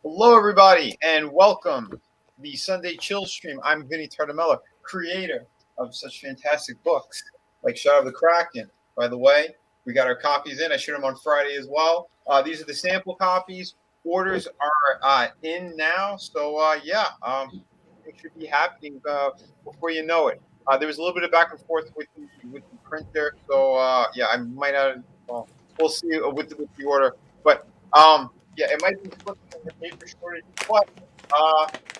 Hello, everybody, and welcome to the Sunday Chill Stream. I'm Vinnieart, creator of such fantastic books like Shadow of the Kraken. By the way, we got our copies in. I showed them on Friday as well. These are the sample copies. Orders are in now, so it should be happening before you know it. There was a little bit of back and forth with the printer, so I might not. Well, we'll see with the order, but yeah, it might be flipping on the paper shortage, but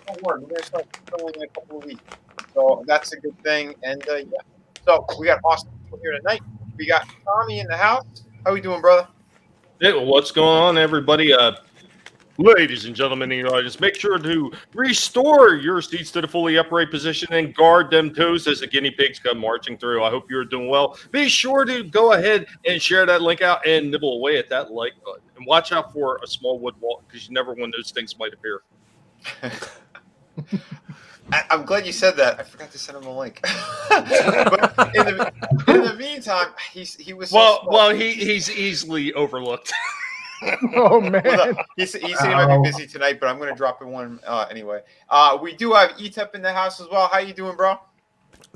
don't worry, we're gonna start filling in a couple of weeks, so that's a good thing. And so we got awesome people here tonight. We got Tommy in the house. How we doing, brother? Hey, well, what's going on, everybody? Ladies and gentlemen in the audience, make sure to restore your seats to the fully upright position and guard them toes as the guinea pigs come marching through. I hope you're doing well. Be sure to go ahead and share that link out and nibble away at that like button. And watch out for a small wood wall because you never know when those things might appear. I'm glad you said that. I forgot to send him a link. But in the meantime, he was so small. He's easily overlooked. Oh man, well, he said he might be busy tonight, but I'm going to drop in one anyway. We do have Etep in the house as well. How you doing, bro?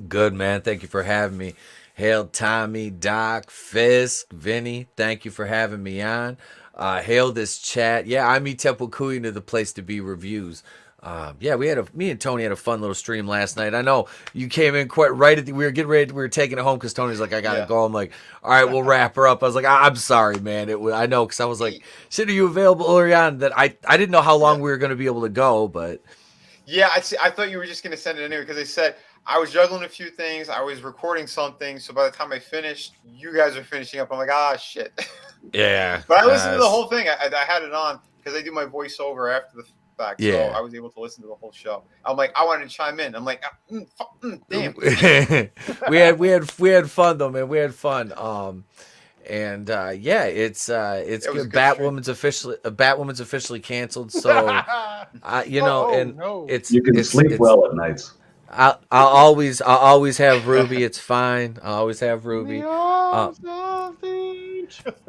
Good, man. Thank you for having me. Hail Tommy, Doc, Fisk, Vinny. Thank you for having me on. Hail this chat. Yeah, I'm Etep Wakuya to the place to be reviews. Me and Tony had a fun little stream last night. I know you came in quite right at we were getting ready. We were taking it home because Tony's like, I gotta go. I'm like, all right, we'll wrap her up. I was like, I'm sorry, man. I know because I was like, shit, are you available early on? That I didn't know how long we were gonna be able to go, but yeah, I thought you were just gonna send it anyway because they said I was juggling a few things. I was recording something, so by the time I finished, you guys are finishing up. I'm like, shit. Yeah. But I listened to the whole thing. I had it on because I do my voiceover after the fact, so I was able to listen to the whole show. I'm like, I wanted to chime in. I'm like, damn. we had fun though, man. We had fun. It's good. Batwoman's officially canceled. So, you can sleep well at nights. I'll always have Ruby. It's fine. I always have Ruby.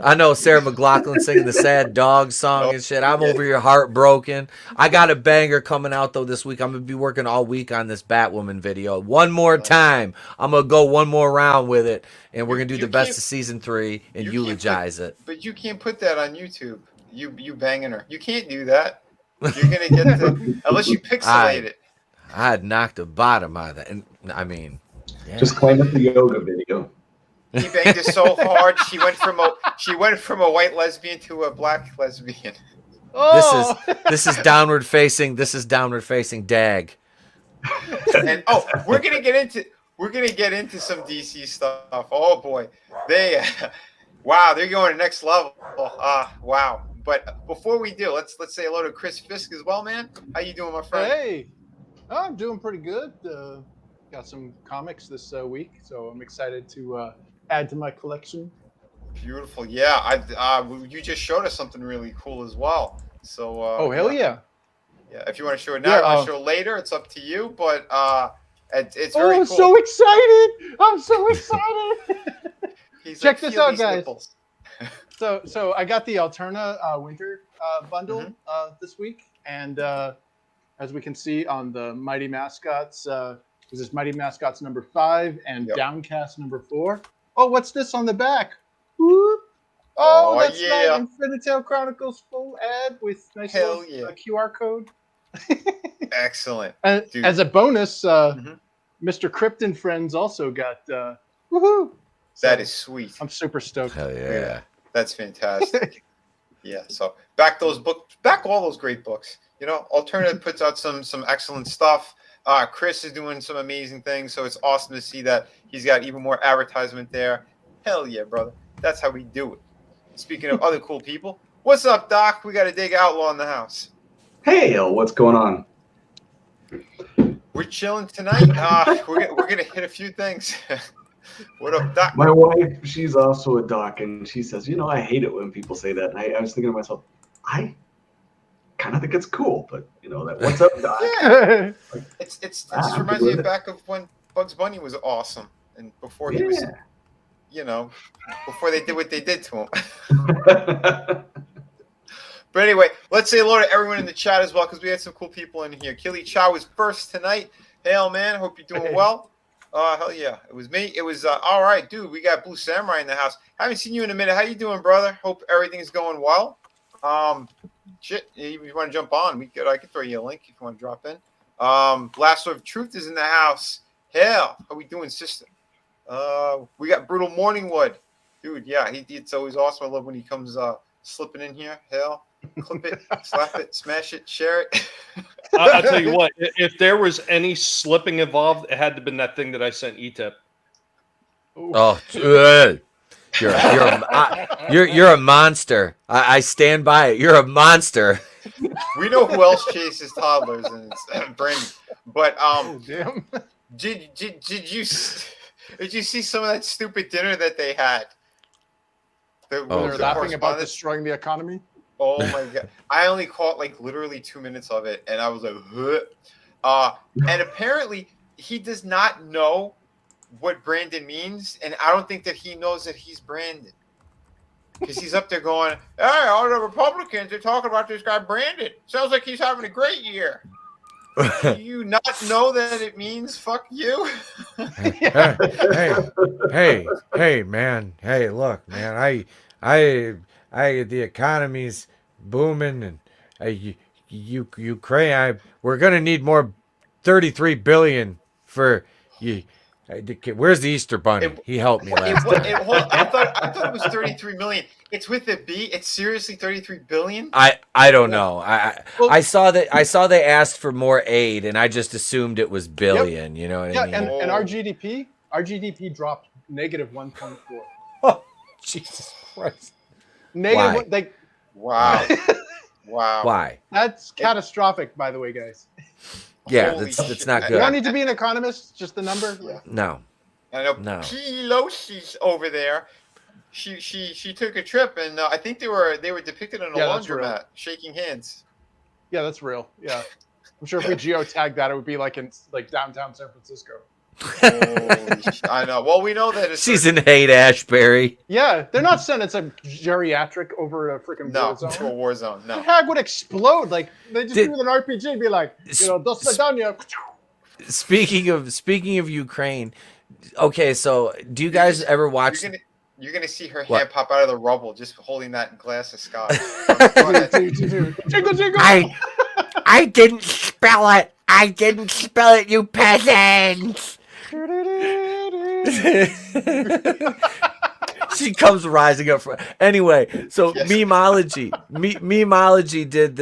I know Sarah McLachlan singing the sad dog song and shit. I'm over here heartbroken. I got a banger coming out though this week. I'm gonna be working all week on this Batwoman video. One more time. I'm gonna go one more round with it, and we're gonna do the best of season 3 and eulogize it. But you can't put that on YouTube. You banging her. You can't do that. You're gonna get unless you pixelate it. I had knocked the bottom out of that, and I mean, just claim it the yoga video. He banged her so hard she went from a white lesbian to a black lesbian. Oh! This is downward facing. This is downward facing Dag. And we're gonna get into some DC stuff. Oh boy, they're going to next level. Wow. But before we do, let's say hello to Chris Fisk as well, man. How you doing, my friend? Hey, I'm doing pretty good. Got some comics this week, so I'm excited to add to my collection. Beautiful. Yeah, you just showed us something really cool as well. So hell yeah. Yeah, if you want to show it now, you want to show it later, it's up to you, but it's very cool. I'm so excited. I'm so excited. Check this out, guys. So I got the Alterna winter bundle this week, and as we can see on the Mighty Mascots, this is Mighty Mascots number 5 and Downcast number 4. Oh, what's this on the back? Whoop. Oh, that's that Infinitale Chronicles full ad with nice little QR code. Excellent. As a bonus, Mr. Crypt and Friends also got woohoo. That is sweet. I'm super stoked. Hell yeah. That's fantastic. Yeah, so back all those great books. You know, Alternative puts out some excellent stuff. Chris is doing some amazing things, so it's awesome to see that he's got even more advertisement there. Hell yeah, brother. That's how we do it. Speaking of other cool people, what's up, Doc? We got a Dig Outlaw in the house. Hey, what's going on? We're chilling tonight. We're gonna hit a few things. What up, Doc? My wife, she's also a doc, and she says, I hate it when people say that. And I was thinking to myself, I kind of think it's cool, but that what's up, Doc? Yeah. It just reminds me back of when Bugs Bunny was awesome, and before he was, before they did what they did to him. But anyway, let's say hello to everyone in the chat as well, because we had some cool people in here. Killy Chow was first tonight. Hail, man. Hope you're doing well. Hell yeah. It was me. It was, all right, dude. We got Blue Samurai in the house. Haven't seen you in a minute. How you doing, brother? Hope everything's going well. Shit, if you want to jump on, I could throw you a link if you want to drop in. Blaster of Truth is in the house. Hell, how we doing, sister? We got Brutal Morningwood. Dude, yeah, it's always awesome. I love when he comes slipping in here. Hell. Clip it, slap it, smash it, share it. I'll tell you what. If there was any slipping involved, it had to have been that thing that I sent ETIP. Oh, you're a monster. I stand by it. You're a monster. We know who else chases toddlers, and it's Brandon. But damn. Did you see some of that stupid dinner that they had? They're laughing about destroying the economy. Oh my god! I only caught like literally 2 minutes of it, and I was like, huh. And apparently he does not know what Brandon means, and I don't think that he knows that he's Brandon, because he's up there going, "Hey, all the Republicans are talking about this guy Brandon. Sounds like he's having a great year." Do you not know that it means "fuck you"? Hey, man. Hey, look, man. The economy's booming, and Ukraine. We're gonna need more, 33 billion for you. Where's the Easter Bunny? He helped me last time. I thought it was 33 million. It's with a B. It's seriously 33 billion. I don't know. I saw they asked for more aid, and I just assumed it was billion. Yep. You know what I mean? And our GDP dropped negative 1.4. Oh, Jesus Christ! Negative. Wow. Wow. Why? That's catastrophic, by the way, guys. Yeah, that's not good. You don't need to be an economist. Just the number. Yeah. No. I know. No. Pelosi's over there. She took a trip, and I think they were depicted in a laundromat shaking hands. Yeah, that's real. Yeah, I'm sure if we geotag that, it would be like in downtown San Francisco. I know. Well, we know that she's in Haight-Ashbury. Yeah, they're not sending some geriatric over a freaking war zone. To a war zone. No, the hag would explode. Like they just do with an RPG and be like, dos Sedania. Speaking of Ukraine, okay, so do you guys ever watch? You're gonna see her hand pop out of the rubble, just holding that glass of scotch. Jingle, jingle. I didn't spell it. I didn't spell it, you peasants. She comes rising up. Anyway, so Memology did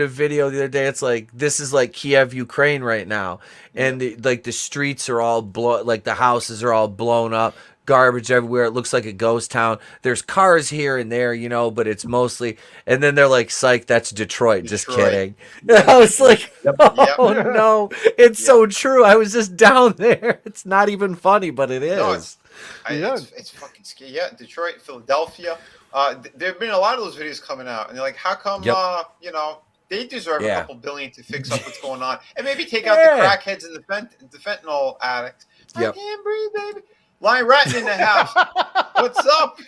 a video the other day. It's like, this is like Kiev, Ukraine right now, and the streets are all the houses are all blown up. Garbage everywhere. It looks like a ghost town. There's cars here and there, but it's mostly. And then they're like, "Psych, that's Detroit." Just kidding. I was like, "Oh no, it's so true." I was just down there. It's not even funny, but it is. No, it's fucking scary. Yeah, Detroit, Philadelphia. There have been a lot of those videos coming out, and they're like, "How come? They deserve a couple billion to fix up what's going on, and maybe take out the crackheads and the fentanyl addicts." I can't breathe, baby. Lion Ratton in the house. What's up?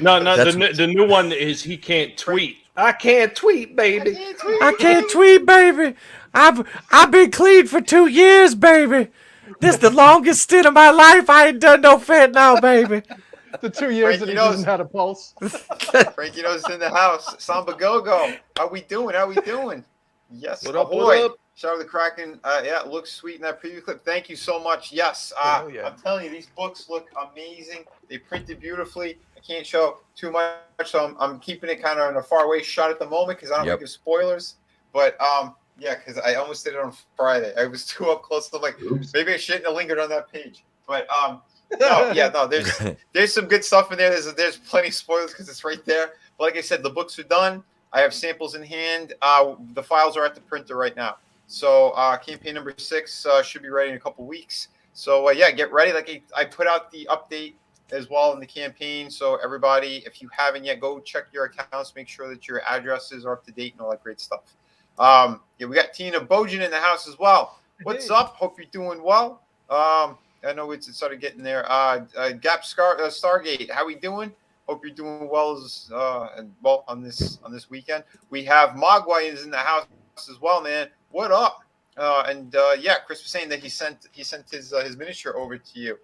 No, the new one is he can't tweet. I can't tweet, baby. I can't tweet, baby. I've been clean for 2 years, baby. This is the longest stint of my life. I ain't done no fentanyl, baby. The 2 years that he doesn't have a pulse. Frankie knows in the house. Samba Go-Go. How we doing? Yes. What up? Shout out to the Kraken. It looks sweet in that preview clip. Thank you so much. Yes. I'm telling you, these books look amazing. They printed beautifully. I can't show too much, so I'm keeping it kind of in a far away shot at the moment because I don't want to give spoilers. But because I almost did it on Friday. I was too up close. I'm like, maybe I shouldn't have lingered on that page. But there's some good stuff in there. There's plenty of spoilers because it's right there. But like I said, the books are done. I have samples in hand. The files are at the printer right now. So campaign number 6 should be ready in a couple weeks. So get ready. Like I put out the update as well in the campaign. So everybody, if you haven't yet, go check your accounts. Make sure that your addresses are up to date and all that great stuff. We got Tina Bojan in the house as well. What's up? Hope you're doing well. I know it started getting there. Gap Stargate, how we doing? Hope you're doing well on this weekend. We have Mogwai is in the house as well, man. What up? Yeah, Chris was saying that he sent his miniature over to you.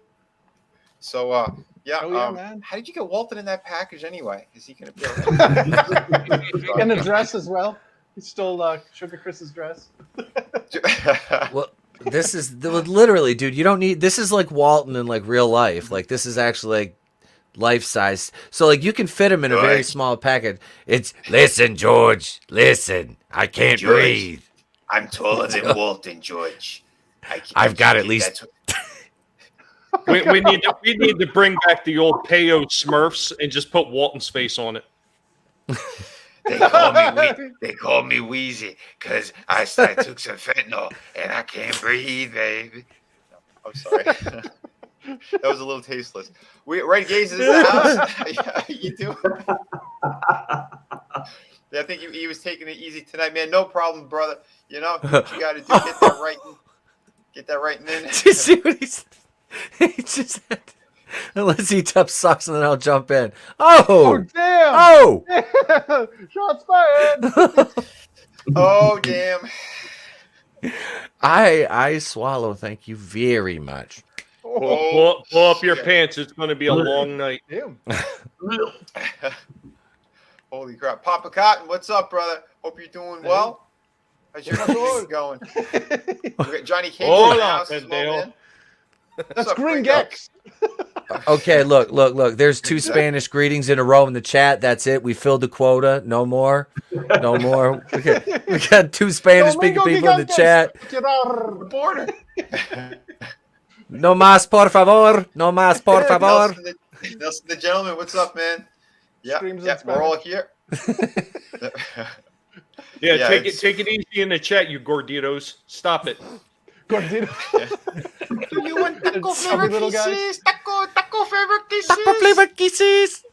So yeah, man. How did you get Walton in that package anyway? Is he gonna be in a dress as well? He stole Sugar Chris's dress. Well, this is literally, dude. You don't need. This is like Walton in like real life. Like this is actually like life size. So like you can fit him in a very small package. It's listen, George. Listen, I can't breathe. I'm taller than Walton, George. I've got at least. We need to bring back the old Payo Smurfs and just put Walton's face on it. They call me Wheezy because I took some fentanyl and I can't breathe, baby. No, I'm sorry. That was a little tasteless. Red Gaze is in the house. How you doing? Yeah, I think he was taking it easy tonight, man. No problem, brother. You know what you got to do. Get that right in. Did you see what he just said? Unless he tough sucks and then I'll jump in. Oh damn! Oh! Shots fired! Oh damn! I swallow. Thank you very much. Pull up your pants. It's going to be a long night. Damn. Holy crap. Papa Cotton, what's up, brother? Hope you're doing well. How's your week going? We got Johnny Cage in the house as well, man. That's Green Gex. Okay, look. There's 2 Spanish greetings in a row in the chat. That's it. We filled the quota. No more. No more. We got 2 Spanish-speaking people in the chat. The border. No más, por favor. No más, por favor. Nelson the gentleman, what's up, man? Yeah, we're all here. Yeah, take it easy in the chat, you gorditos. Stop it. Gordito. Do you want taco little kisses? Taco kisses? Taco flavored kisses.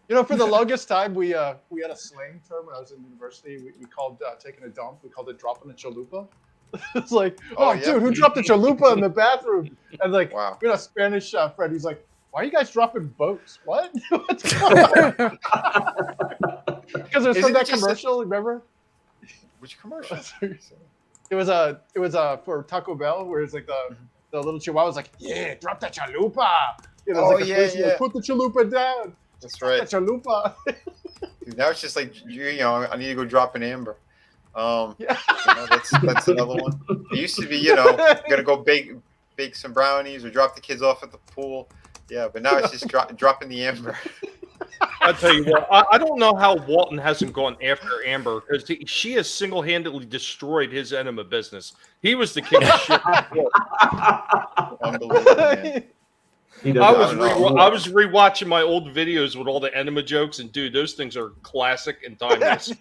You know, for the longest time, we had a slang term when I was in university. We called taking a dump. We called it dropping a chalupa. It's like, dude, who dropped a chalupa in the bathroom? And like, wow. We had a Spanish friend. He's like, why are you guys dropping boats? What? What's going on? Because there's from that commercial. Remember? Which commercial? It was for Taco Bell where it's like the little chihuahua was like, yeah, drop that chalupa. You know, like like, put the chalupa down. That's right. The chalupa. Dude, now it's just like I need to go drop an amber. That's another one. It used to be, gonna go bake some brownies or drop the kids off at the pool. Yeah, but now it's just dropping the amber. I'll tell you what, I don't know how Walton hasn't gone after Amber because she has single-handedly destroyed his enema business. He was the king of shit. Unbelievable, man. I was rewatching my old videos with all the enema jokes, and dude, those things are classic and timeless.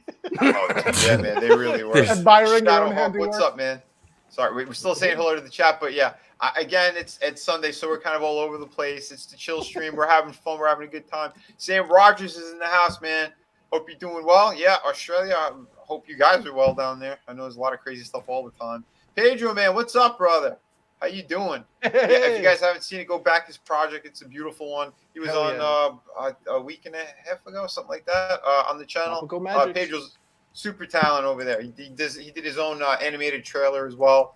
Yeah, man, they really were. Admiring your own handiwork. What's up, man? Sorry, we're still saying hello to the chat, but yeah. Again, it's Sunday, so we're kind of all over the place. It's the chill stream. We're having fun. We're having a good time. Sam Rogers is in the house, man. Hope you're doing well. Yeah, Australia. I hope you guys are well down there. I know there's a lot of crazy stuff all the time. Pedro, man, what's up, brother? How you doing? Hey. Yeah, if you guys haven't seen it, go back his project. It's a beautiful one. He was a week and a half ago, something like that, on the channel. Pedro's super talent over there. He did his own animated trailer as well.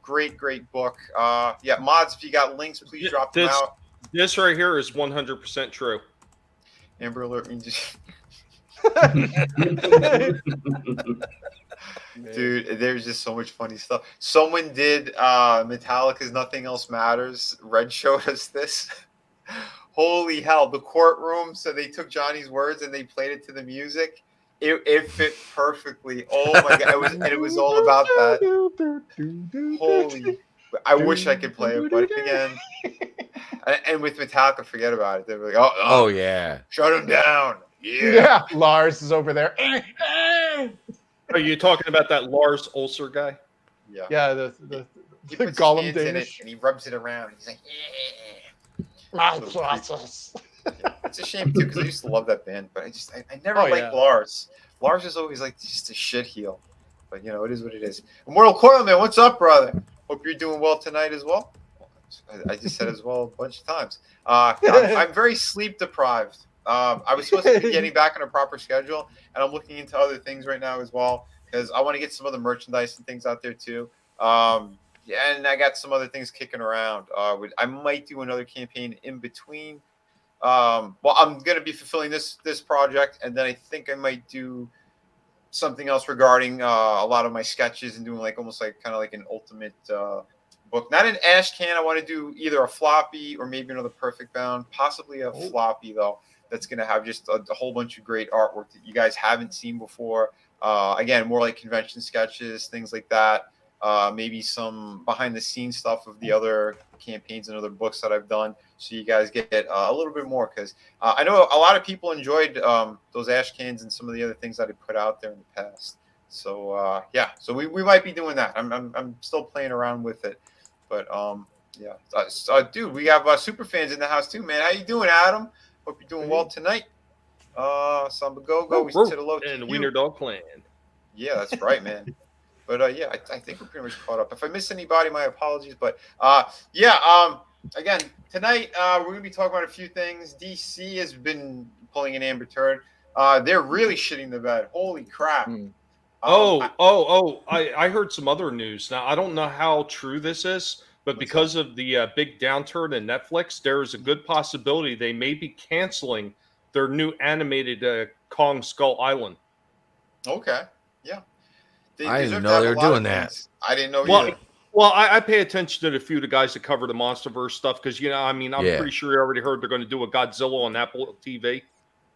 Great book. Yeah, mods, if you got links, please drop them out. This right here is 100% true. Amber Alert means just... Dude, there's just so much funny stuff. Someone did Metallica's Nothing Else Matters. Red showed us this. Holy hell, the courtroom. So they took Johnny's words and they played it to the music. It fit perfectly. Oh my god! It was all about that. Holy! I wish I could play it, but again, and with Metallica, forget about it. They were like, oh yeah, shut him down. Yeah. Lars is over there. Are you talking about that Lars Ulcer guy? Yeah. Yeah, the Gollum Danish, and he rubs it around. He's like, It's a shame too because I used to love that band, but I never liked Lars. Lars is always like just a shit heel, but it is what it is. Immortal Coil, man, what's up, brother? Hope you're doing well tonight as well. I just said as well a bunch of times. I'm very sleep deprived. I was supposed to be getting back on a proper schedule, and I'm looking into other things right now as well because I want to get some other merchandise and things out there too. Yeah, and I got some other things kicking around. I might do another campaign in between. Well, I'm going to be fulfilling this project, and then I think I might do something else regarding a lot of my sketches and doing like almost like kind of like an ultimate book. Not an ash can. I want to do either a floppy or maybe another perfect bound, possibly a floppy though. That's going to have just a whole bunch of great artwork that you guys haven't seen before. Again, more like convention sketches, things like that. Maybe some behind the scenes stuff of the other campaigns and other books that I've done, so you guys get a little bit more, because I know a lot of people enjoyed those ash cans and some of the other things that I put out there in the past. So yeah, so we might be doing that. I'm still playing around with it, but yeah. Dude, we have super fans in the house too, man. How you doing, Adam? Hope you're doing well tonight. Samba Go, we said hello to and you. Wiener Dog Clan. Yeah, that's right, man. But yeah, I think we're pretty much caught up. If I missed anybody, my apologies. But yeah, again, tonight we're going to be talking about a few things. DC has been pulling an Amber Turd. They're really shitting the bed. Holy crap. I heard some other news. Now, I don't know how true this is, but because of the big downturn in Netflix, there is a good possibility they may be canceling their new animated Kong Skull Island. Okay, yeah. I didn't know they were doing that. I didn't know either. Well, I pay attention to a few of the guys that cover the MonsterVerse stuff because, I mean, I'm pretty sure you already heard they're going to do a Godzilla on Apple TV.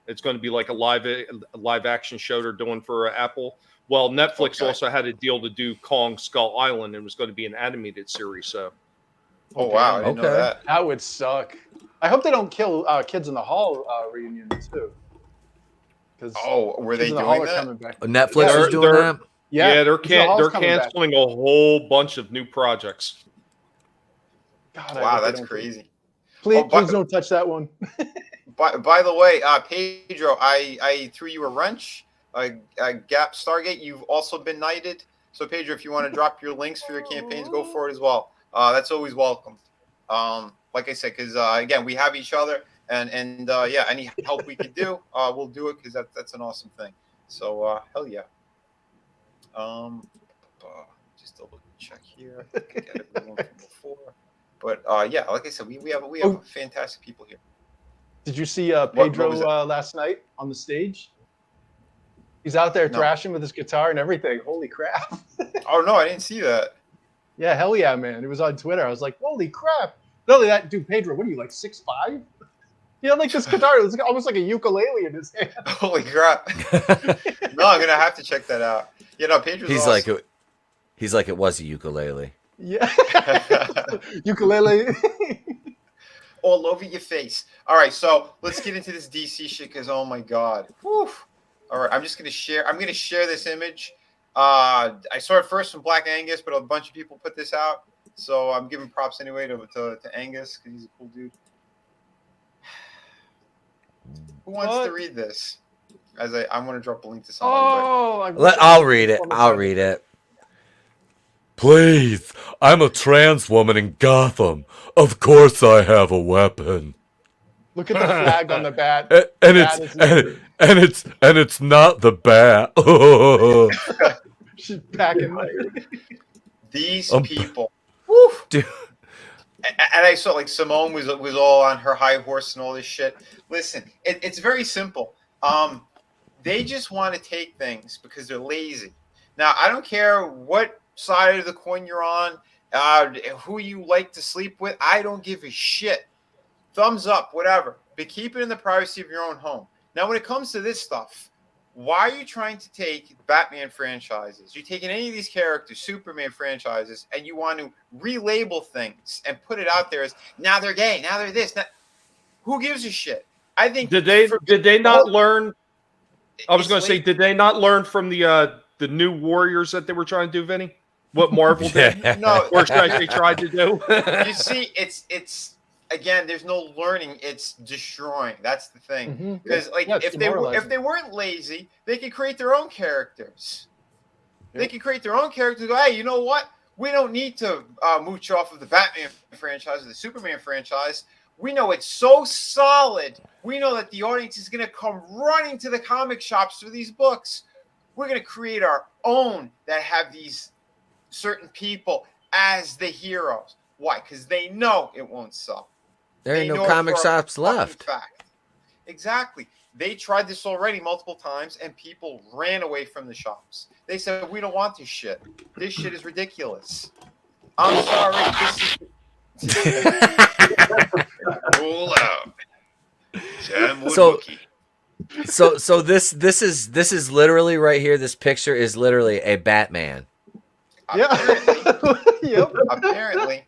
It's going to be like a live action show they're doing for Apple. Well, Netflix also had a deal to do Kong Skull Island, and it was going to be an animated series. So, wow, I didn't know that. That would suck. I hope they don't kill Kids in the Hall reunion too. Were they doing that? Netflix is doing that. Yeah, they're canceling a whole bunch of new projects. God, wow, that's crazy. Please don't touch that one. By the way, Pedro, I threw you a wrench. Gap Stargate, you've also been knighted. So Pedro, if you want to drop your links for your campaigns, go for it as well. That's always welcome. Like I said, because again, we have each other, and yeah, any help we could do, we'll do it, because that's an awesome thing. So hell yeah. Just double check here. Get everyone from before. But yeah, like I said, we have fantastic people here. Did you see Pedro last night on the stage? He's out there thrashing with his guitar and everything. Holy crap. Oh, no, I didn't see that. Yeah, hell yeah, man. It was on Twitter. I was like, holy crap. Not only that, dude, Pedro, what are you, like 6'5"? He had like this guitar. It was almost like a ukulele in his hand. Holy crap. No, I'm going to have to check that out. You know, Pedro's awesome. He's like, it was a ukulele. Yeah. Ukulele. All over your face. All right, so let's get into this DC shit, because oh my God. Whew. All right, I'm going to share this image. I saw it first from Black Angus, but a bunch of people put this out. So I'm giving props anyway to Angus, because he's a cool dude. Who wants to read this? I want to drop a link to somebody. I'll read it. I'll read it. Please, I'm a trans woman in Gotham. Of course I have a weapon. Look at the flag on the bat. And it's not the bat. She's packing. These people. Woo. Dude. And I saw like Simone was all on her high horse and all this shit. Listen, it's very simple. They just want to take things because they're lazy. Now, I don't care what side of the coin you're on, who you like to sleep with. I don't give a shit. Thumbs up, whatever. But keep it in the privacy of your own home. Now, when it comes to this stuff, why are you trying to take Batman franchises? You're taking any of these characters, Superman franchises, and you want to relabel things and put it out there as, now they're gay, now they're this. Now, who gives a shit? I think did they not learn? I was going to say, did they not learn from the new Warriors that they were trying to do, Vinny? What Marvel did? No, or should I say tried to do? You see, it's again, there's no learning; it's destroying. That's the thing. Because if they weren't lazy, they could create their own characters. Yep. They could create their own characters. And go, hey, you know what? We don't need to mooch off of the Batman franchise or the Superman franchise. We know it's so solid. We know that the audience is going to come running to the comic shops for these books. We're going to create our own that have these certain people as the heroes. Why? Because they know it won't sell. There ain't They no know it comic for a shops fucking left. fact. Exactly. They tried this already multiple times, and people ran away from the shops. They said, we don't want this shit. This shit is ridiculous. I'm sorry. Roll out. Sam So- Woodwookie. So this is literally right here. This picture is literally a Batman. Apparently. Yep. Apparently.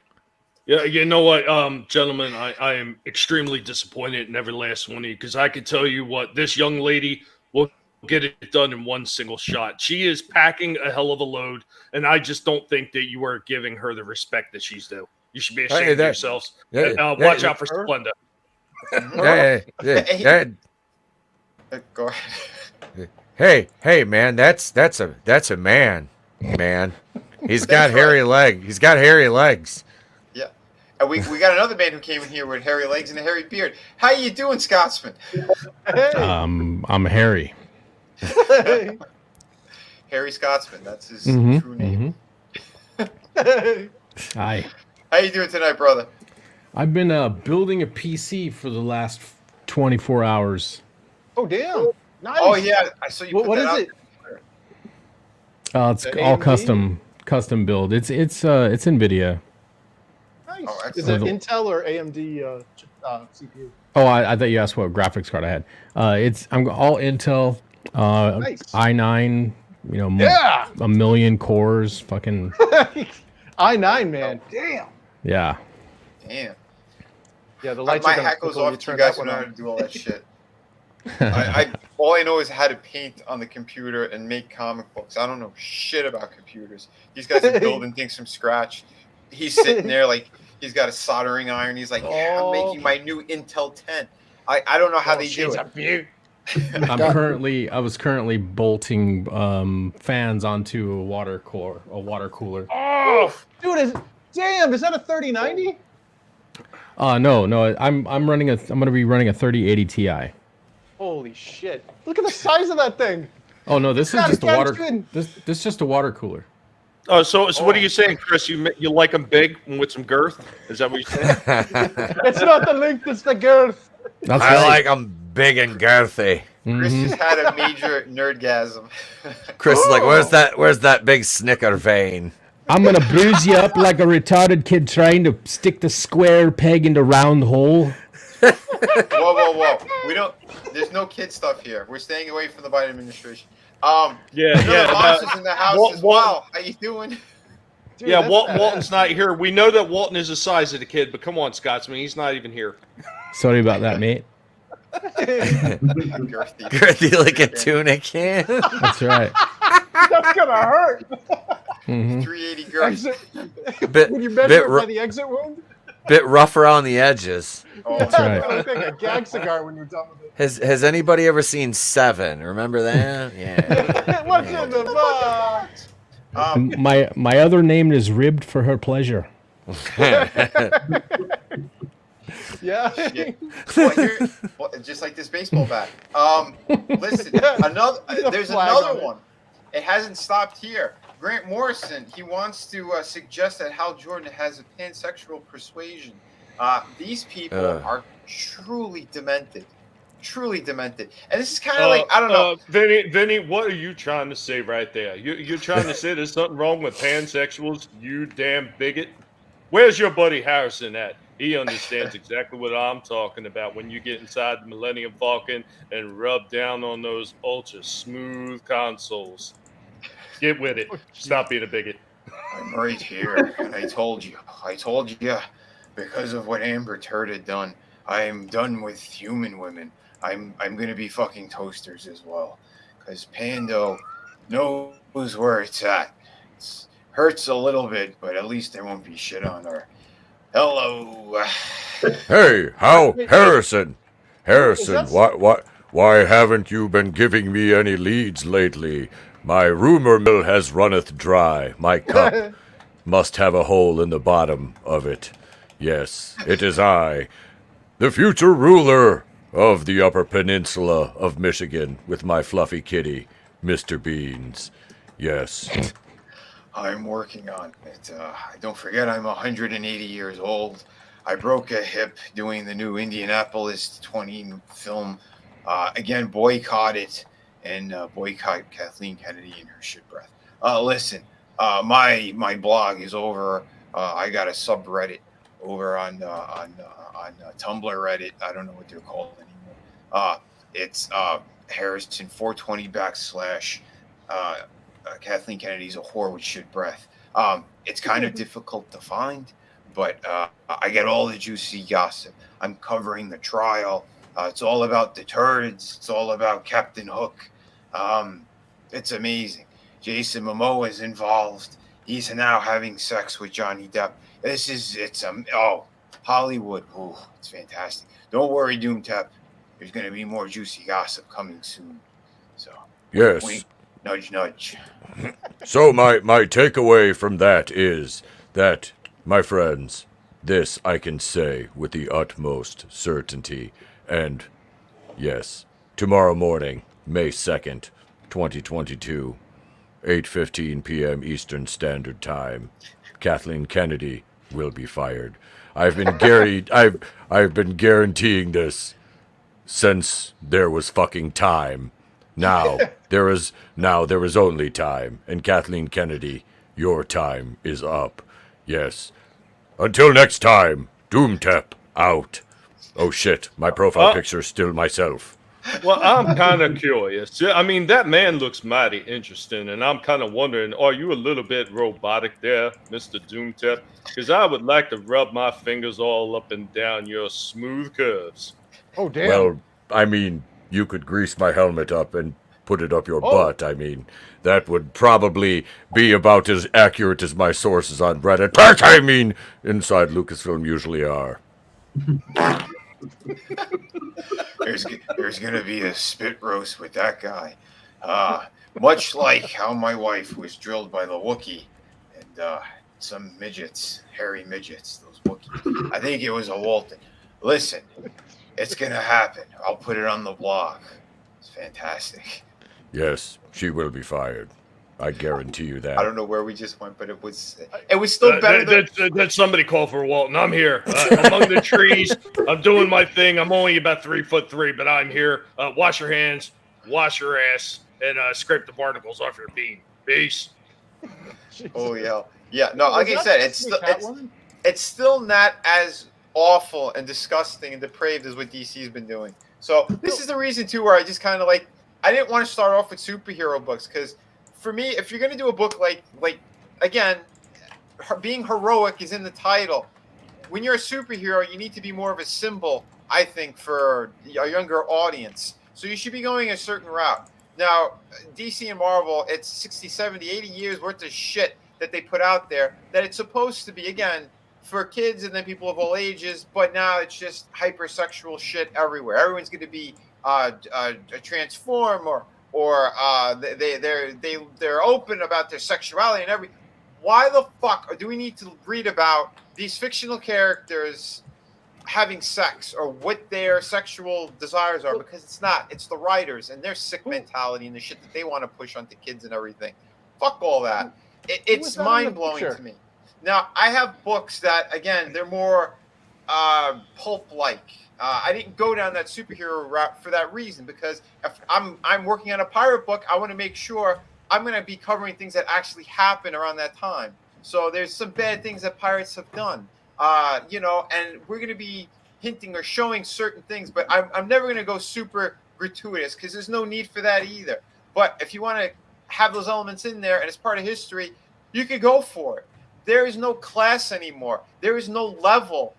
Yeah, you know what, gentlemen, I am extremely disappointed in every last one of you because I can tell you what, this young lady will get it done in one single shot. She is packing a hell of a load, and I just don't think that you are giving her the respect that she's due. You should be ashamed of yourselves. Watch out for Splenda. Go ahead. Hey, man, that's a man. He's got That's hairy leg. He's got hairy legs. Yeah. And we got another man who came in here with hairy legs and a hairy beard. How you doing, Scotsman? Hey. I'm Harry. Harry Scotsman. That's his true name. Hi. How you doing tonight, brother? I've been building a PC for the last 24 hours. Oh, damn. Nice. Oh, yeah. I saw you put What that is out it? there. It's The all AMD? custom build. It's Nvidia. Nice. Oh, Is excellent. it Intel or AMD CPU? Oh, I thought you asked what graphics card I had. I'm all Intel, Nice. i9. Yeah. A million cores. Fucking i9, man. Damn. yeah. Damn. Yeah, the lights My are gonna hat goes twinkle when off to turn you guys that who know one how on. to do all that shit. All I know is how to paint on the computer and make comic books. I don't know shit about computers. These guys are building things from scratch. He's sitting there like he's got a soldering iron. He's like, yeah, I'm making my new Intel 10. I don't know how they do it. I was currently bolting fans onto a water cooler. Oh, dude, is that a 3090? No. I'm gonna be running a 3080 Ti. Holy shit! Look at the size of that thing. Oh no, this is God, just a it's water. good. This is just a water cooler. Oh, so what are you saying, Chris? You like them big and with some girth? Is that what you're saying? It's not the length, it's the girth. That's I right. like them big and girthy. Chris Mhm. just had a major nerdgasm. Chris is like, where's that big snicker vein? I'm gonna bruise you up like a retarded kid trying to stick the square peg into round hole. Whoa. There's no kid stuff here. We're staying away from the Biden administration. Yeah. Monsters in the house as well. How you doing? Dude, Yeah, that's Walton's not here. We know that Walton is the size of the kid, but come on, Scotsman, he's not even here. Sorry about that, mate. Girthy. Girthy like a tuna can. That's right. That's gonna hurt. Mhm. 380 girth. Exit, bit when you measure bit, it ru- by the exit wound. bit rough around the edges. Oh, That's right. I think a gag cigar when you're done with it. Has anybody ever seen Seven? Remember that? Yeah. What's in the box? My other name is Ribbed for her pleasure. Yeah. shit. Well, just like this baseball bat. Listen, Yeah. there's Flag another on it. one. It hasn't stopped here. Grant Morrison, he wants to suggest that Hal Jordan has a pansexual persuasion. These people are truly demented. Truly demented. And this is kind of like, I don't know. Vinny, what are you trying to say right there? You're trying to say there's something wrong with pansexuals, you damn bigot? Where's your buddy Harrison at? He understands exactly what I'm talking about when you get inside the Millennium Falcon and rub down on those ultra smooth consoles. Get with it. Stop being a bigot. I'm right here, and I told you, because of what Amber Turd had done, I'm done with human women. I'm gonna be fucking toasters as well, because Pando knows where it's at. It hurts a little bit, but at least there won't be shit on her. Hello. Hey, Harrison, Is that- why haven't you been giving me any leads lately? My rumor mill has runneth dry. My cup must have a hole in the bottom of it. Yes, it is I, the future ruler of the Upper Peninsula of Michigan with my fluffy kitty, Mr. Beans. Yes. I'm working on it. Don't forget, I'm 180 years old. I broke a hip doing the new Indianapolis 20 film. Again, boycott it and boycott Kathleen Kennedy and her shit breath. Listen, my blog is over. I got a subreddit over on Tumblr Reddit. I don't know what they're called anymore. It's Harrison 420 backslash Kathleen Kennedy's a whore with shit breath. It's kind of difficult to find, but I get all the juicy gossip. I'm covering the trial. It's all about the turds. It's all about Captain Hook. It's amazing. Jason Momoa is involved. He's now having sex with Johnny Depp. Hollywood. Ooh, it's fantastic. Don't worry, Doomtep. There's going to be more juicy gossip coming soon. So, Yes. wink, nudge, nudge. So my takeaway from that is that, my friends, this I can say with the utmost certainty. And yes, tomorrow morning, May 2nd, 2022, 8:15 p.m. Eastern Standard Time, Kathleen Kennedy will be fired. I've been guaranteeing this since there was fucking time. Now there is only time, and Kathleen Kennedy, your time is up. Yes. Until next time, Doomtep out. Oh shit, my profile picture is still myself. Well, I'm kind of curious. I mean, that man looks mighty interesting, and I'm kind of wondering, are you a little bit robotic there, Mr. Doomtep? Because I would like to rub my fingers all up and down your smooth curves. Oh, damn. Well, I mean, you could grease my helmet up and put it up your butt. I mean, that would probably be about as accurate as my sources on Reddit. But I mean, inside Lucasfilm usually are. There's going to be a spit roast with that guy. Much like how my wife was drilled by the Wookiee and some midgets, hairy midgets, those Wookiees. I think it was a Walton. Listen, it's going to happen. I'll put it on the blog. It's fantastic. Yes, she will be fired. I guarantee you that. I don't know where we just went, but it was still better than... Did somebody call for Walton? I'm here. Among the trees. I'm doing my thing. I'm only about 3'3", but I'm here. Wash your hands, wash your ass, and scrape the barnacles off your bean. Peace. Oh, yeah. Yeah, no, like I said, it's still not as awful and disgusting and depraved as what DC's been doing. So this is the reason, too, where I just kind of like... I didn't want to start off with superhero books because... For me, if you're going to do a book like again, being heroic is in the title. When you're a superhero, you need to be more of a symbol, I think, for a younger audience. So you should be going a certain route. Now, DC and Marvel, it's 60, 70, 80 years worth of shit that they put out there that it's supposed to be, again, for kids and then people of all ages, but now it's just hypersexual shit everywhere. Everyone's going to be a transform or they're open about their sexuality and everything. Why the fuck do we need to read about these fictional characters having sex or what their sexual desires are? Because it's not. It's the writers and their sick mentality and the shit that they want to push onto kids and everything. Fuck all that. It's mind-blowing to me. Now, I have books that, again, they're more pulp-like. I didn't go down that superhero route for that reason, because if I'm working on a pirate book, I want to make sure I'm going to be covering things that actually happen around that time. So there's some bad things that pirates have done, and we're going to be hinting or showing certain things, but I'm never going to go super gratuitous because there's no need for that either. But if you want to have those elements in there and it's part of history, you could go for it. There is no class anymore. There is no level.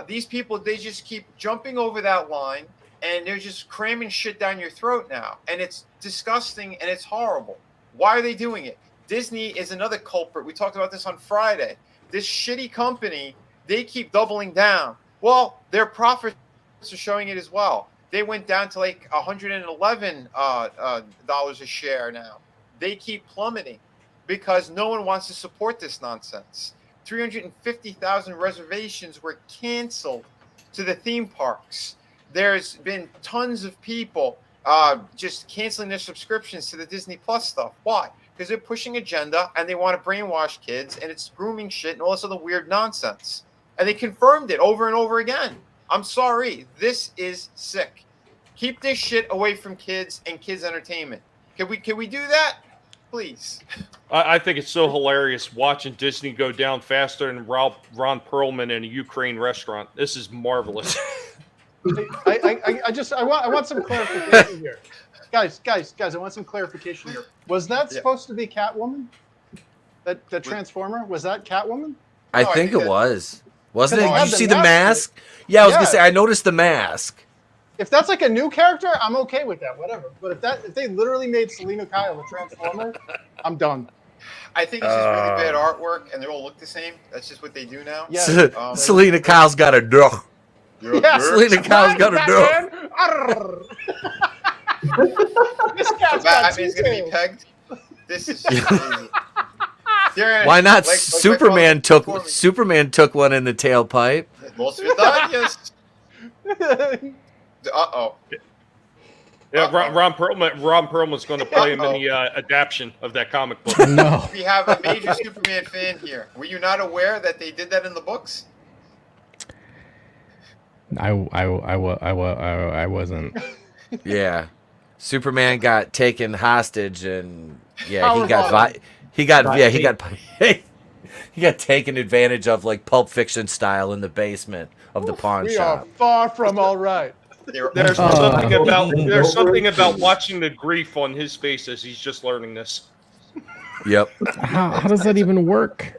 These people, they just keep jumping over that line, and they're just cramming shit down your throat now. And it's disgusting, and it's horrible. Why are they doing it? Disney is another culprit. We talked about this on Friday. This shitty company, they keep doubling down. Well, their profits are showing it as well. They went down to like $111 a share now. They keep plummeting because no one wants to support this nonsense. 350,000 reservations were canceled to the theme parks. There's been tons of people just canceling their subscriptions to the Disney Plus stuff. Why? Because they're pushing agenda and they want to brainwash kids, and it's grooming shit and all this other weird nonsense. And they confirmed it over and over again. I'm sorry. This is sick. Keep this shit away from kids and kids' entertainment. Can we do that? Please. I think it's so hilarious watching Disney go down faster than Ron Perlman in a Ukraine restaurant. This is marvelous. I want some clarification here. Guys, I want some clarification here. Was that supposed to be Catwoman? That Transformer? Was that Catwoman? I think it was. Wasn't it? Because Did you see the mask? Yeah, I was gonna say I noticed the mask. If that's like a new character, I'm okay with that, whatever. But if they literally made Selena Kyle a Transformer, I'm done. I think it's just really bad artwork, and they all look the same. That's just what they do now. Yeah. Selena Kyle's got a duck. Yeah. Selena Kyle's got a duck. This cat's got Batman's gonna be pegged. This is crazy. Why not? Like Superman took one in the tailpipe. Los Vidanias. Uh-oh. Yeah, Ron Perlman's going to play him in the adaptation of that comic book. No. We have a major Superman fan here. Were you not aware that they did that in the books? I wasn't. Yeah, Superman got taken hostage, and he got taken advantage of, like Pulp Fiction style, in the basement of the pawn We shop. are far from all right. There's something about watching the grief on his face as he's just learning this. Yep. How does that even work?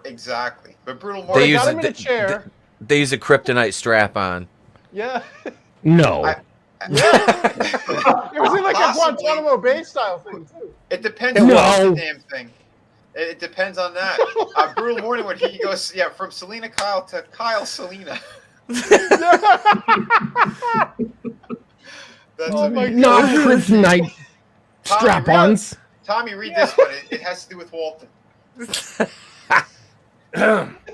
Exactly. But Brutal They Morning use got him in a chair. They use a kryptonite strap on. Yeah. No. It was in like a Guantanamo Bay style thing too. It depends on the damn thing. It depends on that. Brutal Morning, when he goes, from Selena Kyle to Kyle Selena. That's amazing. Not kryptonite strap-ons. Tommy, read this one. It has to do with Walton.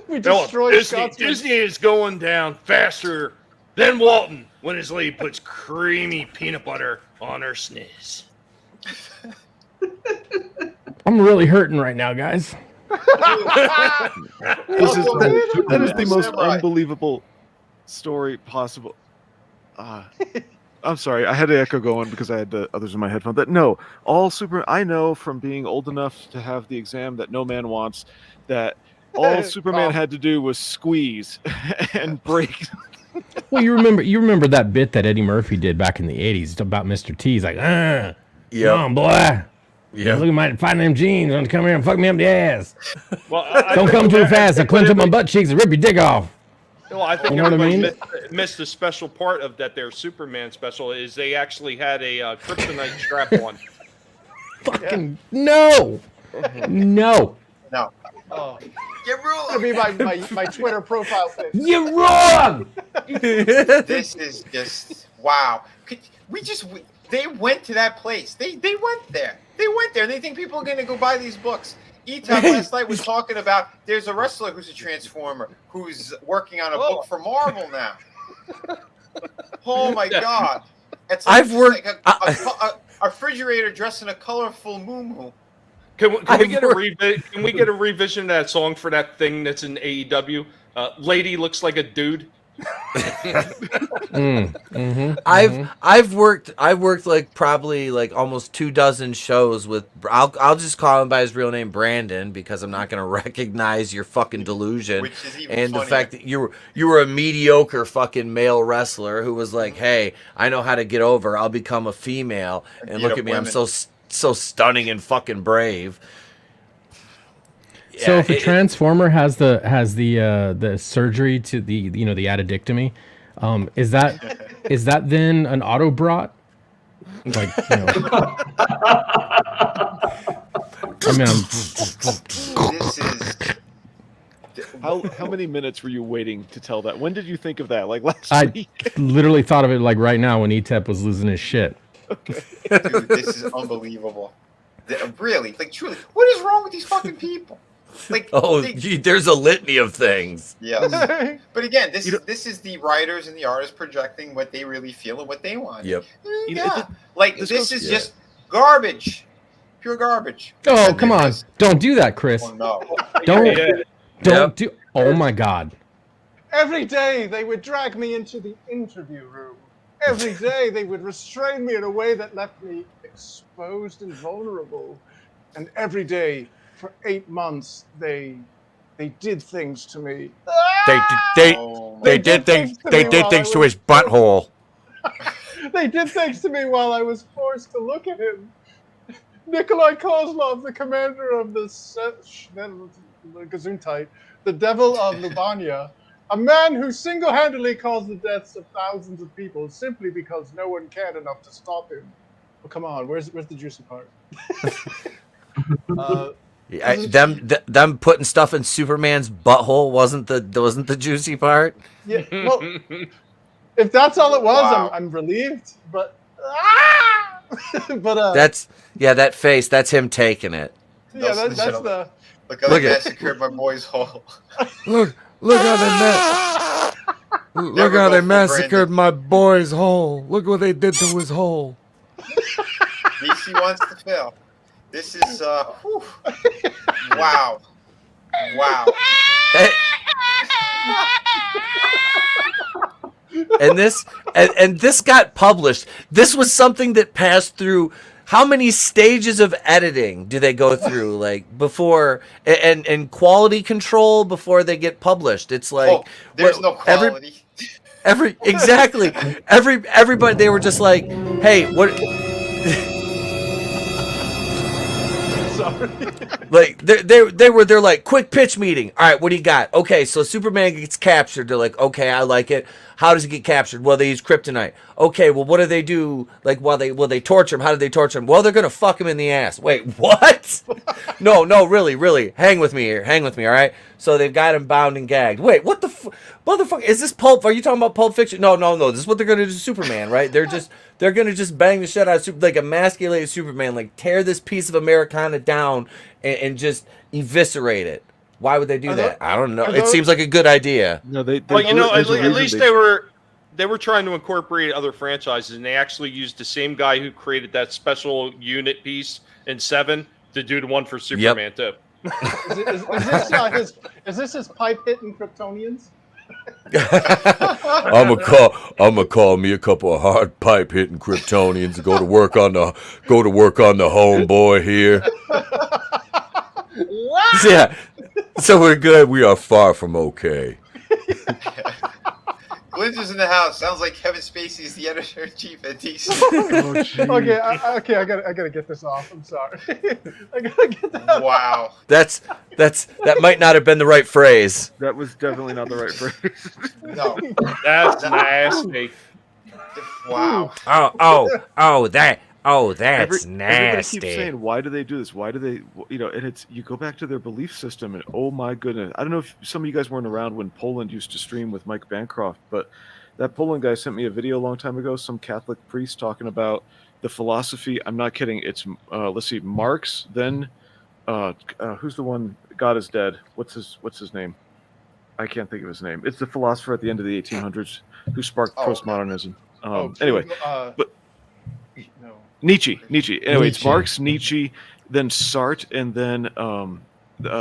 We destroyed Disney is going down faster than Walton when his lady puts creamy peanut butter on her sniz. I'm really hurting right now, guys. That is the most unbelievable story possible. I'm sorry, I had to echo going because I had the others in my headphone. That no, I know from being old enough to have the exam that no man wants, that all Superman had to do was squeeze and break. Well, you remember that bit that Eddie Murphy did back in the 80s about Mr. T. He's like, come on, boy. Yeah. Look at my finding them jeans. Want to come here and fuck me up the ass. Well, don't come too fast. I clench up my butt cheeks and rip your dick off. Well, I think everybody missed a special part of that. Their Superman special is they actually had a kryptonite strap on. Fucking no. No. Oh. You're wrong. That'd be my Twitter profile pic. You're wrong. This is just wow. They went to that place. They went there. They went there, and they think people are going to go buy these books. E-Top last night was talking about there's a wrestler who's a Transformer who's working on a book for Marvel now. Oh my God! It's like, I've worked like a refrigerator dressed in a colorful moo-moo. Can we get a revision of that song for that thing that's in AEW? Lady looks like a dude. I've worked like probably like almost 24 shows with. I'll just call him by his real name, Brandon, because I'm not gonna recognize your fucking delusion. Which is even and funnier. the fact that you were a mediocre fucking male wrestler who was like, hey, I know how to get over. I'll become a female, and look at me, I'm so stunning and fucking brave. So if a Transformer has the surgery to the the addictomy, is that then an Autobot? Like, I mean, This is. How many minutes were you waiting to tell that? When did you think of that? Like last week? I literally thought of it like right now when E-Tep was losing his shit. Okay. Dude, this is unbelievable. Really, like truly, what is wrong with these fucking people? Like, there's a litany of things. Yes, but again, this is the writers and the artists projecting what they really feel and what they want. Yep. This is just garbage, pure garbage. Oh, come on! Don't do that, Chris. Oh no! Don't do. Oh my God! Every day they would drag me into the interview room. Every day they would restrain me in a way that left me exposed and vulnerable. And every day for 8 months they did things to me. They did things to his butthole. They did things to me while I was forced to look at him. Nikolai Kozlov, the commander of the Gesundheit, the Devil of Lubania, a man who single-handedly caused the deaths of thousands of people simply because no one cared enough to stop him. Oh, come on, where's the juicy part? Them putting stuff in Superman's butthole wasn't the juicy part. Yeah, well, if that's all it was, I'm relieved. But that face. That's him taking it. Yeah, that's the. Look how they massacred my boy's hole. Look how they massacred my boy's hole. Look what they did to his hole. DC wants to fail. This is wow. And this got published. This was something that passed through. How many stages of editing do they go through, like before and quality control before they get published? It's like there's no quality. Everybody they were just like, hey, what? Sorry. Like they're like, quick pitch meeting. All right, what do you got? Okay, so Superman gets captured. They're like, okay, I like it. How does he get captured? Well, they use kryptonite. Okay, well, what do they do? Like, will they torture him? How do they torture him? Well, they're gonna fuck him in the ass. Wait, what? No, really. Hang with me here. All right. So they've got him bound and gagged. Wait, what the motherfucker? Is this Pulp? Are you talking about Pulp Fiction? No. This is what they're gonna do to Superman, right? They're gonna just bang the shit out of like emasculated Superman, like tear this piece of Americana down and just eviscerate it. Why would they do that? I don't know. It seems like a good idea. No, at least they were trying to incorporate other franchises, and they actually used the same guy who created that special unit piece in 7 to do the one for Superman too. Is this his pipe hitting Kryptonians? I'ma call me a couple of hard pipe hitting Kryptonians and go to work on the homeboy here. Yeah. So we're good. We are far from okay. Glitch is in the house. Sounds like Kevin Spacey is the editor-in-chief at DC. Okay, I gotta get this off. I'm sorry. I gotta get that. Wow. That might not have been the right phrase. That was definitely not the right phrase. No. That's nasty. Wow. That's nasty. Everybody keeps saying, why do they do this? Why do they, and you go back to their belief system and oh my goodness. I don't know if some of you guys weren't around when Poland used to stream with Mike Bancroft, but that Poland guy sent me a video a long time ago, some Catholic priest talking about the philosophy. I'm not kidding. It's, let's see, Marx, then, who's the one, God is Dead. What's his name? I can't think of his name. It's the philosopher at the end of the 1800s who sparked postmodernism. Anyway, but no. Nietzsche. Anyway, it's Marx, Nietzsche, then Sartre, and then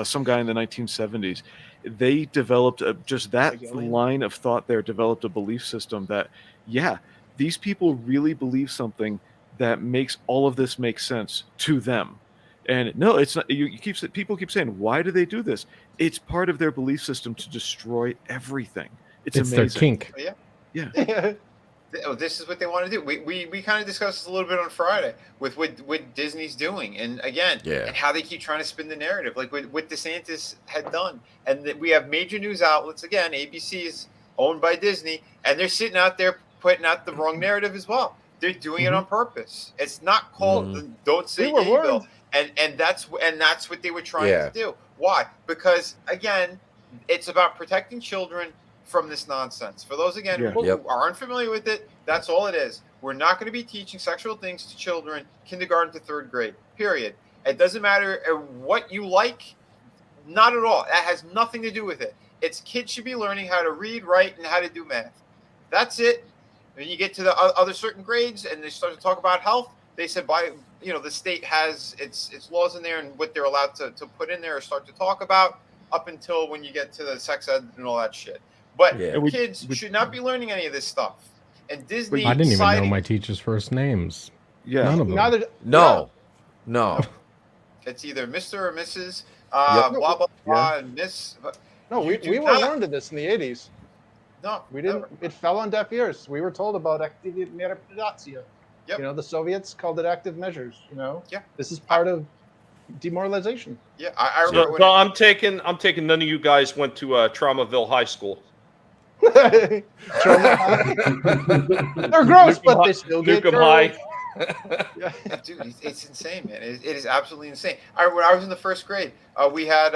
some guy in the 1970s. They developed just that line of thought there, developed a belief system that, these people really believe something that makes all of this make sense to them. And no, it's not. People keep saying, why do they do this? It's part of their belief system to destroy everything. It's amazing. Their kink. Yeah. This is what they want to do. We kind of discussed this a little bit on Friday with what Disney's doing, and again, and how they keep trying to spin the narrative, like what DeSantis had done, and that we have major news outlets. Again, ABC is owned by Disney, and they're sitting out there putting out the wrong narrative as well. They're doing it on purpose. It's not called the "Don't Say Gay" bill, and that's what they were trying to do. Why? Because again, it's about protecting children from this nonsense. For those who aren't familiar with it, that's all it is. We're not going to be teaching sexual things to children, kindergarten to 3rd grade. Period. It doesn't matter what you like. Not at all. That has nothing to do with it. It's kids should be learning how to read, write, and how to do math. That's it. When you get to the other certain grades and they start to talk about health, they said the state has its laws in there and what they're allowed to put in there or start to talk about up until when you get to the sex ed and all that shit. But kids should not be learning any of this stuff. And Disney, I didn't even know my teachers' first names. Yeah, none of them. No. It's either Mr. or Mrs. Blah blah blah and Miss. No, we were learned of this in the 80s. No, we didn't. Never. It fell on deaf ears. We were told about active measures. Yep. The Soviets called it active measures. Yeah. This is part of demoralization. Yeah, I remember. So I'm taking none of you guys went to Traumaville High School. They're gross, but they still get Nukem High. Dude, it's insane, man. It is absolutely insane. When I was in the first grade, we had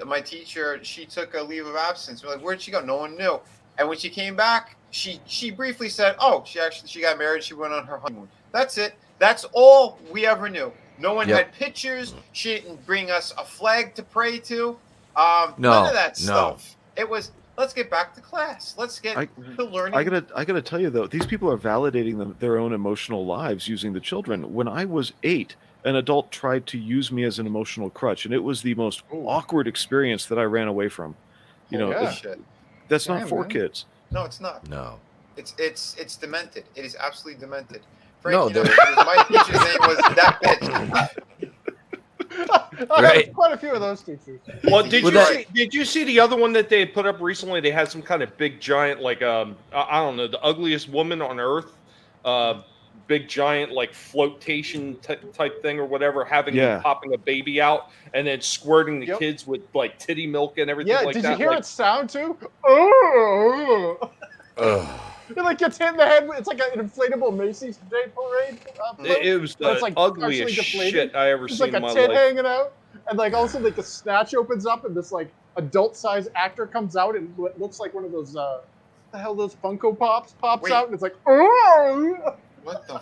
my teacher. She took a leave of absence. We're like, where'd she go? No one knew. And when she came back, she briefly said, "Oh, she got married. She went on her honeymoon." That's it. That's all we ever knew. No one had pictures. She didn't bring us a flag to pray to. None of that stuff. It was, let's get back to class. Let's get to learning. I gotta tell you though, these people are validating their own emotional lives using the children. When I was 8, an adult tried to use me as an emotional crutch, and it was the most awkward experience that I ran away from. That's not for kids. No, it's not. No. It's demented. It is absolutely demented. No, my teacher's name was that bitch. Right. Quite a few of those teachers. Well, did you see the other one that they had put up recently? They had some kind of big giant, like I don't know, the ugliest woman on earth, big giant like flotation type thing or whatever, popping a baby out and then squirting the kids with like titty milk and everything like that. Yeah, did you hear it sound too? Oh. It like gets hit in the head. It's like an inflatable Macy's Day Parade. It was the ugliest shit I ever seen in my life. It's like a tit hanging out, and like also like the snatch opens up, and this like adult-sized actor comes out, and it looks like one of those those Funko Pops pops out, and it's like oh. What the?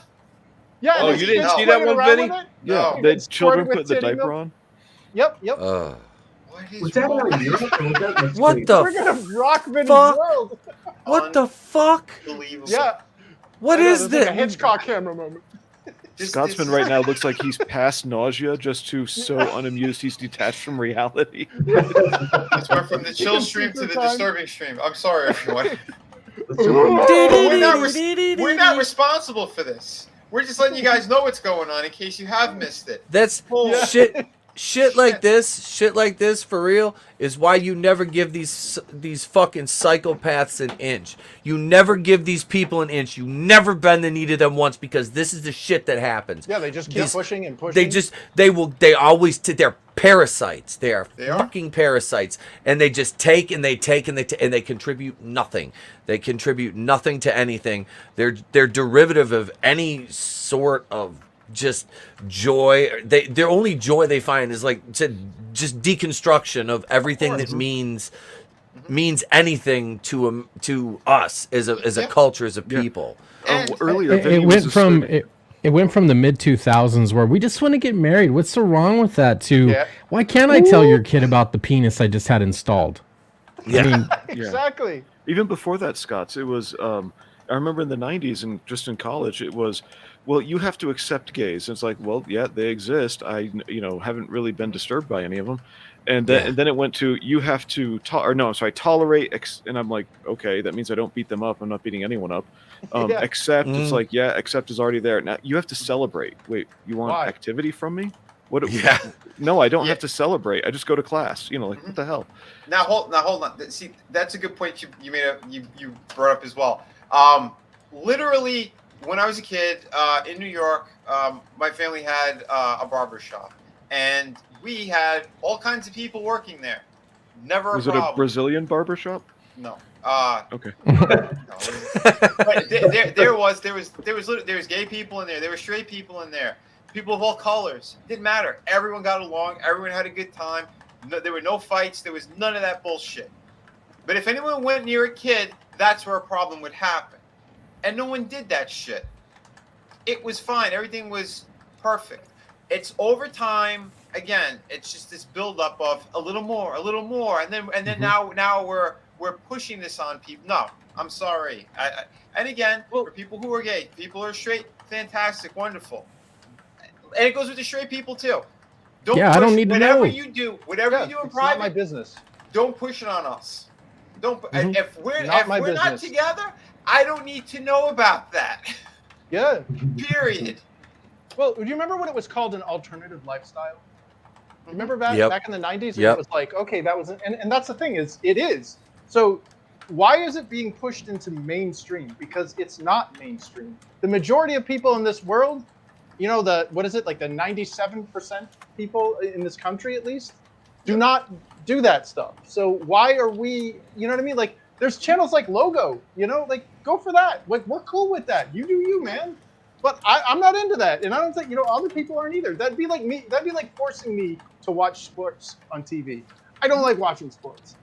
Yeah. Oh, you didn't see that one, Vinny? Yeah, the children put the diaper on. Yep. Was that out of Europe? What the We're gonna rock Vinny's world. What the fuck? Yeah. What is this? Like a Hitchcock camera moment. Scotsman right now looks like he's past nausea, just so unamused he's detached from reality. It's went from the chill stream to the disturbing stream. I'm sorry, everyone. We're not responsible for this. We're just letting you guys know what's going on in case you have missed it. That's shit like this for real is why you never give these fucking psychopaths an inch. You never give these people an inch. You never bend the knee to them once, because this is the shit that happens. Yeah, they just keep pushing and pushing. They're parasites. They are fucking parasites, and they just take and they contribute nothing. They contribute nothing to anything. They're derivative of any sort of just joy. Their only joy they find is like just deconstruction of everything that means anything to us as a culture, as a people. Earlier, it went from the mid 2000s where we just want to get married. What's so wrong with that? Why can't I tell your kid about the penis I just had installed? Yeah, I mean, exactly. Even before that, Scots, it was. I remember in the 90s and just in college, it was, well, you have to accept gays. And it's like, well, yeah, they exist. I, haven't really been disturbed by any of them. And then it went to, you have to, tolerate. And I'm like, okay, that means I don't beat them up. I'm not beating anyone up. Accept. It's like, accept is already there. Now you have to celebrate. Wait, you want activity from me? What? No, I don't have to celebrate. I just go to class. What the hell? Now hold on. See, that's a good point you made. You brought up as well. Literally, when I was a kid in New York, my family had a barber shop, and we had all kinds of people working there. Never was a problem. Was it a Brazilian barber shop? No. Okay. No, but there was gay people in there. There were straight people in there. People of all colors. Didn't matter. Everyone got along. Everyone had a good time. No, there were no fights. There was none of that bullshit. But if anyone went near a kid, that's where a problem would happen. And no one did that shit. It was fine. Everything was perfect. it's over time. Again, it's just this buildup of a little more, and then now we're pushing this on people. No, I'm sorry. And again, for people who are gay, people who are straight, fantastic, wonderful, and it goes with the straight people too. I don't need to know. Whatever you do in private, not my business. Don't push it on us. Don't. If we're business. not together, I don't need to know about that. Yeah. Period. Well, do you remember when it was called an alternative lifestyle? Remember back in the 90s? Yep. It was like, okay, that was, and that's the thing is, it is. So why is it being pushed into mainstream? Because it's not mainstream. The majority of people in this world, you know, the 97% people in this country at least, do not do that stuff. So why are we, you know what I mean? Like, there's channels like Logo, you know, like, go for that. Like, we're cool with that. You do you, man. But I'm not into that, and I don't think, you know, other people aren't either. That'd be like me. That'd be like forcing me to watch sports on TV. I don't like watching sports.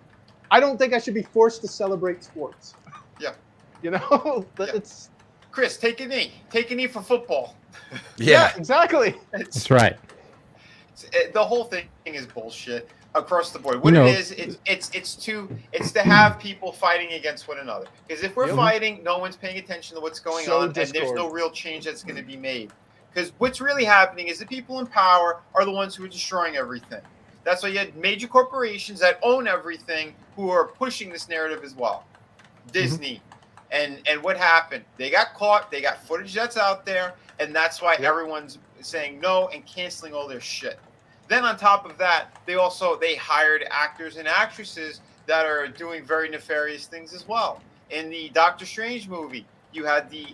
I don't think I should be forced to celebrate sports. Yeah. You know, it's. Chris, take a knee. Take a knee for football. Yeah, exactly. That's right. The whole thing is bullshit across the board. What it is, it's to have people fighting against one another. Because if we're fighting, no one's paying attention to what's going on, and there's no real change that's going to be made. Because what's really happening is the people in power are the ones who are destroying everything. That's why you had major corporations that own everything who are pushing this narrative as well. Disney. And what happened? They got caught. They got footage that's out there, and that's why everyone's saying no and canceling all their shit. Then on top of that, they hired actors and actresses that are doing very nefarious things as well. In the Doctor Strange movie, you had the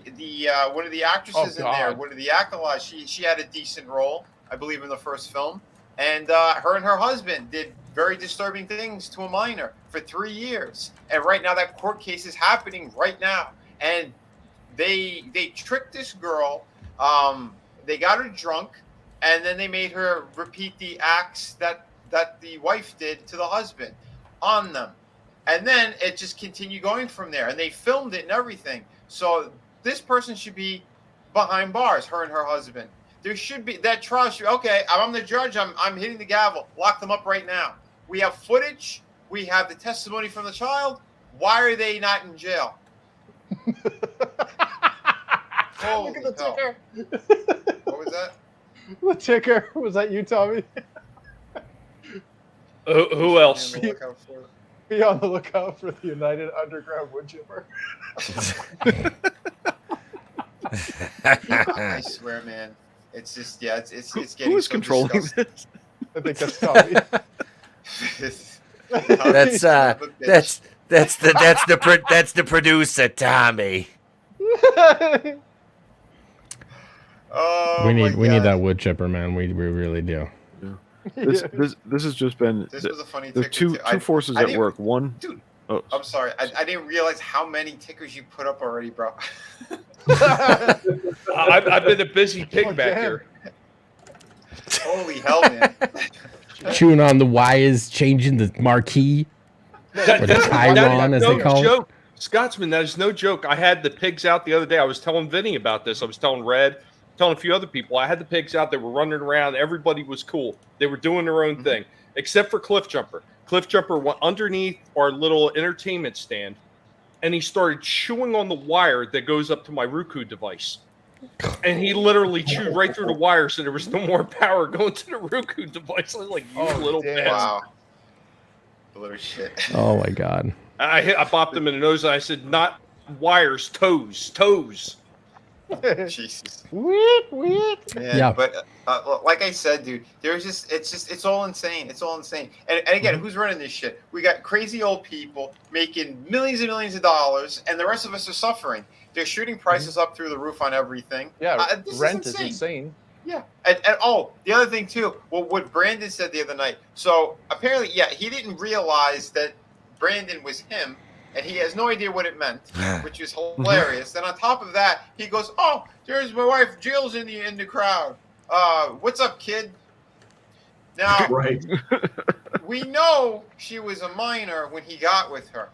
one of the actresses in there, one of the acolytes. She had a decent role, I believe, in the first film, and her and her husband did very disturbing things to a minor for 3 years. And right now, that court case is happening right now, and they tricked this girl. They got her drunk. And then they made her repeat the acts that the wife did to the husband on them. And then it just continued going from there. And they filmed it and everything. So this person should be behind bars, her and her husband. There should be that trial. Okay, I'm the judge. I'm hitting the gavel. Lock them up right now. We have footage. We have the testimony from the child. Why are they not in jail? Holy Look at the hell. ticker. What was that? The ticker. Was that you, Tommy? Who else? Be on the lookout for the United Underground wood chipper. I swear, man. It's just it's getting Who is so controlling disgusting. this? I think that's Tommy. That's the producer, Tommy. Oh, we my need God. that wood chipper, man. We really do. This has just been. This was a funny There's ticker, two too. forces I at didn't- work. One. Dude, Oh, I'm sorry. I didn't realize how many tickers you put up already, bro. I've been a busy pig back damn. here. Holy hell, man. Chewing on the wires, changing the marquee. Or the Chiron, as they call it. Joke. Scotsman, that is no joke. I had the pigs out the other day. I was telling Vinny about this. I was telling Red, telling a few other people. I had the pigs out. They were running around. Everybody was cool. They were doing their own thing, except for Cliff Jumper. Cliff Jumper went underneath our little entertainment stand, and he started chewing on the wire that goes up to my Roku device. And he literally chewed right through the wire, so there was no more power going to the Roku device. I was like, you little damn. bastard. Wow. Little shit. Oh my God. I bopped him in the nose, and I said, not wires, toes. Jesus. Weep. Man, Yeah. But like I said, dude, it's all insane. It's all insane. And again, who's running this shit? We got crazy old people making millions and millions of dollars, and the rest of us are suffering. They're shooting prices up through the roof on everything. Yeah, This rent is insane. Yeah, and the other thing too. Well, what Brandon said the other night. So apparently, he didn't realize that Brandon was him, and he has no idea what it meant, which is hilarious. Then on top of that, he goes, "Oh, there's my wife Jill's in the crowd. What's up, kid?" Now, Right. we know she was a minor when he got with her.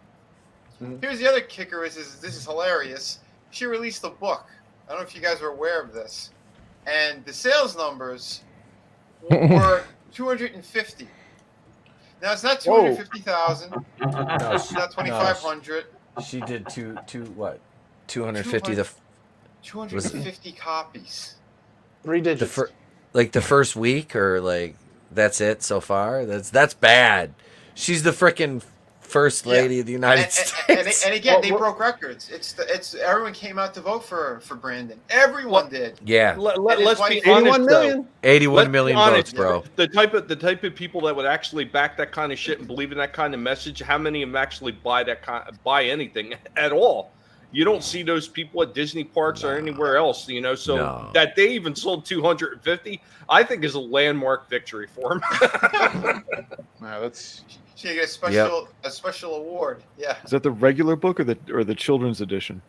Here's the other kicker: this is hilarious. She released a book. I don't know if you guys are aware of this, and the sales numbers were 250. Now it's not 250,000. No, It's not 2,500. She did what? 250 250 copies. 3 digits. Like the first week, or like that's it so far? That's bad. She's the freaking first lady of the United States. And again, they broke records. It's everyone came out to vote for Brandon. Everyone did. Yeah. Let's be 81 honest, million. 81 million votes, bro. The type of people that would actually back that kind of shit and believe in that kind of message, how many of them actually buy anything at all? You don't see those people at Disney parks or anywhere else, you know. So that they even sold 250, I think, is a landmark victory for them. Wow, that's. She get a special award. Yeah. Is that the regular book or the children's edition?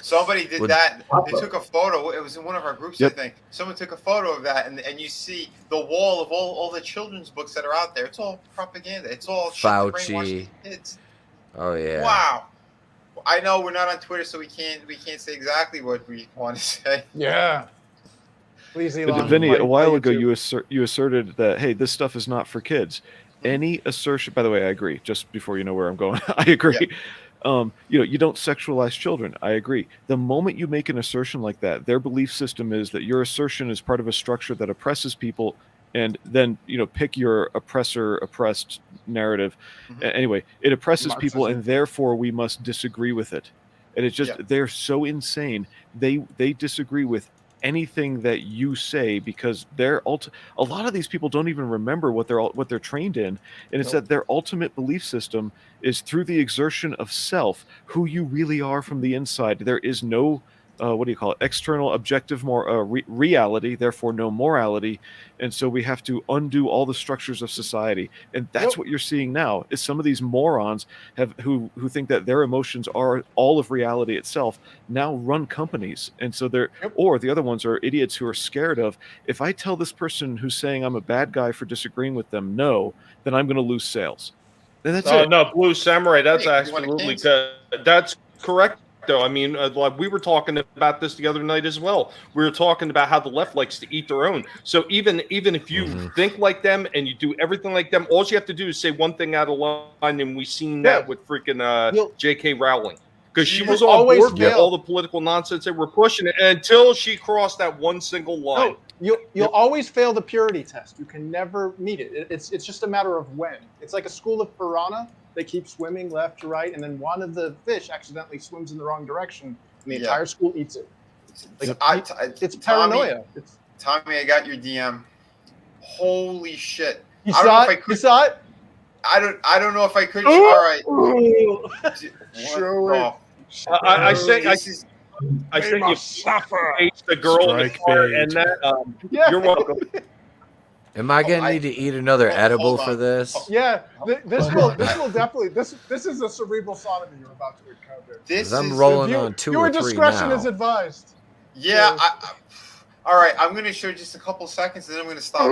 Somebody did that. They took a photo. It was in one of our groups, I think. Someone took a photo of that, and you see the wall of all the children's books that are out there. It's all propaganda. It's all Fauci. Shit to brainwash these kids. Oh yeah. Wow. I know we're not on Twitter, so we can't say exactly what we want to say. Yeah. Please, Elon. Vinny, a while ago you asserted that, hey, this stuff is not for kids. Any assertion, by the way, I agree. Just before you know where I'm going, I agree. Yeah. You don't sexualize children. I agree. The moment you make an assertion like that, their belief system is that your assertion is part of a structure that oppresses people, and then pick your oppressed narrative. Anyway, it oppresses Marxism. People, and therefore we must disagree with it. And it's just they're so insane. They disagree with anything that you say because a lot of these people don't even remember what they're trained in, and it's that their ultimate belief system is through the exertion of self, who you really are from the inside. There is no external objective reality, therefore no morality, and so we have to undo all the structures of society. And that's what you're seeing now is some of these morons who think that their emotions are all of reality itself now run companies. And so or the other ones are idiots who are scared of, if I tell this person who's saying I'm a bad guy for disagreeing with them no, then I'm going to lose sales. And that's it. No, Blue Samurai, that's that's correct. Though, I mean, like we were talking about this the other night as well. We were talking about how the left likes to eat their own. So even if you think like them and you do everything like them, all you have to do is say one thing out of line, and we've seen that with freaking J.K. Rowling, because she was on board with all the political nonsense they were pushing it until she crossed that one single line. No, you'll always fail the purity test. You can never meet it. It's just a matter of when. It's like a school of piranha. They keep swimming left to right, and then one of the fish accidentally swims in the wrong direction, and the entire school eats it. It's paranoia. Tommy, I got your DM. Holy shit! You saw it? You saw it? I don't know if I could. All right. Show it. I say you suffer. The girl in the car, and that. You're welcome. Am I gonna need to eat another edible for this? Yeah, this will definitely. This is a cerebral sodomy you're about to encounter. I'm rolling on 2 or 3 now. Your discretion is advised. Yeah. All right, I'm gonna show just a couple seconds, and then I'm gonna stop.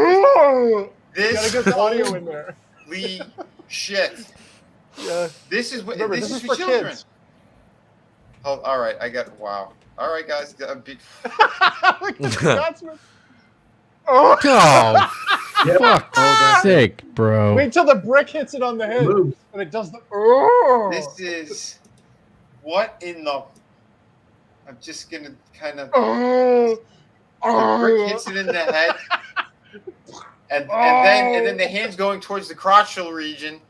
This gotta get the audio in there. Holy shit! Yeah. This is for children. kids. Oh, all right, I got. Wow. All right, guys. A big. Oh, fuck's sake, bro. Wait till the brick hits it on the head and it does the. This is what in the. I'm just gonna kind of. The brick hits it in the head, and then the hand's going towards the crotchal region,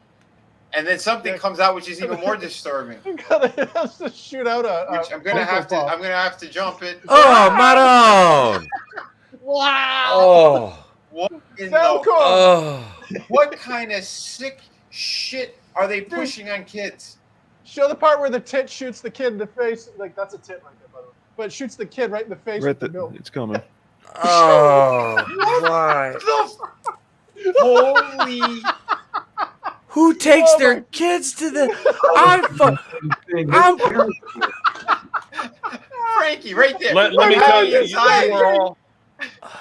and then something comes out which is even more disturbing. It has to shoot out which I'm gonna have to jump it. Oh, Maron! Wow! Oh! What kind of sick shit are they pushing on kids? Show the part where the tit shoots the kid in the face. Like, that's a tit right there, by the way. But it shoots the kid right in the face with the milk. It's coming. Oh, why? Holy... Who takes their kids to the... I'm Frankie, right there. Let me tell you,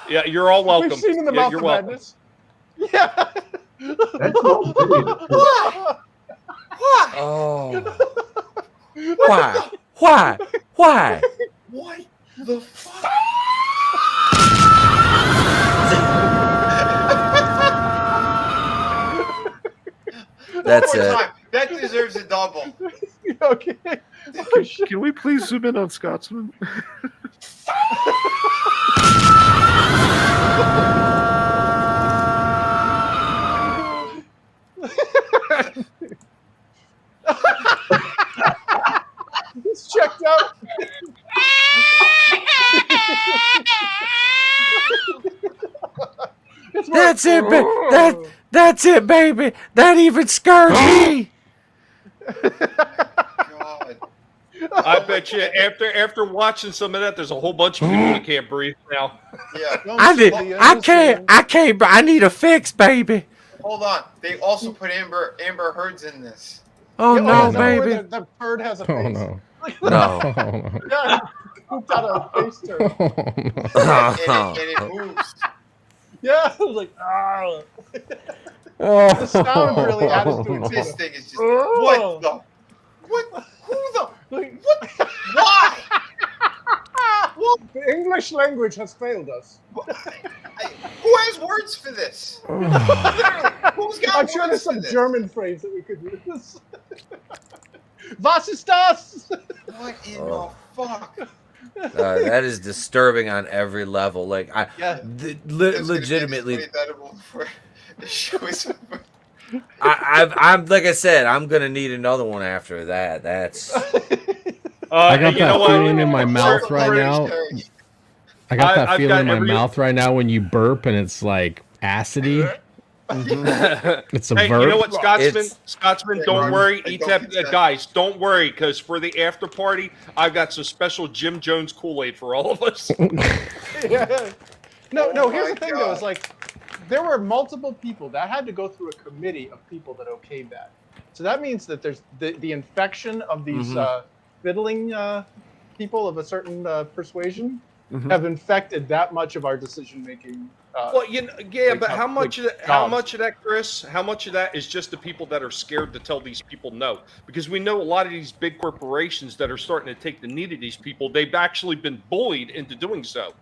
you're all welcome. We've seen in the mouth of madness. Yeah. That's all. Oh. Why? Why? Why? What the fuck? That's more it. time. That deserves a double. Okay. Can we please zoom in on Scotsman? He's checked out. That's it, that's it, baby. That even scared me. God. I bet you after watching some of that, there's a whole bunch of people that can't breathe now. Yeah. I can't. I need a fix, baby. Hold on. They also put Amber Heard's in this. Oh Yeah, no, is that where baby. the bird has a face? Oh no. No. Oh no. Yeah, he pooped out a face turd. Oh, And it moves. Yeah, I was like, ah. no. The sound really added to it. This thing is just what the what? Who the what? Why? The English language has failed us. Who has words for this? Who's got I'm sure there's words for some this? German phrase that we could use. Was ist das? What in the fuck? That is disturbing on every level. Like legitimately, The show is over. I'm like I said, I'm gonna need another one after that. That's I got you that know what? feeling in my mouth right now. I got that I've feeling got in my every- mouth right now when you burp and it's like acidy. It's a Hey, verb. you know what, Scotsman? It's- Scotsman, don't worry. I Eat don't that, consent. guys. Don't worry, because for the after party, I've got some special Jim Jones Kool-Aid for all of us. Yeah. No, Oh here's my the thing though, God. is like there were multiple people that had to go through a committee of people that okayed that. So that means that there's the infection of these fiddling people of a certain persuasion have infected that much of our decision making. Well, yeah, Like but how- how much like of that, how jobs. much of that, Chris? How much of that is just the people that are scared to tell these people no? Because we know a lot of these big corporations that are starting to take the knee to these people, they've actually been bullied into doing so.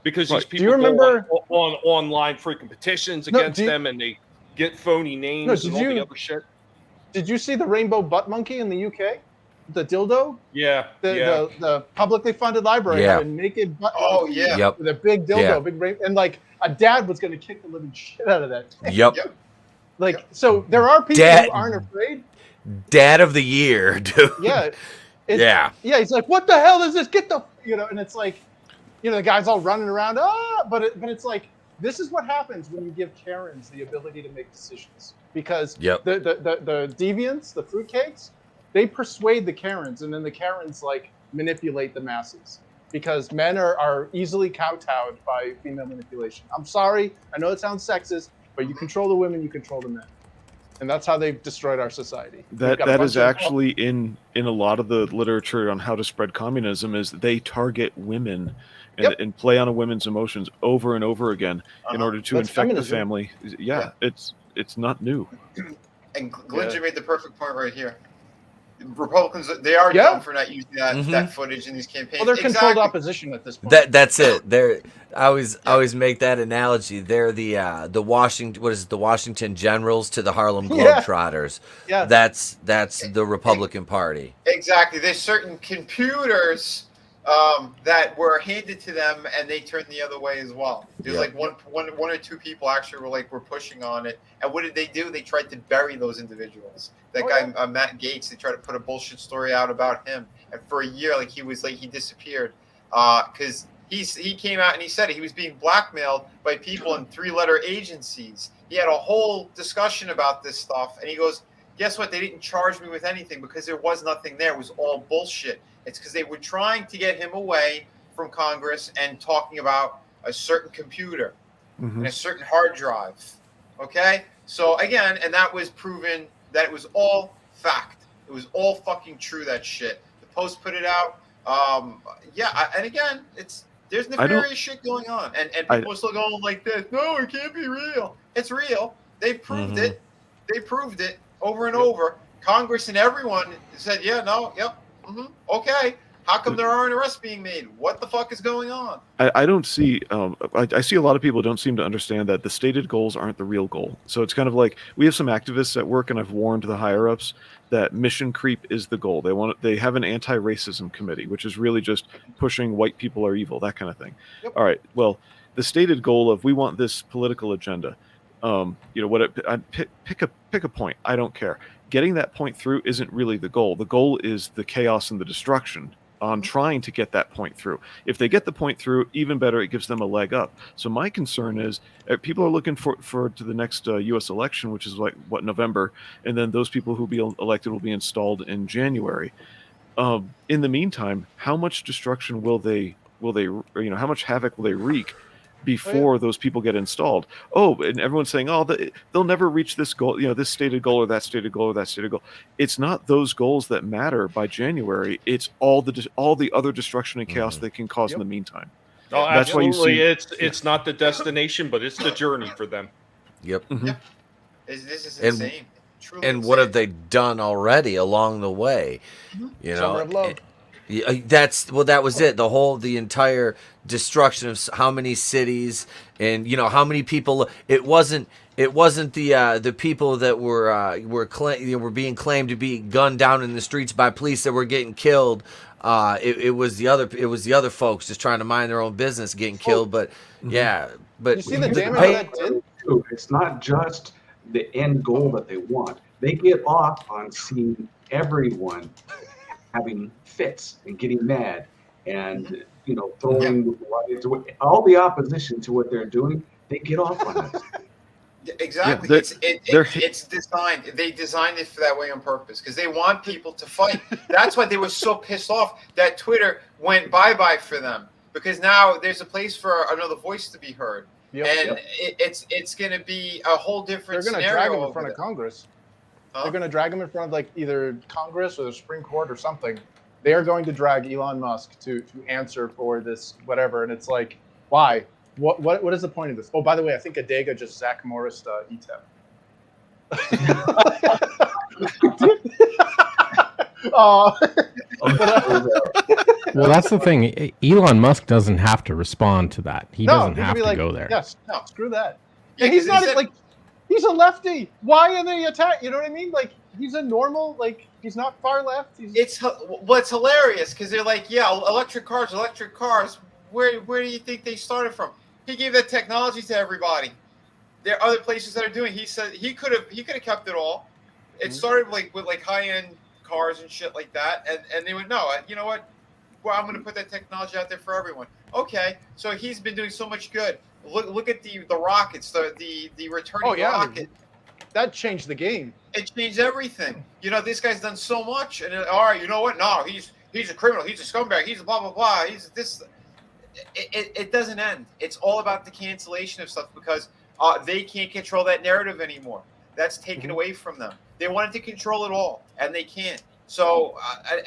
Because these Do people you remember go on online freaking petitions No, against them, and they get phony names did and all the you- other shit. Did you see the rainbow butt monkey in the UK? The dildo? Yeah, The publicly funded library Yeah. had a naked butt Oh monkey yeah. Yep. with a big dildo, Yeah. big and like a dad was going to kick the living shit out of that thing. Yep. Yep. Like, so there are people Dad- who aren't afraid. Dad of the year, dude. Yeah. Yeah. Yeah. He's like, what the hell is this? Get the, and it's like, the guy's all running around. But it's like, this is what happens when you give Karens the ability to make decisions, because Yep. the deviants, the fruitcakes, they persuade the Karens, and then the Karens like manipulate the masses, because men are easily kowtowed by female manipulation. I'm sorry, I know it sounds sexist, but you control the women, you control the men, and that's how they've destroyed our society. That We've got a that bunch is of- actually in a lot of the literature on how to spread communism, is they target women and, Yep. and play on a women's emotions over and over again in order to That's infect the feminism. family. Yeah, it's not new. And Glinja made the perfect point right here. Republicans, they are Yeah. dumb for not using that footage in these campaigns. Well, they're controlled Exactly. opposition at this point. That's it. They're I always make that analogy. They're the Washington, what is it, the Washington Generals to the Harlem Yeah. Globetrotters. Yeah. That's the Republican Party. Exactly. There's certain computers that were handed to them, and they turned the other way as well. There's Yep. like one or two people actually were pushing on it. And what did they do? They tried to bury those individuals. That guy Matt Gaetz, they tried to put a bullshit story out about him, and for a year, he disappeared because he came out and he said he was being blackmailed by people in 3-letter agencies. He had a whole discussion about this stuff, and he goes, guess what? They didn't charge me with anything because there was nothing there. It was all bullshit. It's because they were trying to get him away from Congress and talking about a certain computer and a certain hard drive. Okay? So, again, and that was proven that it was all fact. It was all fucking true, that shit. The Post put it out. And again, there's nefarious shit going on. And people are still going like this. No, it can't be real. It's real. They proved it. They proved it over and over. Congress and everyone said, yeah, no, yep, okay. How come there aren't arrests being made? What the fuck is going on? I don't see. I see a lot of people don't seem to understand that the stated goals aren't the real goal. So it's kind of like we have some activists at work, and I've warned the higher ups that mission creep is the goal. They have an anti-racism committee, which is really just pushing white people are evil, that kind of thing. Yep. All right. Well, the stated goal of we want this political agenda. Pick a point. I don't care. Getting that point through isn't really the goal. The goal is the chaos and the destruction on trying to get that point through. If they get the point through, even better, it gives them a leg up. So my concern is people are looking for to the next U.S. election, which is like November, and then those people who will be elected will be installed in January. In the meantime, how much destruction will they how much havoc will they wreak before those people get installed? And everyone's saying, they'll never reach this goal, this stated goal or that stated goal or that stated goal. It's not those goals that matter by January. It's all the other destruction and chaos they can cause in the meantime. Oh, That's why absolutely. you see It's not the destination, but it's the journey for them. Yep. Mhm. Yeah. This is insane. Truly And what insane. have they done already along the way? You know, Summer of Love. That was it. The entire destruction of how many cities and how many people. It wasn't the people that were being claimed to be gunned down in the streets by police that were getting killed. It was the other folks just trying to mind their own business getting killed. But but You see the damage that did? It's not just the end goal that they want. They get off on seeing everyone having fits and getting mad and throwing all the opposition to what they're doing. They get off on it. Exactly. Yeah, it's designed. They designed it for that way on purpose because they want people to fight. That's why they were so pissed off that Twitter went bye-bye for them, because now there's a place for another voice to be heard. It's going to be a whole different They're going to scenario. drag him in front of Congress. Huh? They're going to drag him in front of either Congress or the Supreme Court or something. They are going to drag Elon Musk to answer for this whatever. And it's like, why? What is the point of this? Oh, by the way, I think Adega just Zach Morris ETEP. Well, that's the thing. Elon Musk doesn't have to respond to that. He doesn't have to go there. Yes, no, screw that. Yeah, He's not he's a lefty. Why are they attacking? You know what I mean? Like, he's a normal, he's not far left. It's hilarious because they're like, yeah, electric cars. Where do you think they started from? He gave that technology to everybody. There are other places that are doing. He said he could have kept it all. It started with high end cars and shit like that, and they went, no, you know what? Well, I'm going to put that technology out there for everyone. Okay, so he's been doing so much good. Look at the rockets, the returning rocket. That changed the game. It changed everything. This guy's done so much, and all right, you know what? No, he's a criminal. He's a scumbag. He's a blah blah blah. He's this. It doesn't end. It's all about the cancellation of stuff because they can't control that narrative anymore. That's taken away from them. They wanted to control it all, and they can't. So,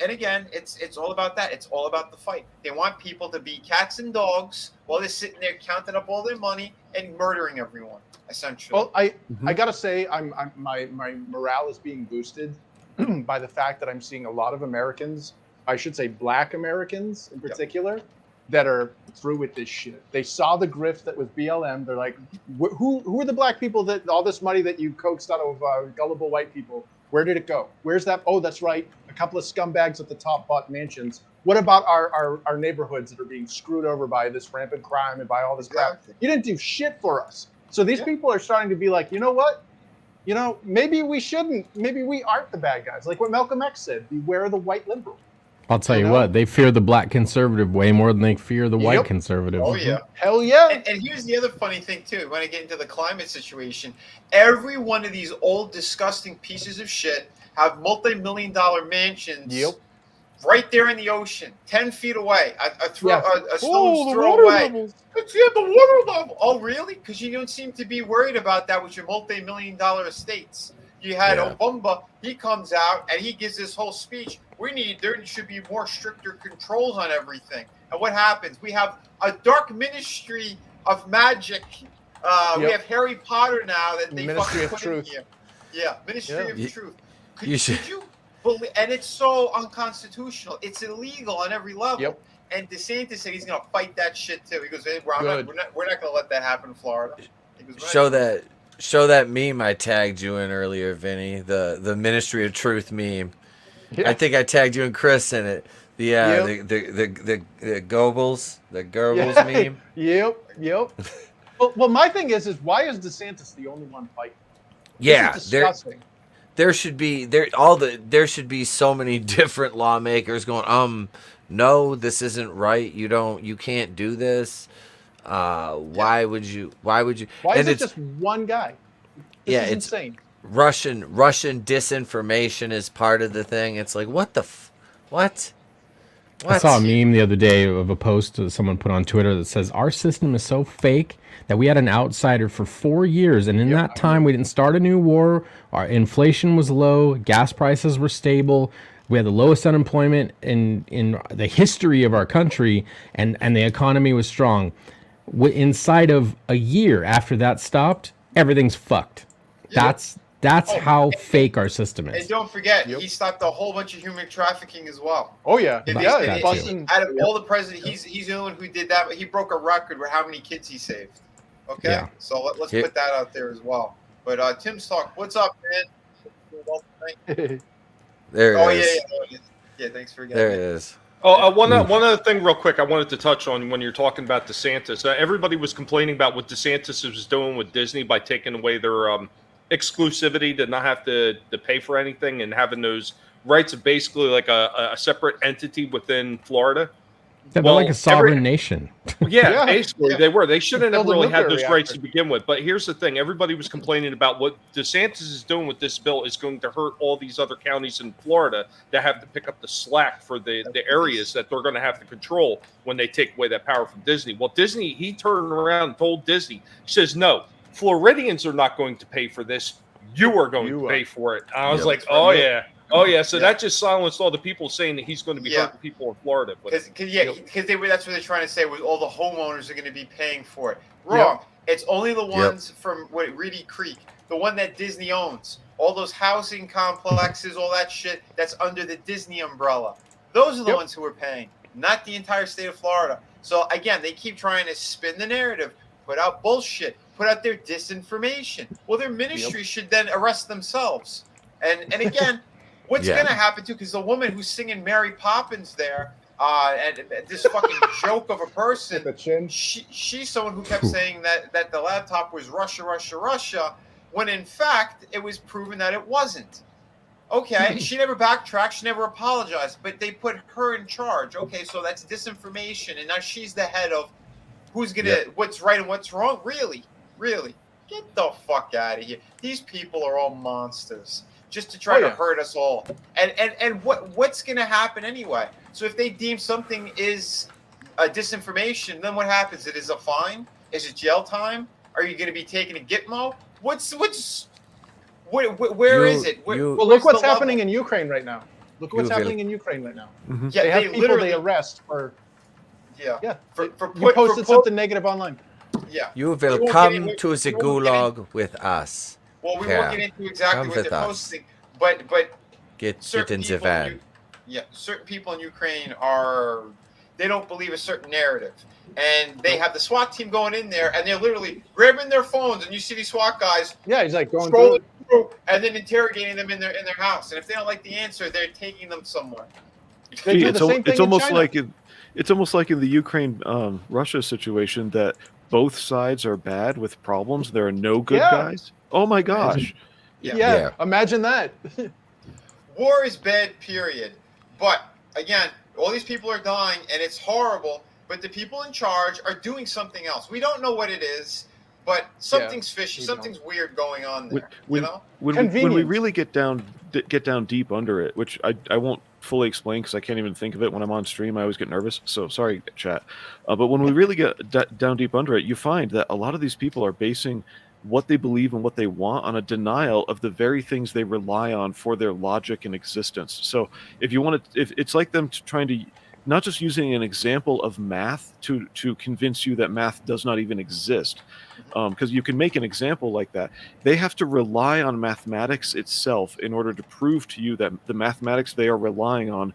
and again, it's all about that. It's all about the fight. They want people to be cats and dogs while they're sitting there counting up all their money and murdering everyone, essentially. Well, I gotta say, my morale is being boosted by the fact that I'm seeing a lot of Americans, I should say Black Americans in particular, that are through with this shit. They saw the grift that was BLM. They're like, who are the Black people that all this money that you coaxed out of gullible white people? Where did it go? Where's that? Oh, that's right. A couple of scumbags at the top bought mansions. What about our neighborhoods that are being screwed over by this rampant crime and by all this crap? You didn't do shit for us. So these people are starting to be like, you know what? Maybe we shouldn't. Maybe we aren't the bad guys. Like what Malcolm X said, beware the white liberal. I'll tell you what, they fear the black conservative way more than they fear the white conservative. Oh, yeah. Hell yeah. And here's the other funny thing, too. When I get into the climate situation, every one of these old, disgusting pieces of shit have multi-million-dollar mansions right there in the ocean, 10 feet away. A stone's throw away. It's the water level. Oh, really? Because you don't seem to be worried about that with your multi-million-dollar estates. You had Obama. He comes out, and he gives this whole speech. There should be more stricter controls on everything. And what happens? We have a dark ministry of magic. We have Harry Potter now that they Ministry fucking of put Truth. in here. Yeah, Ministry of Truth. Could And it's so unconstitutional. It's illegal on every level. Yep. And DeSantis said he's going to fight that shit too. He goes, hey, we're not going to let that happen in Florida. He goes, Show that meme I tagged you in earlier, Vinny. The Ministry of Truth meme. Yeah. I think I tagged you and Chris in it. The Goebbels, meme. Yep. well, my thing is why is DeSantis the only one fighting? Yeah, this is disgusting. There should be so many different lawmakers going, no, this isn't right. You can't do this. Why would you? Why is it just one guy? This is insane. Russian disinformation is part of the thing. It's like, what? I saw a meme the other day of a post that someone put on Twitter that says, our system is so fake that we had an outsider for 4 years, and in that time we didn't start a new war, our inflation was low, gas prices were stable, we had the lowest unemployment in the history of our country, and the economy was strong. Inside of a year after that stopped, everything's fucked. That's how fake our system is. And don't forget, he stopped a whole bunch of human trafficking as well. Oh yeah, out of all the presidents, he's the only one who did that. But he broke a record with how many kids he saved. Okay, so let's put that out there as well. But Tim's talk, what's up, man? There it is. Yeah, thanks for getting there. It is. One other thing real quick I wanted to touch on when you're talking about DeSantis. Everybody was complaining about what DeSantis was doing with Disney by taking away their exclusivity to not have to pay for anything and having those rights of basically like a separate entity within Florida. Yeah, they're like a sovereign nation. Yeah, basically they were. They shouldn't have really had those rights to begin with. But here's the thing. Everybody was complaining about what DeSantis is doing with this bill is going to hurt all these other counties in Florida that have to pick up the slack for the areas that they're going to have to control when they take away that power from Disney. Well, Disney, he turned around and told Disney, he says, no, Floridians are not going to pay for this. You are going to pay for it. And I was like, oh, yeah. Oh yeah, so that just silenced all the people saying that he's going to be hurting people in Florida. Because that's what they're trying to say was all the homeowners are going to be paying for it. Wrong. It's only the ones from Reedy Creek, the one that Disney owns. All those housing complexes, all that shit that's under the Disney umbrella. Those are the ones who are paying, not the entire state of Florida. So again, they keep trying to spin the narrative, put out bullshit, put out their disinformation. Well, their ministry should then arrest themselves. And again. What's going to happen, too, because the woman who's singing Mary Poppins there, and this fucking joke of a person, she's someone who kept saying that the laptop was Russia, when in fact it was proven that it wasn't. Okay, she never backtracked, she never apologized, but they put her in charge. Okay, so that's disinformation, and now she's the head of who's going to, what's right and what's wrong. Really? Get the fuck out of here. These people are all monsters. Just to try to hurt us all. And what's going to happen anyway? So if they deem something is a disinformation, then what happens? It is a fine? Is it jail time? Are you going to be taken to Gitmo? Where is it? Well, look what's happening in Ukraine right now. Mm-hmm. Yeah, they have people they arrest for... You posted something negative online. Yeah. You will come to the gulag with us. Well, we won't get into exactly what they're posting, but get in the van. Certain people in Ukraine they don't believe a certain narrative, and they have the SWAT team going in there, and they're literally grabbing their phones, and you see these SWAT guys. Yeah, he's like going through, and then interrogating them in their house, and if they don't like the answer, they're taking them somewhere. It's almost like in the Ukraine Russia situation that both sides are bad with problems. There are no good guys. Oh my gosh. Yeah. Imagine that. War is bad, period. But again, all these people are dying and it's horrible, but the people in charge are doing something else. We don't know what it is, but something's fishy, something's weird going on there. When we really get down deep under it, which I won't fully explain because I can't even think of it when I'm on stream. I always get nervous. So sorry, chat. But when we really get down deep under it, you find that a lot of these people are basing what they believe and what they want on a denial of the very things they rely on for their logic and existence. So if you want to, if it's like them trying to not just using an example of math to convince you that math does not even exist, because you can make an example like that. They have to rely on mathematics itself in order to prove to you that the mathematics they are relying on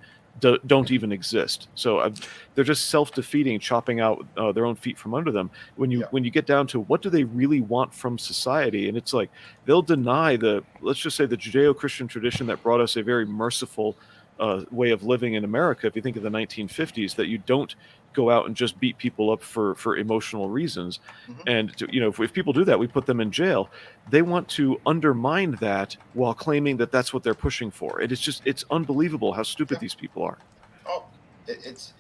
don't even exist. So they're just self-defeating, chopping out their own feet from under them. When you get down to what do they really want from society, and it's like they'll deny let's just say the Judeo-Christian tradition that brought us a very merciful way of living in America. If you think of the 1950s, that you don't go out and just beat people up for emotional reasons, and if people do that, we put them in jail. They want to undermine that while claiming that that's what they're pushing for. It's unbelievable how stupid these people are. Oh, it's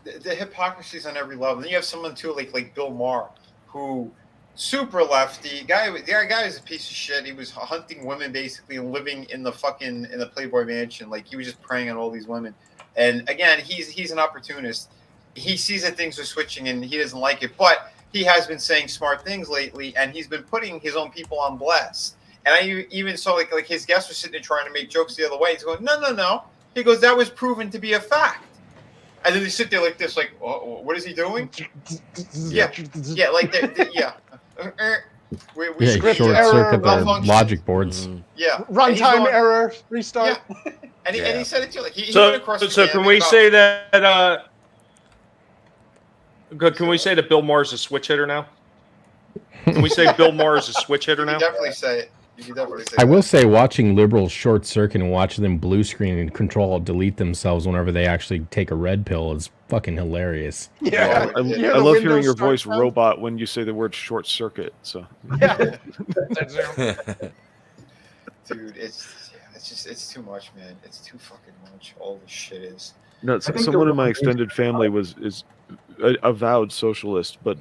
the hypocrisy's on every level. Then you have someone too like Bill Maher, who super lefty guy. The guy was a piece of shit. He was hunting women basically and living in the Playboy Mansion. Like he was just preying on all these women. And again, he's an opportunist. He sees that things are switching and he doesn't like it, but he has been saying smart things lately, and he's been putting his own people on blast. And I even saw like his guests were sitting there trying to make jokes the other way. He's going, no. He goes, that was proven to be a fact. And then they sit there like this, like, what is he doing? yeah, like yeah. We short circuit the logic boards. Yeah, runtime error, restart. Yeah. And he said it too. Like he so went across the so can we say that? Can we say that Bill Maher is a switch hitter now? Can we say Bill Maher is a switch hitter now? You can definitely say it. You can definitely say I will say watching liberals short circuit and watching them blue screen and control delete themselves whenever they actually take a red pill is fucking hilarious. Yeah, I love hearing your voice, robot, when you say the word short circuit. So yeah. Dude, it's too much, man. It's too fucking much. All this shit is. No, someone in my extended family is avowed socialist, but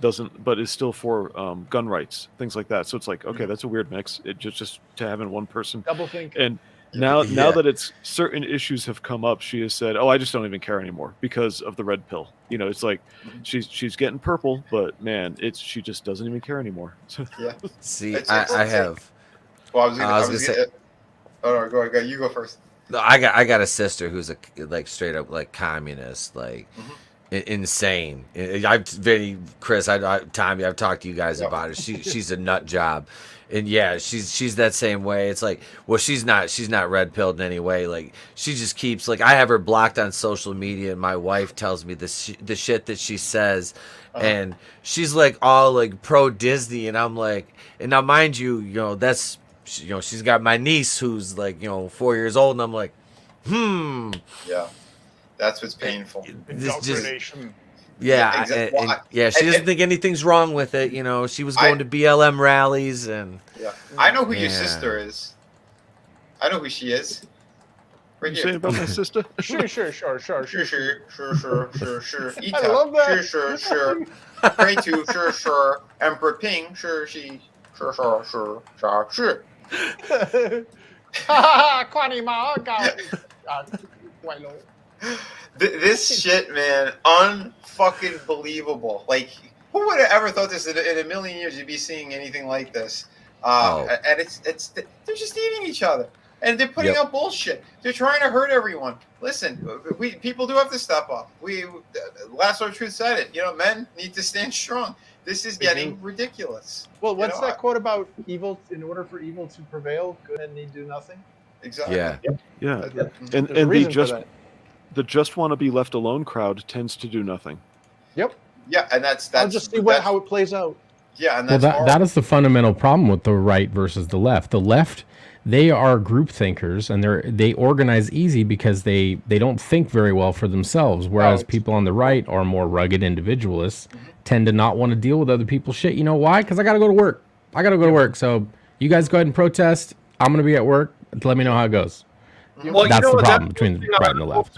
is still for gun rights, things like that. So it's like, okay, that's a weird mix. It just to have in one person. Double think. And now that it's certain issues have come up, she has said, "Oh, I just don't even care anymore because of the red pill." It's like she's getting purple, but man, she just doesn't even care anymore. Yeah. See, I have. Well, I was gonna say. Oh no, go ahead. You go first. No, I got a sister who's like straight up like communist, like insane. Chris, Tommy, I've talked to you guys about her. She's a nut job, and yeah, she's that same way. It's like, well, she's not red pilled in any way. Like she just keeps like, I have her blocked on social media, and my wife tells me the shit that she says, and she's like all like pro Disney, and I'm like, and now mind you, that's. She's got my niece who's like 4 years old, and I'm like, Yeah, that's what's painful. Indoctrination. Yeah, exactly. She doesn't think anything's wrong with it. She was going to BLM rallies, and I know who your sister is. I know who she is. What are you saying about my sister? Sure. Sure. I Ita, love that. Sure. Pray to, sure. Emperor Ping, sure. She, sure. This shit, man, unfucking believable. Like, who would have ever thought this in a million years you'd be seeing anything like this? And they're just eating each other, and they're putting out bullshit. They're trying to hurt everyone. Listen, people do have to step up. Last Word Truth said it. Men need to stand strong. This is getting ridiculous. Well, what's that quote about evil? In order for evil to prevail, good men need do nothing. Exactly. Yeah. And the just want to be left alone crowd tends to do nothing. Yep. Yeah, and that's. I'll just see how it plays out. Yeah, and that's that is the fundamental problem with the right versus the left. The left, they are group thinkers, and they organize easy because they don't think very well for themselves. Whereas people on the right are more rugged individualists, tend to not want to deal with other people's shit. You know why? Because I got to go to work. So you guys go ahead and protest. I'm going to be at work. Let me know how it goes. Well, that's the problem between the right and the left.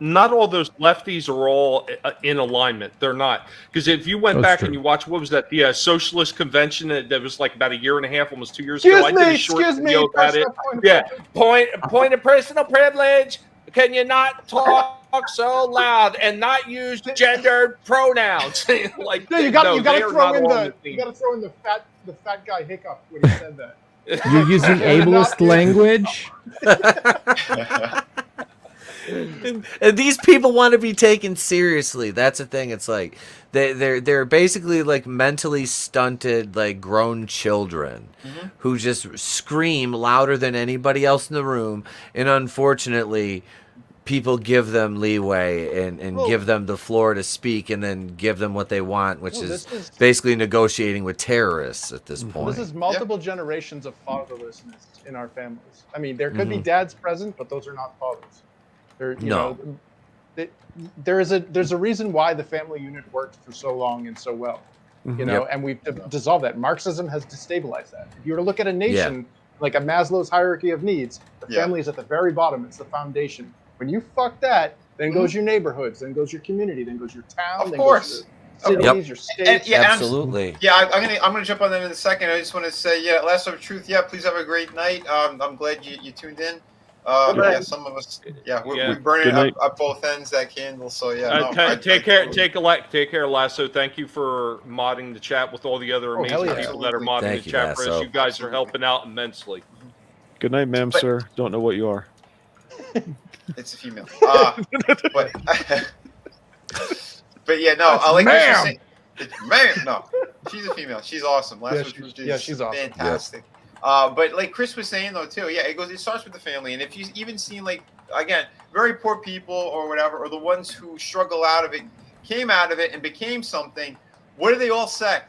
Not all those lefties are all in alignment. They're not. Because if you went back and you watched, what was that? The Socialist Convention that was like about a year and a half, almost 2 years ago. I did a short video about it. Yeah. Point of personal privilege. Can you not talk so loud and not use gendered pronouns? Like, no, you got to throw in the fat guy hiccup when he said that. You're using ableist language? And these people want to be taken seriously. That's the thing. It's like they're basically like mentally stunted, like grown children who just scream louder than anybody else in the room. And unfortunately, people give them leeway and give them the floor to speak, and then give them what they want, which is basically negotiating with terrorists at this point. This is multiple generations of fatherlessness in our families. I mean, there could be dads present, but those are not fathers. There's a reason why the family unit worked for so long and so well, and we've dissolved that. Marxism has destabilized that. If you were to look at a nation like a Maslow's hierarchy of needs, the family is at the very bottom. It's the foundation. When you fuck that, then goes your neighborhoods, then goes your community, then goes your town, of course. Goes your cities, your states. Absolutely. I'm gonna jump on that in a second. I just want to say, last of truth. Please have a great night. I'm glad you tuned in. Some of us, we burn it up both ends, that candle. So take care, Lasso. Thank you for modding the chat with all the other amazing people that are modding the chat for us. You guys are helping out immensely. Good night, ma'am, sir. Don't know what you are. It's a female. But yeah, no, I like ma'am. Ma'am, no, she's a female. She's awesome. She's awesome. Fantastic. But like Chris was saying though too, it starts with the family, and if you've even seen like again very poor people or whatever, or the ones who struggle out of it, came out of it and became something, what do they all say?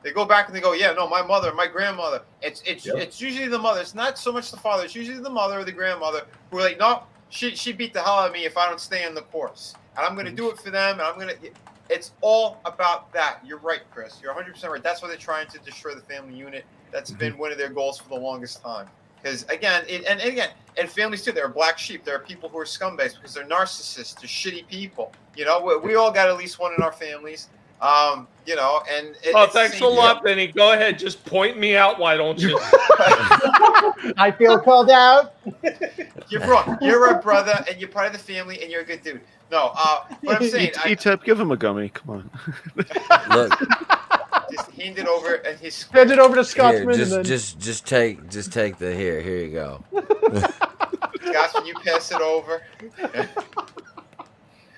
They go back and they go, my mother, my grandmother. It's usually the mother. It's not so much the father. It's usually the mother or the grandmother who are like, no, she beat the hell out of me if I don't stay in the course, and I'm gonna do it for them, and It's all about that. You're right, Chris. You're 100% right. That's why they're trying to destroy the family unit. That's been one of their goals for the longest time. Because again, and families too, there are black sheep. There are people who are scumbags because they're narcissists. They're shitty people. We all got at least one in our families. And thanks a lot, Benny. Go ahead, just point me out. Why don't you? I feel called out. You're wrong. You're a brother, and you're part of the family, and you're a good dude. No, what I'm saying, E-Tep, give him a gummy. Come on. Look, just hand it over, and he's hand it over to Scotsman. Just take the here. Here you go. Scotsman, you pass it over.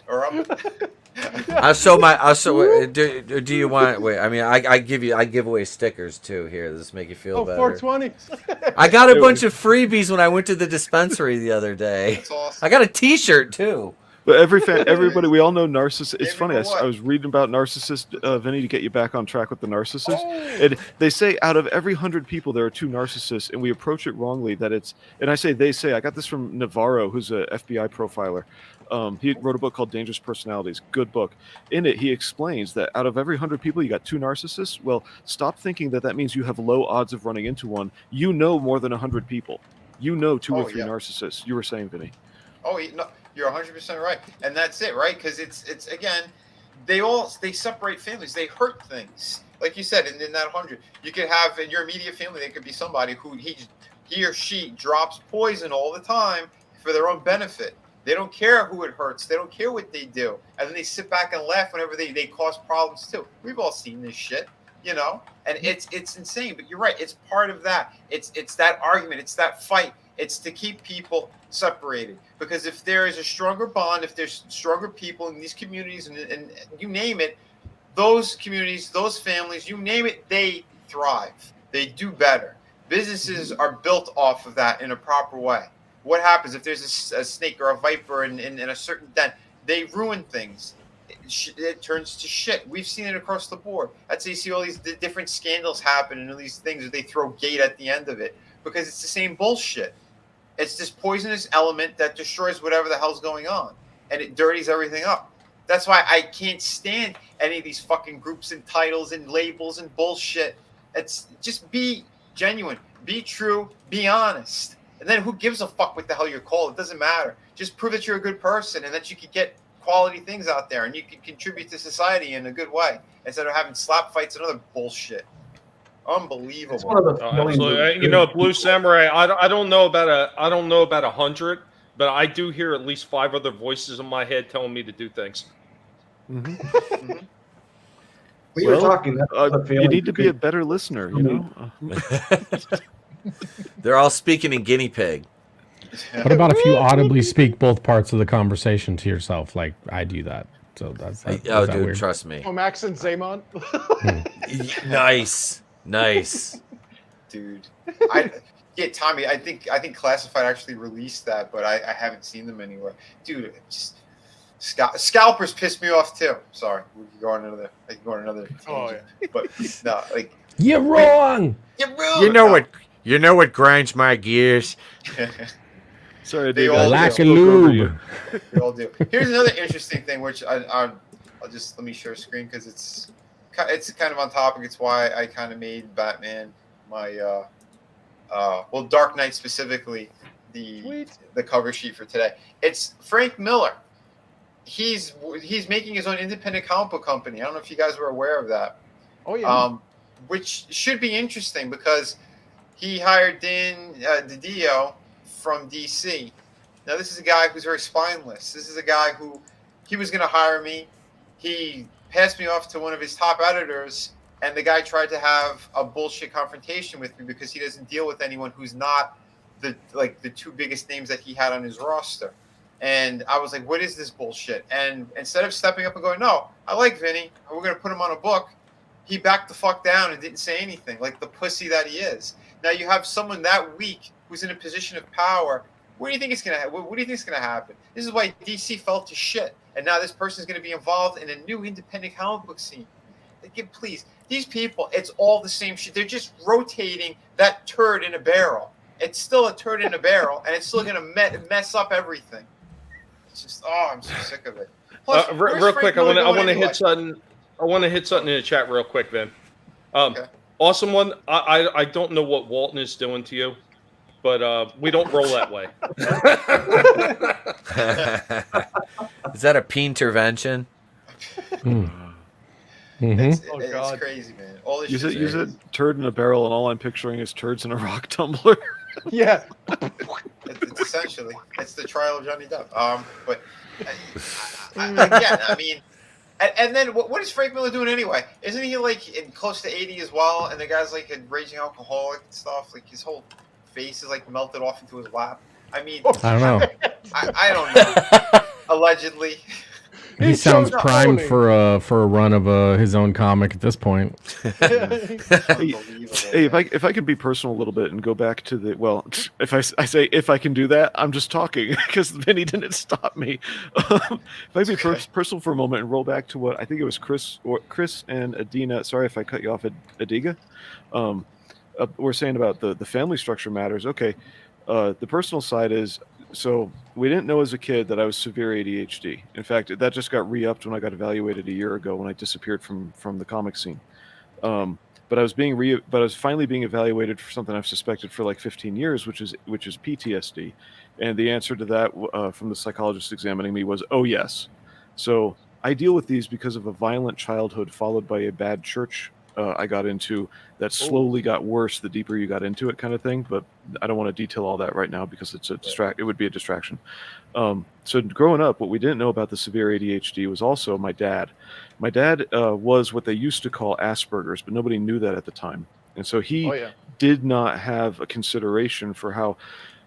Or do you want? Wait, I mean, I give away stickers too. Here, does this make you feel better? 420. I got a bunch of freebies when I went to the dispensary the other day. That's awesome. I got a T-shirt too. But everybody, we all know narcissists. It's funny. I was reading about narcissists, Vinny, to get you back on track with the narcissist. And they say out of every 100 people, there are 2 narcissists, and we approach it wrongly. And I say they say. I got this from Navarro, who's a FBI profiler. He wrote a book called Dangerous Personalities. Good book. In it, he explains that out of every 100 people, you got 2 narcissists. Well, stop thinking that means you have low odds of running into one. You know more than 100 people. You know 2 or 3 narcissists. You were saying, Vinny. No, you're 100% right, and that's it, right? Because it's again, they separate families. They hurt things, like you said. And in that 100, you could have in your immediate family, there could be somebody who he or she drops poison all the time for their own benefit. They don't care who it hurts. They don't care what they do. And then they sit back and laugh whenever they cause problems too. We've all seen this shit, and it's insane. But you're right. It's part of that. It's that argument. It's that fight. It's to keep people separated. Because if there is a stronger bond, if there's stronger people in these communities, and you name it, those communities, those families, you name it, they thrive. They do better. Businesses are built off of that in a proper way. What happens if there's a snake or a viper in a certain den? They ruin things. It turns to shit. We've seen it across the board. That's why you see all these different scandals happen and all these things that they throw gate at the end of it, because it's the same bullshit. It's this poisonous element that destroys whatever the hell's going on, and it dirties everything up. That's why I can't stand any of these fucking groups and titles and labels and bullshit. It's just be genuine, be true, be honest. And then who gives a fuck what the hell you're called? It doesn't matter. Just prove that you're a good person and that you can get quality things out there and you can contribute to society in a good way instead of having slap fights and other bullshit. Unbelievable. It's one of the absolutely. Blue Samurai. I don't know about 100, but I do hear at least 5 other voices in my head telling me to do things. Mm-hmm. We were talking. You need to be a better listener. They're all speaking in guinea pig. What about if you audibly speak both parts of the conversation to yourself? Like I do that. So that's Oh, is that dude, weird? trust me. Oh, Max and Zaymon. Nice. Dude. Tommy, I think Classified actually released that, but I haven't seen them anywhere. Dude, just scalpers piss me off too. Sorry, we can go on another. I can go on another tangent. But no, like you're wrong. You're rude. You know what grinds my gears? Sorry, They dude. all Lack do. of lube. They all do. Here's another interesting thing, which I'll just let me share screen because it's kind of on topic. It's why I kind of made Batman my Dark Knight specifically the cover sheet for today. It's Frank Miller. He's making his own independent comic book company. I don't know if you guys were aware of that. Oh yeah. Which should be interesting because he hired Dan DiDio from DC. Now this is a guy who's very spineless. This is a guy who he was going to hire me. He passed me off to one of his top editors, and the guy tried to have a bullshit confrontation with me because he doesn't deal with anyone who's not the two biggest names that he had on his roster. And I was like, what is this bullshit? And instead of stepping up and going, no, I like Vinny, and we're going to put him on a book, he backed the fuck down and didn't say anything, like the pussy that he is. Now you have someone that weak who's in a position of power. What do you think is going to happen? What do you think is going to happen? This is why DC fell to shit. And now this person is going to be involved in a new independent comic book scene. Like, please, these people, it's all the same shit. They're just rotating that turd in a barrel. It's still a turd in a barrel, and it's still going to mess up everything. It's just, I'm so sick of it. Plus, real quick, I want to hit something. I want to hit something in the chat real quick, Vin. Okay. Awesome one. I don't know what Walton is doing to you, but we don't roll that way. Is that a P-intervention? It's crazy, man. All this You said turd in a barrel, and all I'm picturing is turds in a rock tumbler. Yeah. It's essentially it's the trial of Johnny Depp. But again, I mean, and then what is Frank Miller doing anyway? Isn't he like in close to 80 as well? And the guy's like a raging alcoholic and stuff. Like his whole face is like melted off into his lap. I mean, I don't know. I don't know. Allegedly. He sounds primed for a run of his own comic at this point. Hey, if I could be personal a little bit and go back to if I say if I can do that, I'm just talking because Vinny didn't stop me. If I be personal for a moment and roll back to what I think it was Chris and Adina. Sorry if I cut you off, Adiga. We're saying about the family structure matters. Okay, the personal side is. So we didn't know as a kid that I was severe ADHD. In fact, that just got re-upped when I got evaluated a year ago when I disappeared from the comic scene. But I was finally being evaluated for something I've suspected for like 15 years, which is PTSD. And the answer to that from the psychologist examining me was, oh yes. So I deal with these because of a violent childhood followed by a bad church I got into that slowly got worse the deeper you got into it, kind of thing. But I don't want to detail all that right now because it would be a distraction. So growing up, what we didn't know about the severe ADHD was also my dad. My dad was what they used to call Asperger's, but nobody knew that at the time. And so he did not have a consideration for how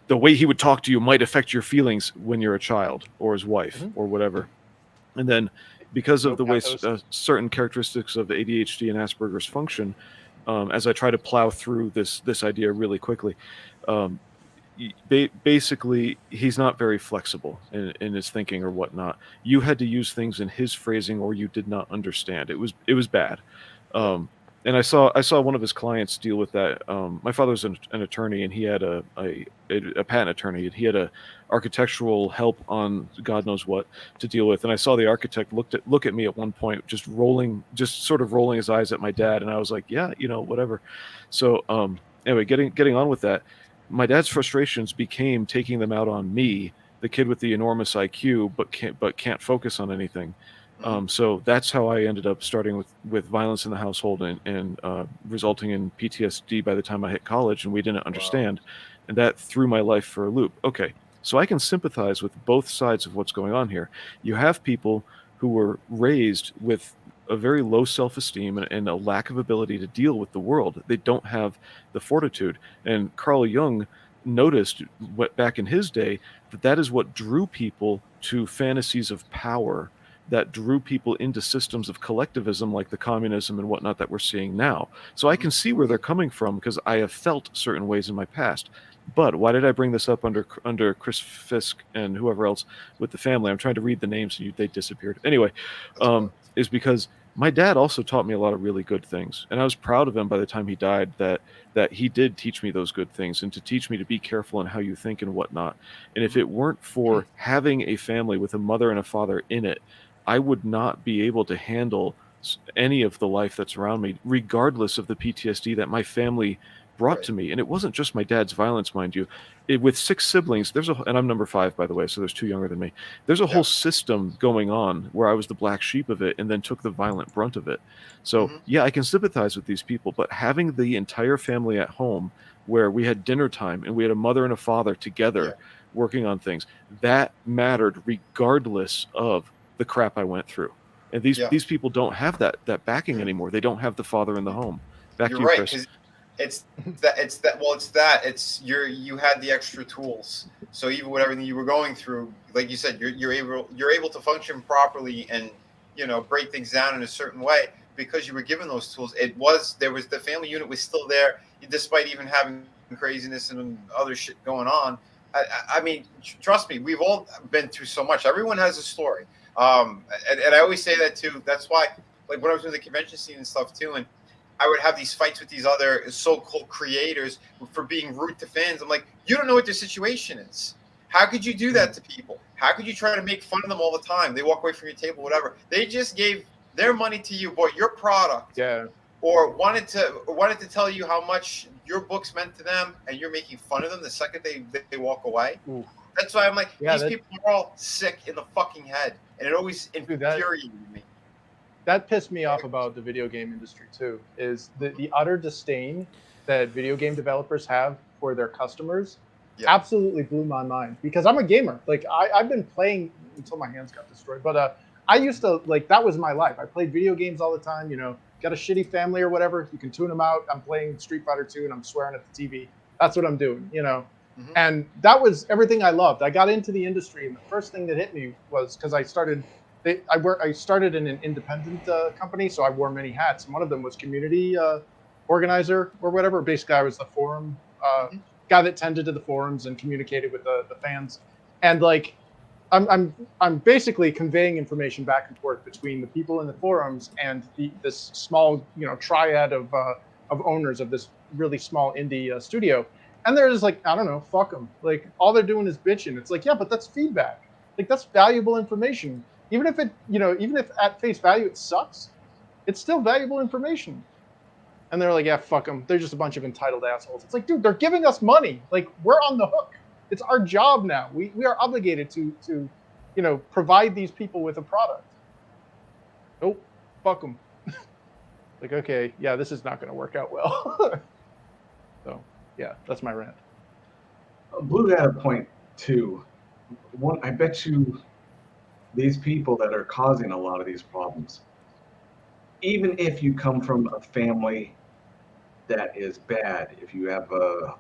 the way he would talk to you might affect your feelings when you're a child or his wife or whatever. And then because of the way certain characteristics of the ADHD and Asperger's function, as I try to plow through this idea really quickly, basically he's not very flexible in his thinking or whatnot. You had to use things in his phrasing or you did not understand. It was bad. And I saw one of his clients deal with that. My father was an attorney, and he had a patent attorney, and he had a architectural help on God knows what to deal with. And I saw the architect look at me at one point, just sort of rolling his eyes at my dad, and I was like, yeah, whatever. So anyway, getting on with that, my dad's frustrations became taking them out on me, the kid with the enormous IQ, but can't focus on anything. So that's how I ended up starting with violence in the household and resulting in PTSD by the time I hit college, and we didn't understand. And that threw my life for a loop. Okay, so I can sympathize with both sides of what's going on here. You have people who were raised with a very low self-esteem and a lack of ability to deal with the world. They don't have the fortitude. And Carl Jung noticed back in his day that is what drew people to fantasies of power, that drew people into systems of collectivism like the communism and whatnot that we're seeing now. So I can see where they're coming from because I have felt certain ways in my past. But why did I bring this up under Chris Fisk and whoever else with the family? I'm trying to read the names and they disappeared. Anyway, is because my dad also taught me a lot of really good things, and I was proud of him by the time he died that he did teach me those good things and to teach me to be careful in how you think and whatnot. And if it weren't for having a family with a mother and a father in it, I would not be able to handle any of the life that's around me, regardless of the PTSD that my family brought to me. And it wasn't just my dad's violence, mind you. With 6 siblings, and I'm number 5, by the way, so there's 2 younger than me. There's a whole system going on where I was the black sheep of it and then took the violent brunt of it. So yeah, I can sympathize with these people, but having the entire family at home where we had dinner time and we had a mother and a father together working on things, that mattered regardless of the crap I went through. And these people don't have that backing anymore. They don't have the father in the home. Back to you, right, Chris. It's you had the extra tools. So even with everything you were going through, like you said, you're able to function properly and, you know, break things down in a certain way because you were given those tools. The family unit was still there despite even having craziness and other shit going on. I mean, trust me, we've all been through so much. Everyone has a story. And I always say that too. That's why, like when I was in the convention scene and stuff too, and I would have these fights with these other so-called creators for being rude to fans. I'm like, you don't know what their situation is. How could you do that to people? How could you try to make fun of them all the time? They walk away from your table, whatever. They just gave their money to you, bought your product, or wanted to tell you how much your books meant to them, and you're making fun of them the second they walk away. Ooh. That's why I'm like, these people are all sick in the fucking head, and it always infuriated me. That pissed me off about the video game industry too, is the utter disdain that video game developers have for their customers. Absolutely blew my mind because I'm a gamer. Like I've been playing until my hands got destroyed, but I used to, like, that was my life. I played video games all the time, you know, got a shitty family or whatever, you can tune them out. I'm playing Street Fighter 2 and I'm swearing at the TV. That's what I'm doing, you know. And that was everything I loved. I got into the industry and the first thing that hit me was because I started in an independent company, so I wore many hats. And one of them was community organizer or whatever. Basically, I was the forum guy that tended to the forums and communicated with the fans. And like, I'm basically conveying information back and forth between the people in the forums and this small, you know, triad of owners of this really small indie studio. And they're just like, I don't know, fuck them. Like, all they're doing is bitching. It's like, yeah, but that's feedback. Like, that's valuable information. Even if at face value it sucks, it's still valuable information. And they're like, yeah, fuck them. They're just a bunch of entitled assholes. It's like, dude, they're giving us money. Like, we're on the hook. It's our job now. We are obligated to you know, provide these people with a product. Oh, fuck them. Like, okay, yeah, this is not going to work out well. So, yeah, that's my rant. Blue had a point too. One, I bet you these people that are causing a lot of these problems, even if you come from a family that is bad, if you have a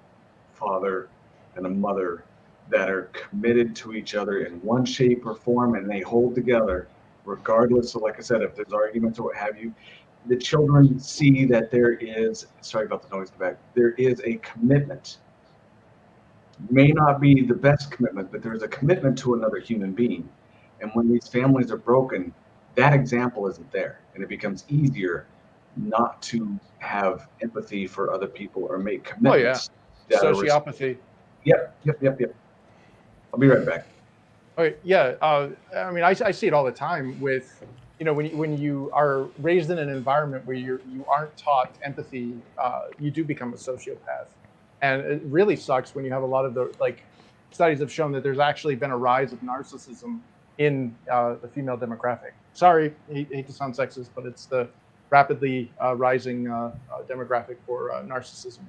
father and a mother that are committed to each other in one shape or form and they hold together, regardless of, like I said, if there's arguments or what have you, the children see that there is, sorry about the noise in the back, there is a commitment. May not be the best commitment, but there's a commitment to another human being. And when these families are broken, that example isn't there. And it becomes easier not to have empathy for other people or make commitments. Oh, yeah. Sociopathy. Yep. I'll be right back. All right, yeah. I mean, I see it all the time with, you know, when you are raised in an environment where you aren't taught empathy, you do become a sociopath. And it really sucks when you have a lot of the, like, studies have shown that there's actually been a rise of narcissism in the female demographic. Sorry, I hate to sound sexist, but it's the rapidly rising demographic for narcissism.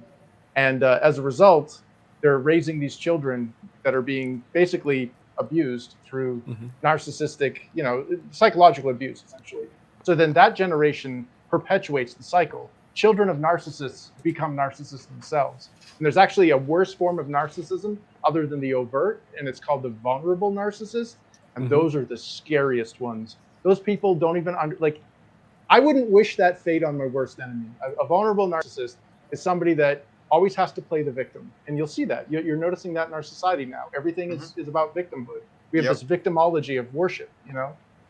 And as a result, they're raising these children that are being basically abused through narcissistic, you know, psychological abuse, essentially. So then that generation perpetuates the cycle. children of narcissists become narcissists themselves. And there's actually a worse form of narcissism other than the overt, and it's called the vulnerable narcissist. And those are the scariest ones. Those people don't even I wouldn't wish that fate on my worst enemy. A vulnerable narcissist is somebody that always has to play the victim. And you'll see that. You're noticing that in our society now. Everything is about victimhood. We have this victimology of worship,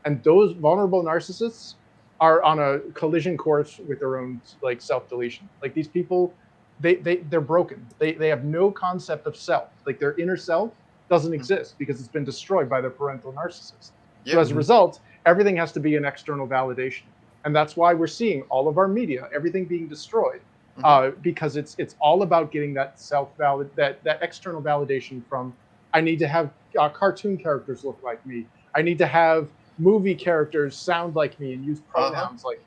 and those vulnerable narcissists are on a collision course with their own self-deletion. Like these people, they're broken. They have no concept of self. Like their inner self doesn't exist because it's been destroyed by their parental narcissist. So as a result, everything has to be an external validation. And that's why we're seeing all of our media, everything being destroyed, because it's all about getting that that external validation from, I need to have cartoon characters look like me. I need to have movie characters sound like me and use pronouns like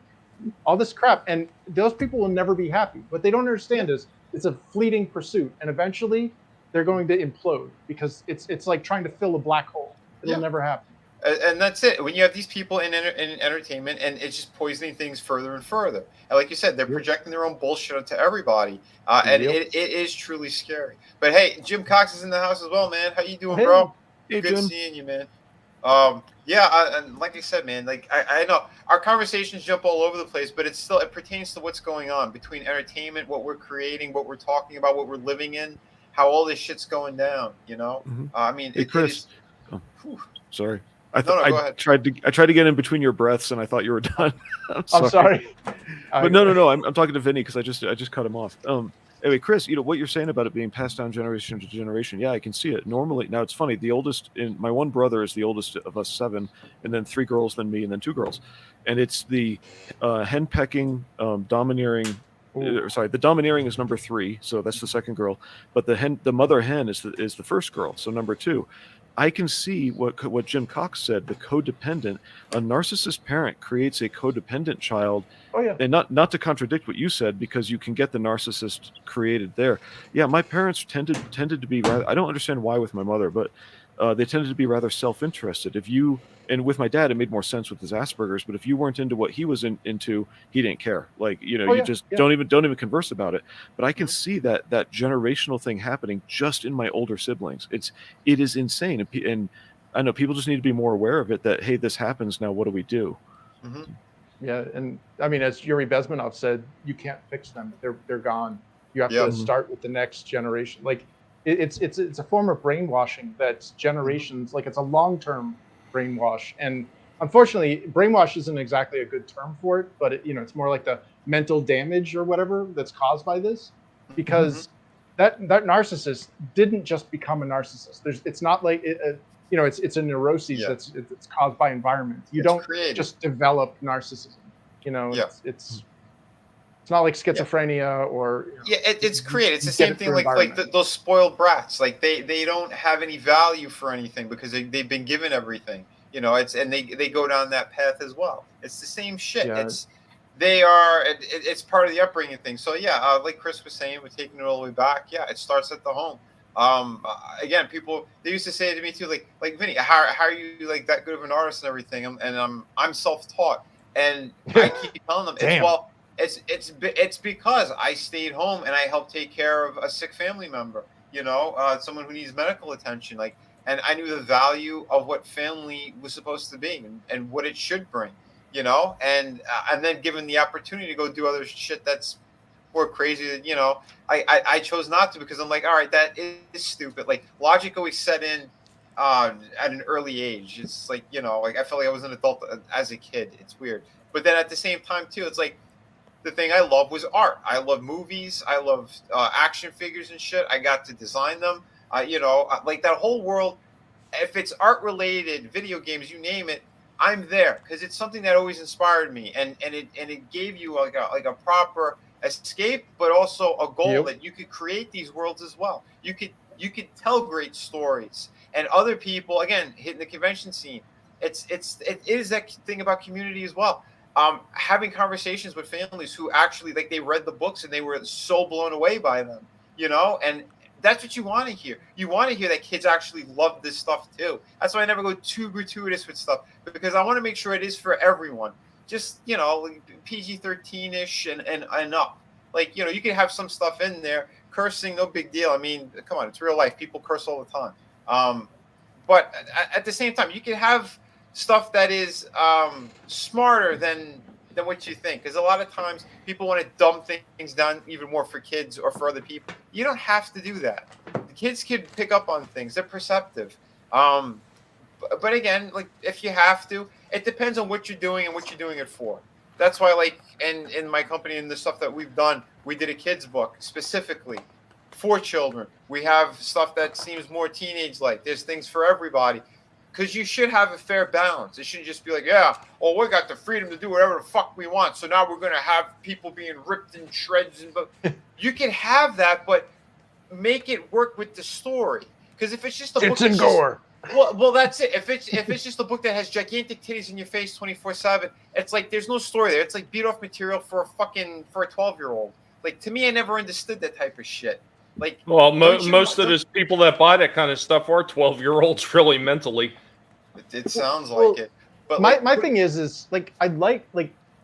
me. All this crap. And those people will never be happy. What they don't understand is it's a fleeting pursuit. And eventually they're going to implode because it's like trying to fill a black hole. It'll never happen. And that's it. When you have these people in entertainment, and it's just poisoning things further and further. And like you said, they're projecting their own bullshit onto everybody, and it is truly scary. But hey, Jim Cox is in the house as well, man. How you doing, bro? Hey, Good Jim. seeing you, man. And like I said, man, like I know our conversations jump all over the place, but it pertains to what's going on between entertainment, what we're creating, what we're talking about, what we're living in, how all this shit's going down. I mean, Hey, Chris. Sorry. I go ahead. tried to get in between your breaths, and I thought you were done. I'm sorry. But no. I'm talking to Vinny because I just cut him off. Anyway, Chris, what you're saying about it being passed down generation to generation, yeah, I can see it. Normally, now it's funny. The oldest, my one brother is the oldest of us 7, and then 3 girls, then me, and then 2 girls, and it's the henpecking, domineering. The domineering is number 3, so that's the second girl. But the mother hen is the first girl, so number 2. I can see what Jim Cox said, the codependent. A narcissist parent creates a codependent child. Oh, yeah. And not to contradict what you said, because you can get the narcissist created there. Yeah, my parents tended to be rather, I don't understand why with my mother, but they tended to be rather self-interested. And with my dad, it made more sense with his Asperger's. But if you weren't into what he was into, he didn't care. Like, don't even converse about it. But I can see that generational thing happening just in my older siblings. It is insane. And I know people just need to be more aware of it. That, hey, this happens now. What do we do? Yeah, and I mean, as Yuri Bezmenov said, you can't fix them. They're gone. You have to start with the next generation. Like it's a form of brainwashing that's generations. Like it's a long-term brainwash, and unfortunately brainwash isn't exactly a good term for it, but it's more like the mental damage or whatever that's caused by this, because that narcissist didn't just become a narcissist. It's not like it's a neuroses that's caused by environment. You don't just develop narcissism. It's not like schizophrenia or it's created. It's the same thing like those spoiled brats. Like they don't have any value for anything because they've been given everything. And they go down that path as well. It's the same shit. Yeah. It's part of the upbringing thing. So like Chris was saying, we're taking it all the way back. Yeah, it starts at the home. Again, people, they used to say to me too, like Vinny, how are you like that good of an artist and everything? I'm self-taught, and I keep telling them it's because I stayed home and I helped take care of a sick family member, someone who needs medical attention, and I knew the value of what family was supposed to be and what it should bring, and then given the opportunity to go do other shit that's more crazy, I chose not to, because I'm like, all right, that is stupid. Like logic always set in at an early age. It's like, I felt like I was an adult as a kid. It's weird. But then at the same time too, it's like, the thing I love was art. I love movies. I love action figures and shit. I got to design them. Like that whole world. If it's art related, video games, you name it, I'm there, because it's something that always inspired me, and it gave you like a proper escape, but also a goal that you could create these worlds as well. You could tell great stories, and other people, again, hitting the convention scene. It is that thing about community as well. Having conversations with families who actually, like, they read the books and they were so blown away by them, and that's what you want to hear. You want to hear that kids actually love this stuff too. That's why I never go too gratuitous with stuff, because I want to make sure it is for everyone. just PG-13ish and up. Like, you can have some stuff in there. Cursing, no big deal. I mean, come on, it's real life. People curse all the time. But at the same time, you can have stuff that is smarter than what you think. Because a lot of times people want to dumb things down even more for kids or for other people. You don't have to do that. The kids can pick up on things. They're perceptive. But again, like, if you have to, it depends on what you're doing and what you're doing it for. That's why, like, in my company and the stuff that we've done, we did a kids book specifically for children. We have stuff that seems more teenage-like. There's things for everybody, because you should have a fair balance. It shouldn't just be like, we got the freedom to do whatever the fuck we want, so now we're going to have people being ripped in shreds. But you can have that, but make it work with the story. Because if it's just a book, it's in gore. Well, that's it. If it's just a book that has gigantic titties in your face 24/7, it's like there's no story there. It's like beat off material for a 12-year-old. Like, to me, I never understood that type of shit. Like, well, most of those people that buy that kind of stuff are 12-year-olds, really mentally. It sounds like it. But my thing is like, I'd like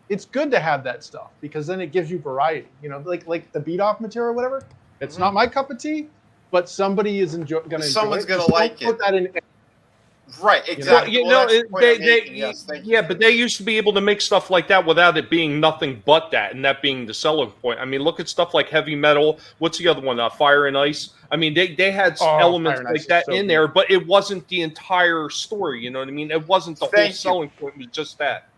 it's good to have that stuff, because then it gives you variety. Like the beat off material or whatever. It's not my cup of tea, but somebody is going to enjoy it. Someone's going to like it. Put that in. Right, exactly. But they used to be able to make stuff like that without it being nothing but that, and that being the selling point. I mean, look at stuff like heavy metal. What's the other one? Fire and Ice. I mean, they had elements like that in there, but it wasn't the entire story. You know what I mean? It wasn't the whole selling point. It was just that.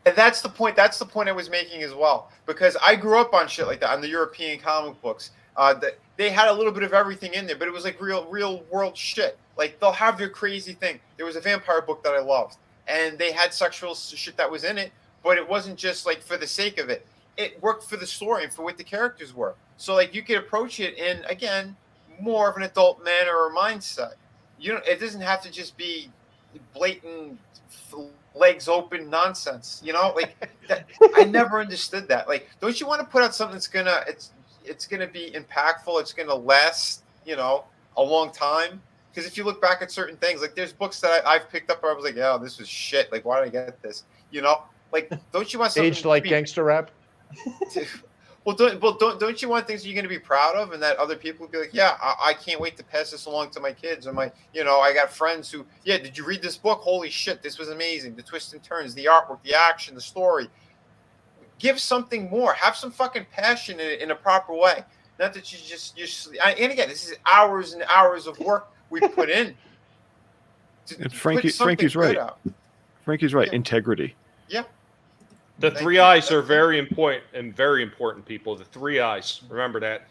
And that's the point. That's the point I was making as well, because I grew up on shit like that, on the European comic books. That they had a little bit of everything in there, but it was like real world shit. Like, they'll have their crazy thing. There was a vampire book that I loved, and they had sexual shit that was in it, but it wasn't just like for the sake of it. It worked for the story and for what the characters were. So, like, you could approach it in, again, more of an adult manner or mindset. It doesn't have to just be blatant legs open nonsense. Like that. I never understood that. Like, don't you want to put out something that's it's gonna be impactful? It's gonna last, a long time. Because if you look back at certain things, like, there's books that I've picked up where I was like, this was shit. Like, why did I get this? Like, don't you want something aged like gangster rap? Don't you want things you're going to be proud of, and that other people will be like, I can't wait to pass this along to my kids, or I got friends who, did you read this book? Holy shit, this was amazing. The twists and turns, the artwork, the action, the story. Give something more. Have some fucking passion in it in a proper way. Not that and again, this is hours and hours of work we put in. And Frankie's right. Frankie's right. Integrity. Yeah. The three eyes are very important, people. The three eyes. Remember that.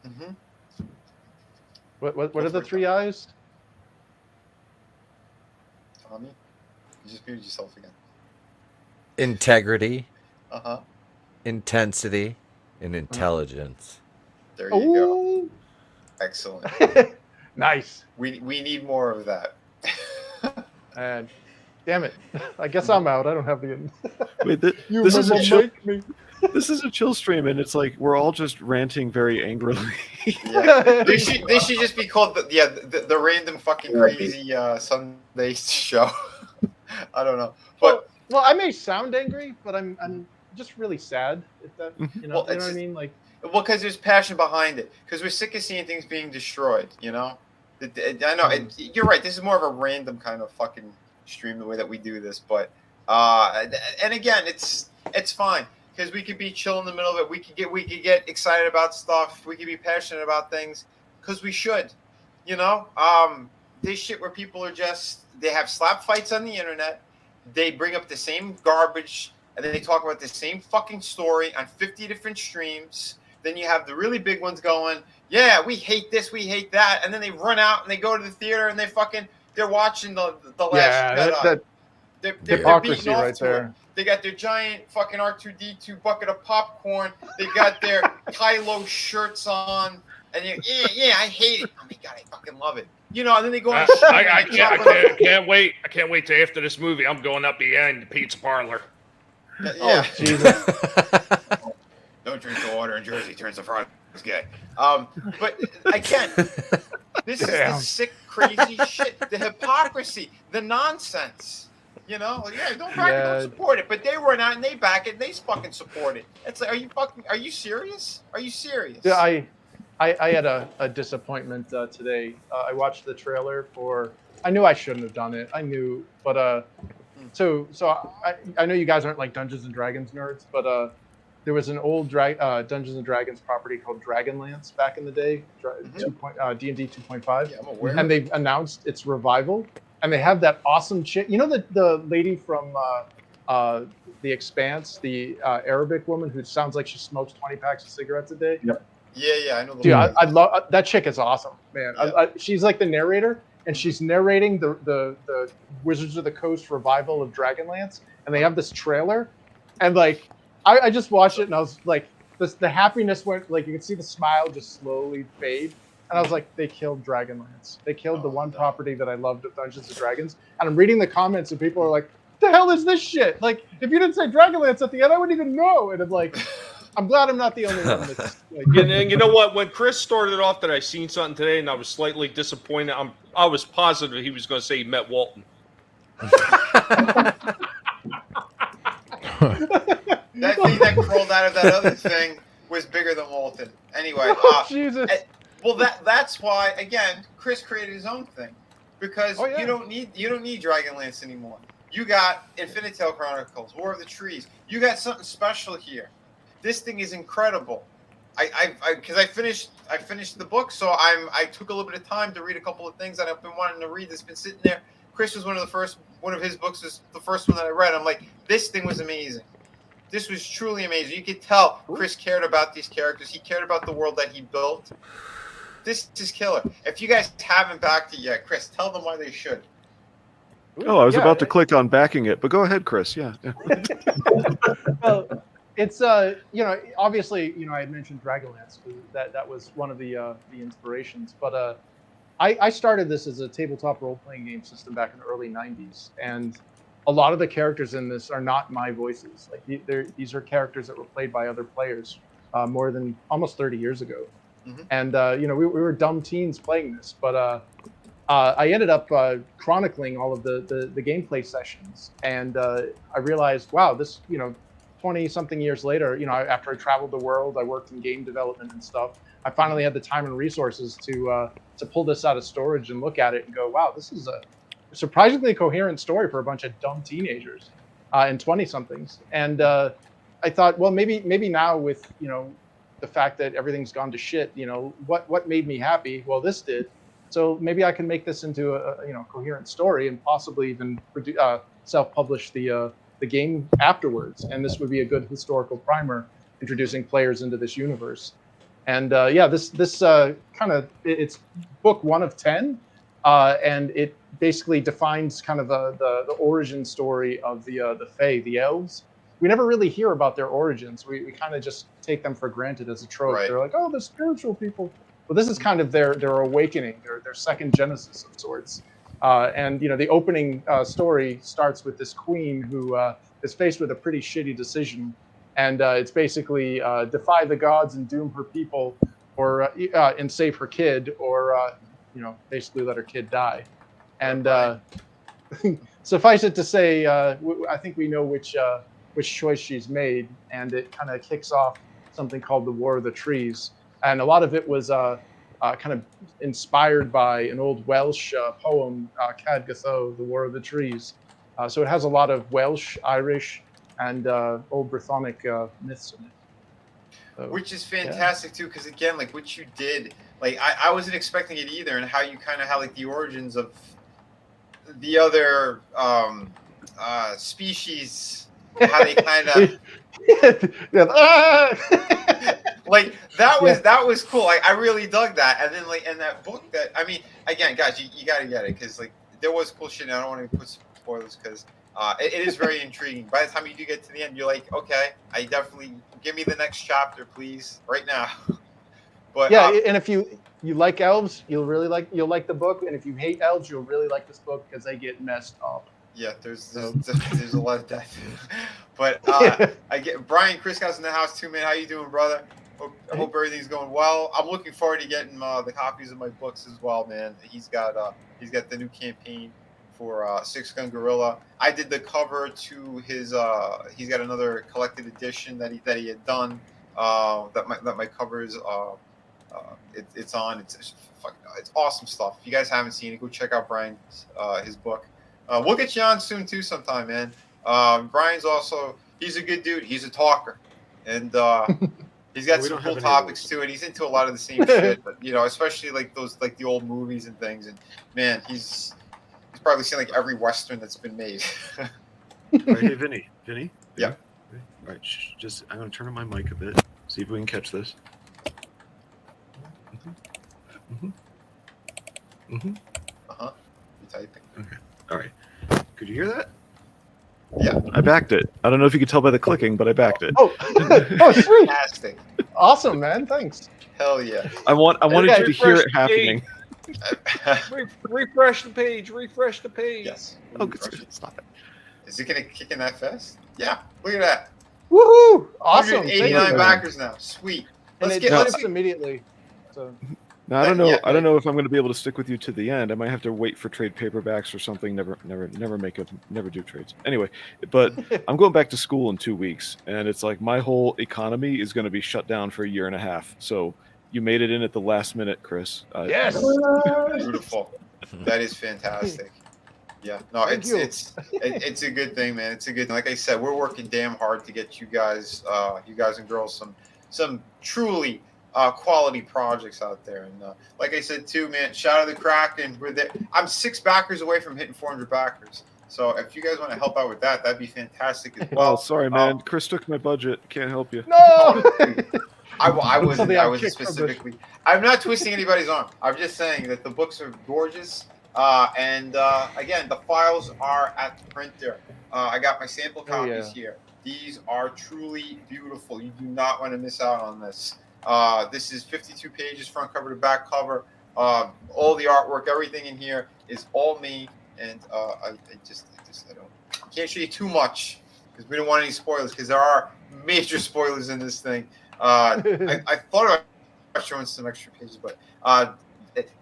Mm-hmm. What are the three eyes? Tommy, you just muted yourself again. Integrity. Uh-huh. Intensity and intelligence. There you go. Excellent. Nice. We need more of that. And damn it, I guess I'm out. I don't have the. Wait, this is a chill. This is a chill stream, and it's like we're all just ranting very angrily. Yeah. They should just be called the random fucking crazy Sunday show. I don't know, but well, I may sound angry, but I'm just really sad. If that you know what I mean, like. Well, because there's passion behind it. Because we're sick of seeing things being destroyed. I know. You're right. This is more of a random kind of fucking stream the way that we do this, but and again, it's fine because we could be chill in the middle of it. We could get excited about stuff. We could be passionate about things because we should. This shit where people are they have slap fights on the internet. They bring up the same garbage and then they talk about the same fucking story on 50 different streams. Then you have the really big ones going, yeah, we hate this, we hate that, and then they run out and they go to the theater and they're watching the last Jedi. They're hypocrisy beating off right to there. it. They got their giant fucking R2-D2 bucket of popcorn. They got their Kylo shirts on, and I hate it. Oh my god, I fucking love it. And then they go on. I can't wait. I can't wait till after this movie. I'm going up behind the pizza parlor. Yeah. Oh, Jesus. Don't drink the water in Jersey. Turns the frog gay. But again, this is the sick, crazy shit. The hypocrisy, the nonsense. You know, like, yeah, don't back it, don't support it. But they run out and they back it and they fucking support it. It's like, are you serious? Are you serious? Yeah, I had a disappointment today. I watched the trailer for. I knew I shouldn't have done it. I knew, but so I know you guys aren't like Dungeons and Dragons nerds, but there was an old Dungeons and Dragons property called Dragonlance back in the day, D&D 2.5, Yeah, I'm aware. and they've announced its revival, and they have that awesome chick. You know the lady from The Expanse, the Arabic woman who sounds like she smokes 20 packs of cigarettes a day. Yep. Yeah, I know. Dude, I love that chick. Is awesome, man. Yeah. She's like the narrator, and she's narrating the Wizards of the Coast revival of Dragonlance, and they have this trailer, and like I just watched it, and I was like, the happiness went, like you can see the smile just slowly fade, and I was like, they killed Dragonlance. They killed the one property that I loved of Dungeons and Dragons, and I'm reading the comments, and people are like, the hell is this shit? Like, if you didn't say Dragonlance at the end, I wouldn't even know. And I'm like, I'm glad I'm not the only one that's like. And you know what? When Chris started off that I seen something today and I was slightly disappointed, I was positive he was going to say he met Walton. That thing that crawled out of that other thing was bigger than Walton. Anyway, Jesus. Well, that's why again Chris created his own thing because you don't need Dragonlance anymore. You got Infinite Tale Chronicles, War of the Trees. You got something special here. This thing is incredible. Because I finished the book, so I took a little bit of time to read a couple of things that I've been wanting to read that's been sitting there. Chris was one of his books was the first one that I read. I'm like, this thing was amazing. This was truly amazing. You could tell Chris cared about these characters. He cared about the world that he built. This is killer. If you guys haven't backed it yet, Chris, tell them why they should. Oh, I was about to click on backing it, but go ahead, Chris. Yeah. Well, it's obviously I had mentioned Dragonlance. That was one of the inspirations. But I started this as a tabletop role playing game system back in the early '90s, and a lot of the characters in this are not my voices. Like these are characters that were played by other players more than almost 30 years ago. Mm-hmm. And we were dumb teens playing this, but I ended up chronicling all of the gameplay sessions, and I realized, wow, this 20-something years later, after I traveled the world, I worked in game development and stuff. I finally had the time and resources to pull this out of storage and look at it and go, wow, this is a surprisingly coherent story for a bunch of dumb teenagers and 20-somethings. And I thought, well, maybe now with the fact that everything's gone to shit, what made me happy? Well, this did. So maybe I can make this into a coherent story and possibly even self-publish the game afterwards. And this would be a good historical primer introducing players into this universe. And this it's book 1 of 10, and it basically defines kind of the origin story of the Fae, the elves. We never really hear about their origins. We kind of just take them for granted as a trope. Right. They're like, oh, the spiritual people. Well, this is kind of their awakening, their second genesis of sorts. And the opening story starts with this queen who is faced with a pretty shitty decision, and it's basically defy the gods and doom her people, or and save her kid, or basically let her kid die. And suffice it to say, I think we know which choice she's made, and it kind of kicks off something called the War of the Trees. And a lot of it was kind of inspired by an old Welsh poem, Cad Gatho, The War of the Trees. So it has a lot of Welsh, Irish, and old Brythonic myths in it. So, which is fantastic too, because again, like what you did, like I wasn't expecting it either, and how you kind of had like the origins of the other species, how they kind of like that was cool. I really dug that. And then like in that book, that I mean, again, guys, you got to get it, because like there was cool shit. And I don't want to put spoilers because it is very intriguing. By the time you do get to the end, you're like, okay, I definitely give me the next chapter, please, right now. But and if you like elves, you'll like the book, and if you hate elves, you'll really like this book because they get messed up. Yeah, there's a lot of death. But I get Brian Kriskow's in the house too, man. How you doing, brother? I hope everything's going well. I'm looking forward to getting the copies of my books as well, man. He's got the new campaign for Six Gun Gorilla. I did the cover to his. He's got another collected edition that he had done. That my covers. It's on. It's awesome stuff. If you guys haven't seen it, go check out Brian's his book. We'll get you on soon too, sometime, man. Brian's also, he's a good dude. He's a talker, and he's got some cool topics too. And he's into a lot of the same shit. But especially like the old movies and things. And man, he's probably seen like every Western that's been made. Right, hey, Vinny. Yeah. All right, I'm going to turn on my mic a bit. See if we can catch this. You typing? Okay. All right. Could you hear that? Yeah. I backed it. I don't know if you could tell by the clicking, but I backed it. Oh, sweet. Fantastic. Awesome, man. Thanks. Hell yeah. I wanted you to hear it happening. Refresh the page. Refresh the page. Yes. Oh, good. Stop it. Is it gonna kick in that fast? Yeah. Look at that. Woohoo! Awesome. 189 backers now. Sweet. And Let's it get flips immediately. So. Now I don't know. Yeah. I don't know if I'm going to be able to stick with you to the end. I might have to wait for trade paperbacks or something. Never do trades. Anyway, but I'm going back to school in 2 weeks, and it's like my whole economy is going to be shut down for a year and a half. So you made it in at the last minute, Chris. Yes. Beautiful. That is fantastic. Yeah. No, it's a good thing, man. It's a good thing. Like I said, we're working damn hard to get you guys and girls some truly quality projects out there. And like I said too, man, shout out to the Kraken. We're there. I'm 6 backers away from hitting 400 backers. So if you guys want to help out with that, that'd be fantastic as well. Oh, sorry, man. Chris took my budget. Can't help you. No. I wasn't specifically. I'm not twisting anybody's arm. I'm just saying that the books are gorgeous. And again, the files are at the printer. I got my sample copies here. These are truly beautiful. You do not want to miss out on this. This is 52 pages, front cover to back cover. All the artwork, everything in here is all me. And I can't show you too much because we don't want any spoilers, because there are major spoilers in this thing. I thought about showing some extra pages, but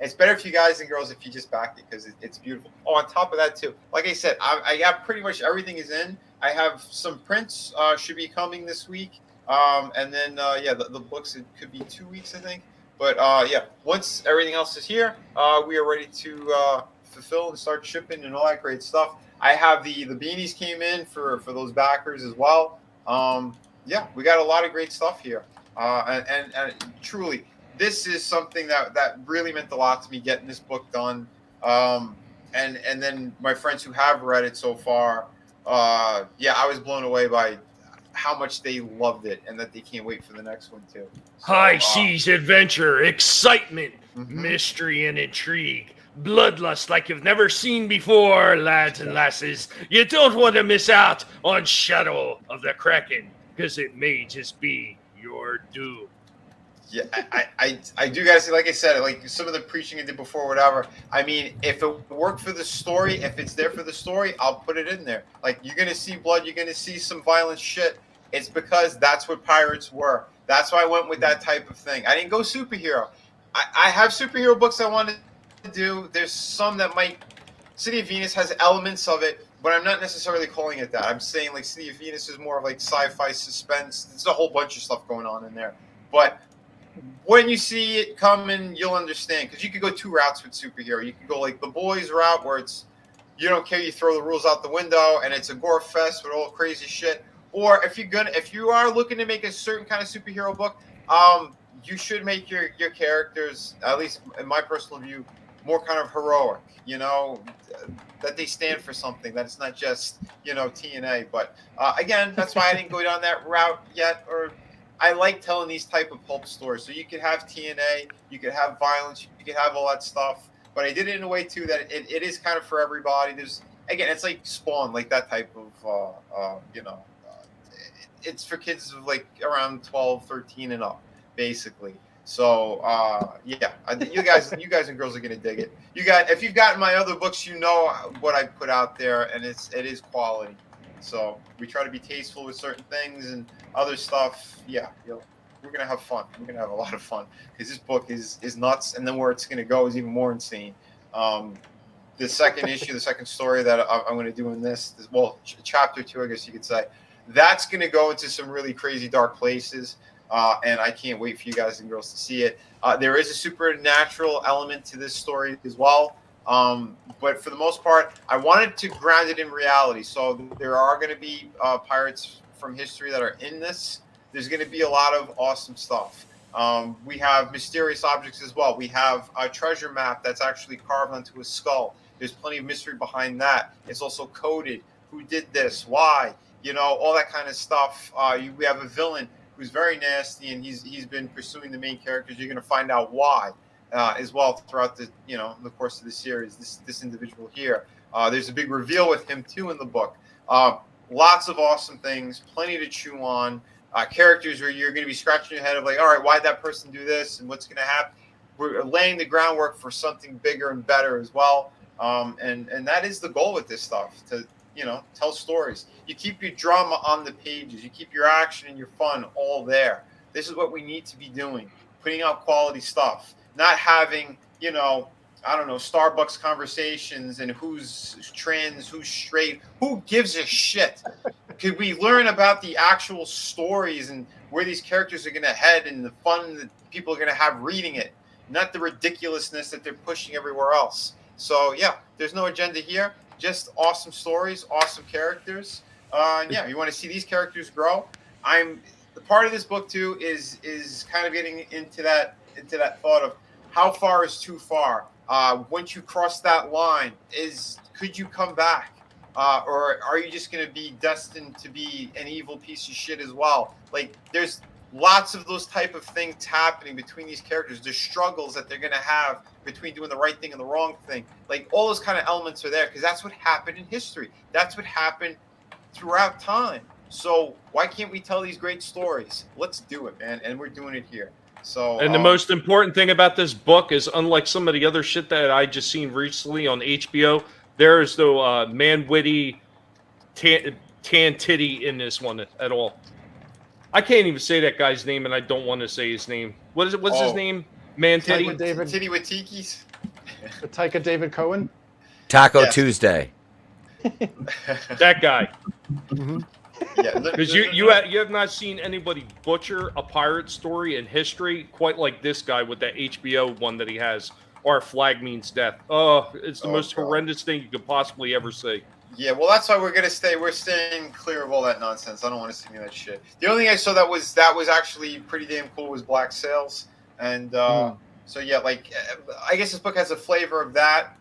it's better for you guys and girls if you just back it, because it's beautiful. Oh, on top of that too, like I said, I got pretty much everything is in. I have some prints should be coming this week. And then the books, it could be 2 weeks, I think. But once everything else is here, we are ready to fulfill and start shipping and all that great stuff. I have the beanies came in for those backers as well. We got a lot of great stuff here. And truly, this is something that really meant a lot to me, getting this book done. And then my friends who have read it so far, I was blown away by how much they loved it, and that they can't wait for the next one too. So, high seas adventure, excitement, mystery, and intrigue. Bloodlust like you've never seen before, lads and lasses. You don't want to miss out on Shadow of the Kraken, because it may just be your doom. Yeah, I do gotta say, like I said, like some of the preaching I did before, whatever. I mean, if it worked for the story, if it's there for the story, I'll put it in there. Like, you're gonna see blood, you're gonna see some violent shit. It's because that's what pirates were. That's why I went with that type of thing. I didn't go superhero. I have superhero books I wanted to do. There's some that might. City of Venus has elements of it, but I'm not necessarily calling it that. I'm saying like City of Venus is more of like sci-fi suspense. There's a whole bunch of stuff going on in there, but when you see it coming, you'll understand, because you could go 2 routes with superhero. You could go like the boys route, where it's you don't care, you throw the rules out the window, and it's a gore fest with all crazy shit. Or if you are looking to make a certain kind of superhero book, you should make your characters, at least in my personal view, more kind of heroic. That they stand for something. That it's not just TNA. But again, that's why I didn't go down that route yet. Or I like telling these type of pulp stories. So you could have TNA, you could have violence, you could have all that stuff. But I did it in a way too that it is kind of for everybody. It's like Spawn, like that type of it's for kids of like around 12, 13 and up, basically. So you guys and girls are gonna dig it. If you've gotten my other books, you know what I put out there, and it is quality. So we try to be tasteful with certain things and other stuff. Yeah, we're gonna have fun. We're gonna have a lot of fun, because this book is nuts, and then where it's gonna go is even more insane. the second issue, the second story that I'm going to do in this, well, chapter 2, I guess you could say, that's going to go into some really crazy dark places. And I can't wait for you guys and girls to see it. There is a supernatural element to this story as well. But for the most part, I wanted to ground it in reality. So there are going to be pirates from history that are in this. There's going to be a lot of awesome stuff. We have mysterious objects as well. We have a treasure map that's actually carved onto a skull. There's plenty of mystery behind that. It's also coded. Who did this? Why? You know, all that kind of stuff. We have a villain who's very nasty, and he's been pursuing the main characters. You're going to find out why as well throughout the the course of the series. This individual here. There's a big reveal with him too in the book. Lots of awesome things, plenty to chew on. Characters where you're going to be scratching your head of like, all right, why'd that person do this, and what's going to happen? We're laying the groundwork for something bigger and better as well. And that is the goal with this stuff, to tell stories. You keep your drama on the pages. You keep your action and your fun all there. This is what we need to be doing, putting out quality stuff, not having, I don't know, Starbucks conversations and who's trans, who's straight, who gives a shit? Could we learn about the actual stories and where these characters are going to head and the fun that people are going to have reading it, not the ridiculousness that they're pushing everywhere else. So, yeah, there's no agenda here. Just awesome stories, awesome characters. You want to see these characters grow. The part of this book too is kind of getting into that thought of how far is too far. Once you cross that line, could you come back, or are you just going to be destined to be an evil piece of shit as well? Like, there's lots of those type of things happening between these characters. The struggles that they're going to have between doing the right thing and the wrong thing. Like, all those kind of elements are there because that's what happened in history. That's what happened throughout time. So why can't we tell these great stories? Let's do it, man. And we're doing it here. So, and the most important thing about this book is, unlike some of the other shit that I just seen recently on HBO, there is no man-witty tan titty in this one at all. I can't even say that guy's name, and I don't want to say his name. What's his name? Man titty? Titty with tiki's? Taika David Cohen? Taco Tuesday. That guy. Mm-hmm. Yeah, because you have not seen anybody butcher a pirate story in history quite like this guy with that HBO one that he has. Our flag means death. Oh, it's the most horrendous thing you could possibly ever see. Yeah, well, that's why we're staying clear of all that nonsense. I don't want to see any of that shit. The only thing I saw that was actually pretty damn cool was Black Sails, and so yeah, like I guess this book has a flavor of that.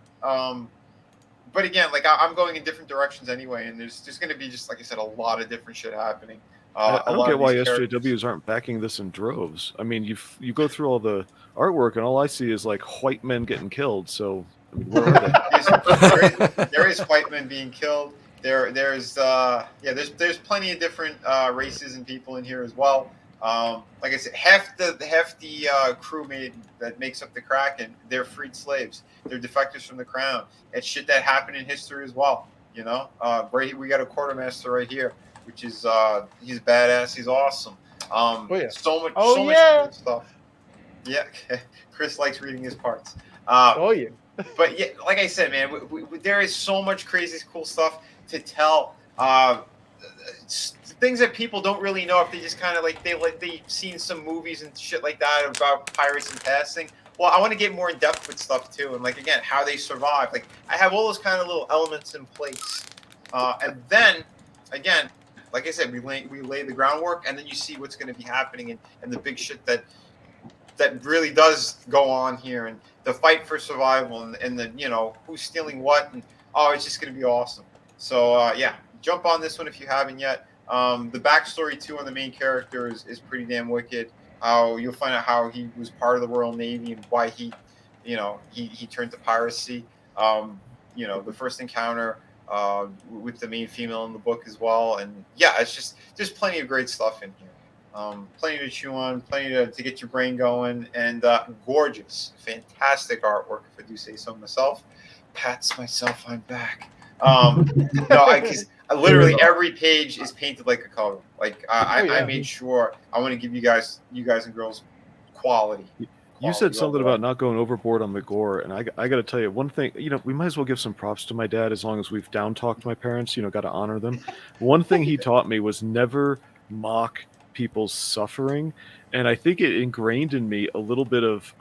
But again, like I'm going in different directions anyway, and there's just going to be, just like I said, a lot of different shit happening. I don't get why SJWs aren't backing this in droves. I mean, you go through all the artwork, and all I see is like white men getting killed. So I mean, where are they? there is white men being killed. There's plenty of different races and people in here as well. Like I said, half the crewmate that makes up the Kraken, they're freed slaves. They're defectors from the crown. It's shit that happened in history as well. We got a quartermaster right here, which is he's badass. He's awesome. So much good stuff. Yeah, Chris likes reading his parts. But yeah, like I said, man, there is so much crazy, cool stuff to tell. Things that people don't really know if they just kind of they've seen some movies and shit like that about pirates in passing. Well, I want to get more in depth with stuff too, and like again, how they survive. Like I have all those kind of little elements in place, and then again, like I said, we lay the groundwork, and then you see what's going to be happening and the big shit that really does go on here, and the fight for survival, and the who's stealing what, and it's just going to be awesome. So yeah, jump on this one if you haven't yet. The backstory too on the main character is pretty damn wicked. You'll find out how he was part of the Royal Navy and why he turned to piracy. The first encounter with the main female in the book as well, and yeah, it's just there's plenty of great stuff in here. Plenty to chew on, plenty to get your brain going, and gorgeous, fantastic artwork, if I do say so myself. Pats myself on back. Because literally every page is painted like a cover. Like I made sure I want to give you guys and girls quality You said something about not going overboard on the gore, and I got to tell you one thing. We might as well give some props to my dad as long as we've down talked my parents. Got to honor them. One thing he taught me was never mock people's suffering, and I think it ingrained in me a little bit of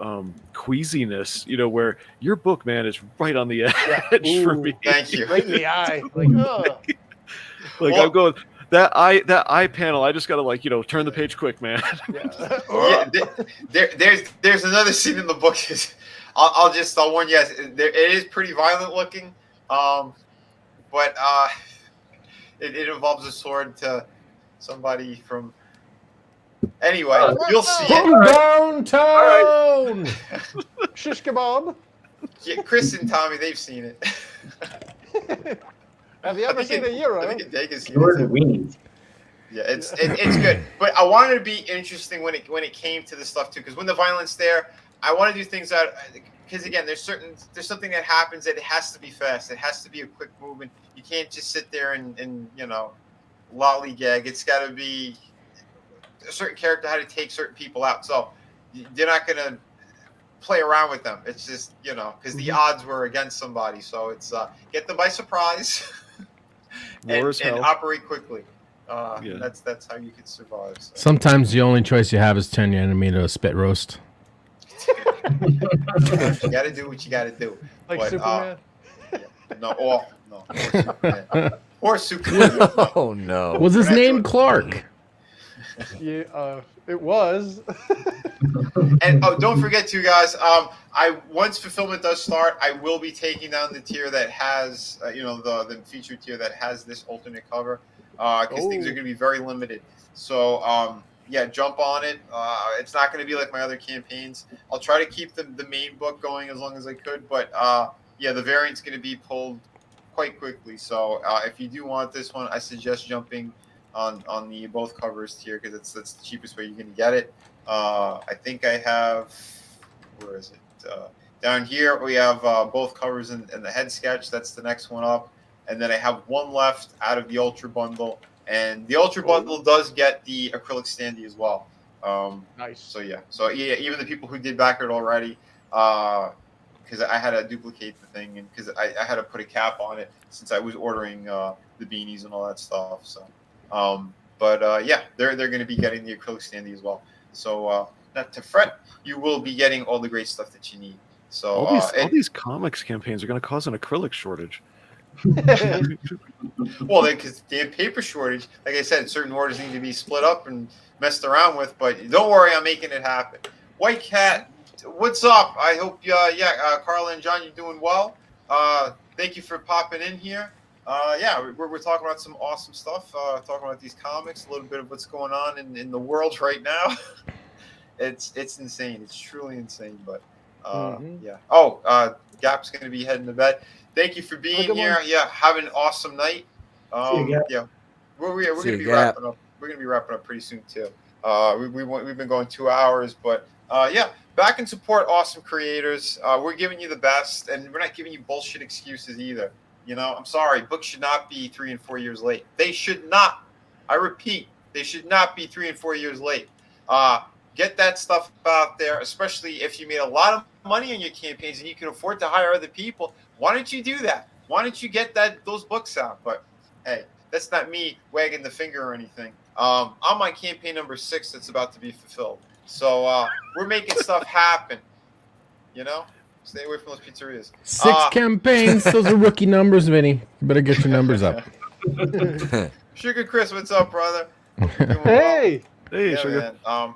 queasiness. Where your book, man, is right on the edge for me. Thank you. Right in the eye. Like, ugh. I'm going. That eye panel, I just gotta turn the page quick, man. Yeah, there's another scene in the book. I'll warn you guys. It is pretty violent looking, but it involves a sword to somebody from. Anyway, you'll see From it. downtown. Shish kebab. Yeah, Chris and Tommy, they've seen it. Have you ever seen a Euro? I think Vegas seen Jordan it. Weenie. Yeah, it's good, but I wanted to be interesting when it came to this stuff too, because when the violence there, I want to do things that, because again, there's something that happens that it has to be fast, it has to be a quick movement. You can't just sit there and lollygag. It's got to be a certain character how to take certain people out. So you're not gonna play around with them. It's just because the odds were against somebody. So it's get them by surprise and operate quickly. Yeah. That's how you can survive. So. Sometimes the only choice you have is turn your enemy to a spit roast. You got to do what you got to do. Like but, Superman. No, or Superman. Oh no. Was his name Clark? Yeah, it was. And don't forget too, guys. Once fulfillment does start, I will be taking down the tier that has, the featured tier that has this alternate cover, because things are going to be very limited. So, jump on it. It's not going to be like my other campaigns. I'll try to keep the main book going as long as I could, but the variant's going to be pulled quite quickly. So, if you do want this one, I suggest jumping on the both covers tier, because that's the cheapest way you're going to get it. I think I have, where is it? Down here we have both covers and the head sketch. That's the next one up, and then I have one left out of the Ultra Bundle, and the Ultra Bundle does get the acrylic standee as well. Nice. So even the people who did back it already, because I had to duplicate the thing, and because I had to put a cap on it since I was ordering the beanies and all that stuff. So. They're going to be getting the acrylic standee as well. So not to fret, you will be getting all the great stuff that you need. So all these comics campaigns are going to cause an acrylic shortage. Well, because the paper shortage, like I said, certain orders need to be split up and messed around with. But don't worry, I'm making it happen. White Cat, what's up? I hope Carla and John, you're doing well. Thank you for popping in here. We're talking about some awesome stuff. Talking about these comics, a little bit of what's going on in the world right now. It's insane. It's truly insane. But Gap's going to be heading to bed. Thank you for being here. Yeah, have an awesome night. We're going to be wrapping up. We're going to be wrapping up pretty soon too. We've been going 2 hours, but back and support awesome creators. We're giving you the best, and we're not giving you bullshit excuses either. I'm sorry. Books should not be 3 and 4 years late. They should not. I repeat, they should not be 3 and 4 years late. Get that stuff out there, especially if you made a lot of money in your campaigns and you can afford to hire other people. Why don't you do that? Why don't you get those books out? But hey, that's not me wagging the finger or anything. I'm on campaign number 6 that's about to be fulfilled. So we're making stuff happen. Stay away from those pizzerias. 6 campaigns. Those are rookie numbers, Vinny. You better get your numbers up. Sugar Chris, what's up, brother? Hey, Sugar. Man.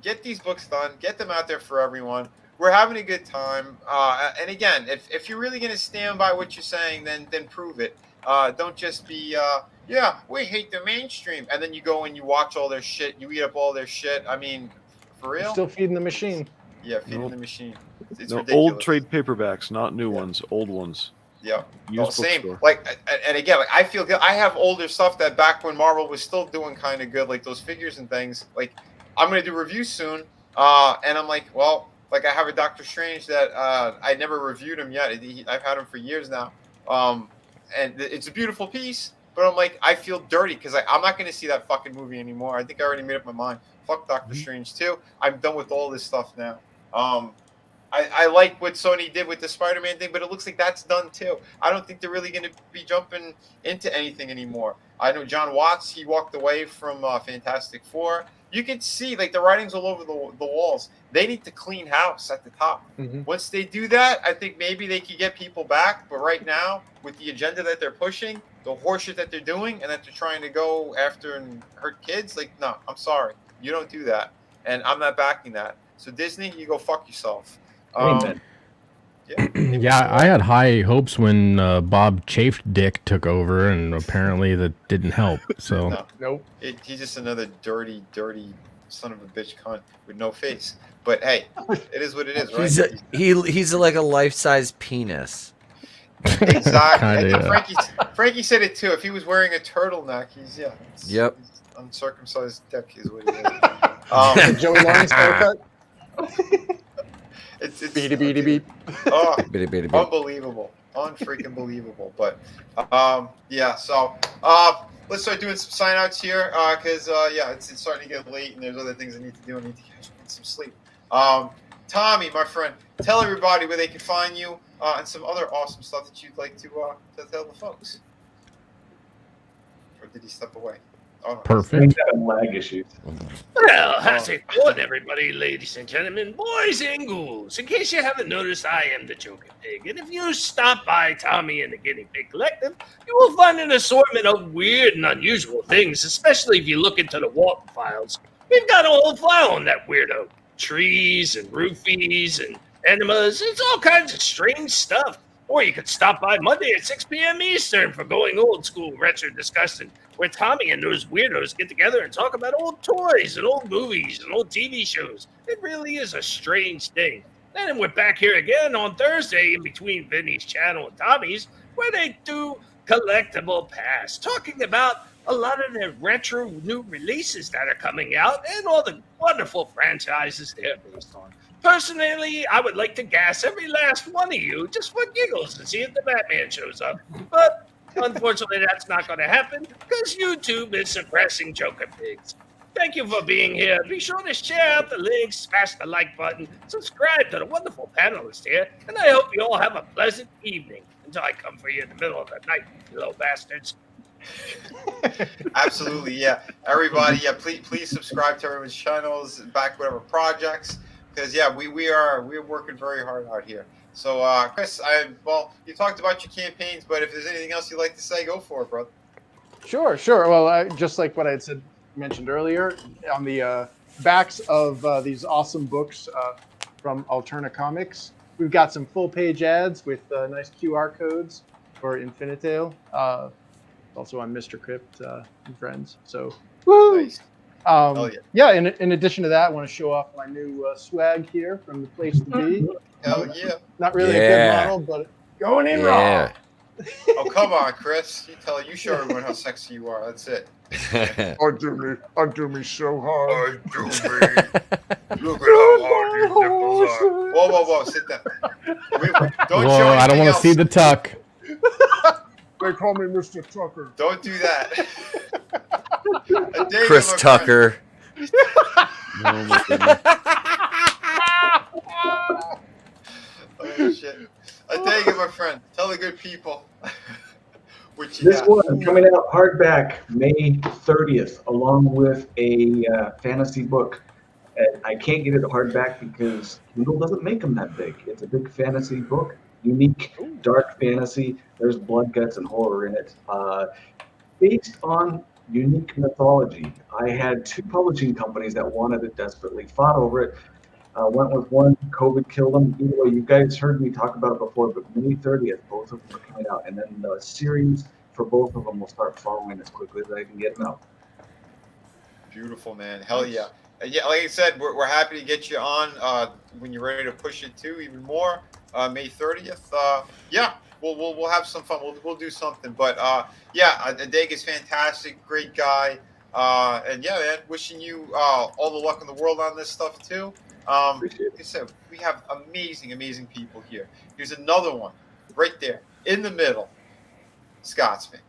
Get these books done. Get them out there for everyone. We're having a good time. And again, if you're really going to stand by what you're saying, then prove it. Don't just be, we hate the mainstream. And then you go and you watch all their shit. You eat up all their shit. I mean, for real? Still feeding the machine. Yeah, feeding the machine. It's no, ridiculous. Old trade paperbacks, not new ones. Old ones. Yeah. Same. And again, I feel good. I have older stuff that back when Marvel was still doing kind of good, like those figures and things. Like, I'm going to do reviews soon. And I'm like, I have a Doctor Strange that I never reviewed him yet. I've had him for years now. And it's a beautiful piece. But I'm like, I feel dirty because I'm not going to see that fucking movie anymore. I think I already made up my mind. Fuck Doctor Strange too. I'm done with all this stuff now. I like what Sony did with the Spider-Man thing, but it looks like that's done too. I don't think they're really going to be jumping into anything anymore. I know John Watts, he walked away from Fantastic Four. You can see like the writing's all over the walls. They need to clean house at the top. Mm-hmm. Once they do that, I think maybe they could get people back. But right now, with the agenda that they're pushing, the horseshit that they're doing, and that they're trying to go after and hurt kids, like, no, I'm sorry. You don't do that. And I'm not backing that. So Disney, you go fuck yourself. Amen. Yeah, I had high hopes when Bob Chafed Dick took over, and apparently that didn't help. So No. Nope. He's just another dirty son of a bitch cunt with no face. But hey, it is what it is, right? He's like a life-size penis. Exactly. Kinda, I think Frankie said it too. If he was wearing a turtleneck, he's Yep. he's uncircumcised dick is what he is. Joey Lawrence haircut. It's Beady beat. Oh, Bitty, bitty, bitty. unbelievable, unfreaking believable. But yeah. So let's start doing some sign outs here because yeah, it's starting to get late and there's other things I need to do. I need to get some sleep. Tommy, my friend, tell everybody where they can find you and some other awesome stuff that you'd like to tell the folks. Or did he step away? Oh, no. perfect. He's having lag issues. Well, how's it going, everybody, ladies and gentlemen, boys and ghouls? In case you haven't noticed, I am the Joker Pig, and if you stop by Tommy and the Guinea Pig Collective, you will find an assortment of weird and unusual things, especially if you look into the Walton files. We've got a whole file on that weirdo. Trees and roofies and enemas. It's all kinds of strange stuff. Or you could stop by Monday at 6 p.m. Eastern for going old school retro discussion, where Tommy and those weirdos get together and talk about old toys and old movies and old TV shows. It really is a strange thing. And then we're back here again on Thursday in between Vinny's channel and Tommy's, where they do Collectible Pass, talking about a lot of the retro new releases that are coming out and all the wonderful franchises they're based on. Personally, I would like to gas every last one of you just for giggles and see if the Batman shows up. But unfortunately, that's not going to happen because YouTube is suppressing Joker Pigs. Thank you for being here. Be sure to share out the links, smash the like button, subscribe to the wonderful panelists here, and I hope you all have a pleasant evening until I come for you in the middle of the night, you little bastards. Absolutely, yeah. Everybody, yeah, please subscribe to everyone's channels, back whatever projects, because yeah, we're working very hard out here. So, Chris, well, you talked about your campaigns, but if there's anything else you'd like to say, go for it, brother. Sure. Well, just like what I had mentioned earlier, on the backs of these awesome books from Alterna Comics, we've got some full-page ads with nice QR codes for Infinitale. Also on Mr. Crypt and Friends. So, woo! Nice. Yeah. In addition to that, I want to show off my new swag here from the place to be. Hell yeah. Not really a good model, but going in raw. Oh, come on, Chris. You show everyone how sexy you are. That's it. I do me so hard. I do me. Look at how hard these nipples are. Whoa, sit down. Don't Whoa, show I don't anything want to else. see the tuck. They call me Mr. Tucker. Don't do that. Chris Tucker. Oh my goodness. Oh, shit. Thank you, my friend. Tell the good people what you This got. one coming out hardback May 30th, along with a fantasy book. And I can't get it hardback because Kindle doesn't make them that big. It's a big fantasy book, unique, dark fantasy. There's blood, guts, and horror in it. Based on unique mythology. I had two publishing companies that wanted it desperately, fought over it. Went with one, COVID killed them. Either way, you guys heard me talk about it before, but May 30th, both of them are coming out. And then the series for both of them will start following as quickly as I can get them out. Beautiful, man. Hell yeah. Yeah, like I said, we're happy to get you on when you're ready to push it too, even more. May 30th. Yeah, we'll have some fun. We'll do something. But yeah, Adeg is fantastic, great guy. And yeah, man, wishing you all the luck in the world on this stuff too. Like I said, we have amazing people here. Here's another one, right there in the middle. Scotsman,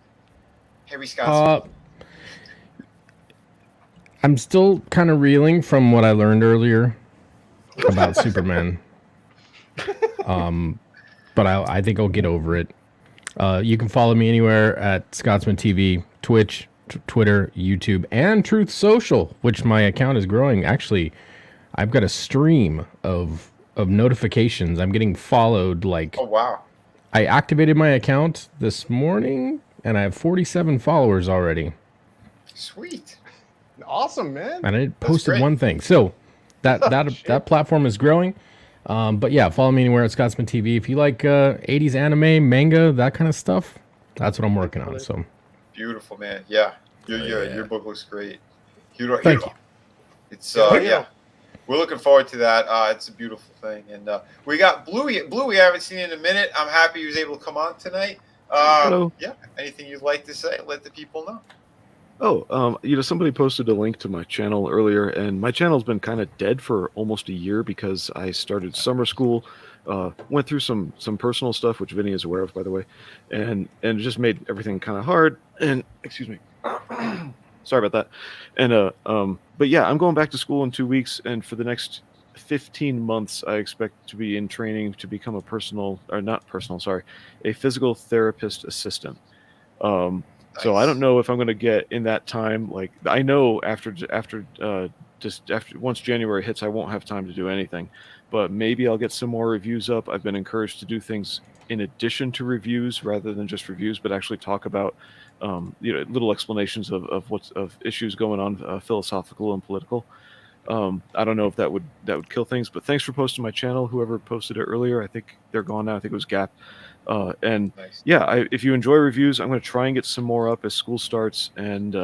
Harry Scotsman. I'm still kind of reeling from what I learned earlier about Superman. But I think I'll get over it. You can follow me anywhere at Scotsman TV, Twitch, Twitter, YouTube, and Truth Social, which my account is growing. Actually, I've got a stream of notifications. I'm getting followed. Like, Oh wow. I activated my account this morning, and I have 47 followers already. Sweet. Awesome, man. And I posted great. one thing. So that platform is growing. But yeah, follow me anywhere at Scotsman TV. If you like 80s anime, manga, that kind of stuff, that's what I'm working on. So Beautiful, man. Yeah. Your book looks great. Thank you. It's yeah. We're looking forward to that. It's a beautiful thing. And we got Blue. Blue, we haven't seen in a minute. I'm happy he was able to come on tonight. Hello. Yeah. Anything you'd like to say? Let the people know. Oh, somebody posted a link to my channel earlier, and my channel's been kind of dead for almost a year because I started summer school, went through some personal stuff, which Vinny is aware of, by the way, and it just made everything kind of hard. And excuse me, sorry about that. And but yeah, I'm going back to school in 2 weeks, and for the next 15 months, I expect to be in training to become a physical therapist assistant. So I don't know if I'm going to get in that time. Like, I know after once January hits, I won't have time to do anything, but maybe I'll get some more reviews up. I've been encouraged to do things in addition to reviews rather than just reviews, but actually talk about, little explanations of issues going on, philosophical and political. I don't know if that would kill things, but thanks for posting my channel. Whoever posted it earlier, I think they're gone now. I think it was Gap. And Nice. yeah, if you enjoy reviews, I'm going to try and get some more up as school starts, and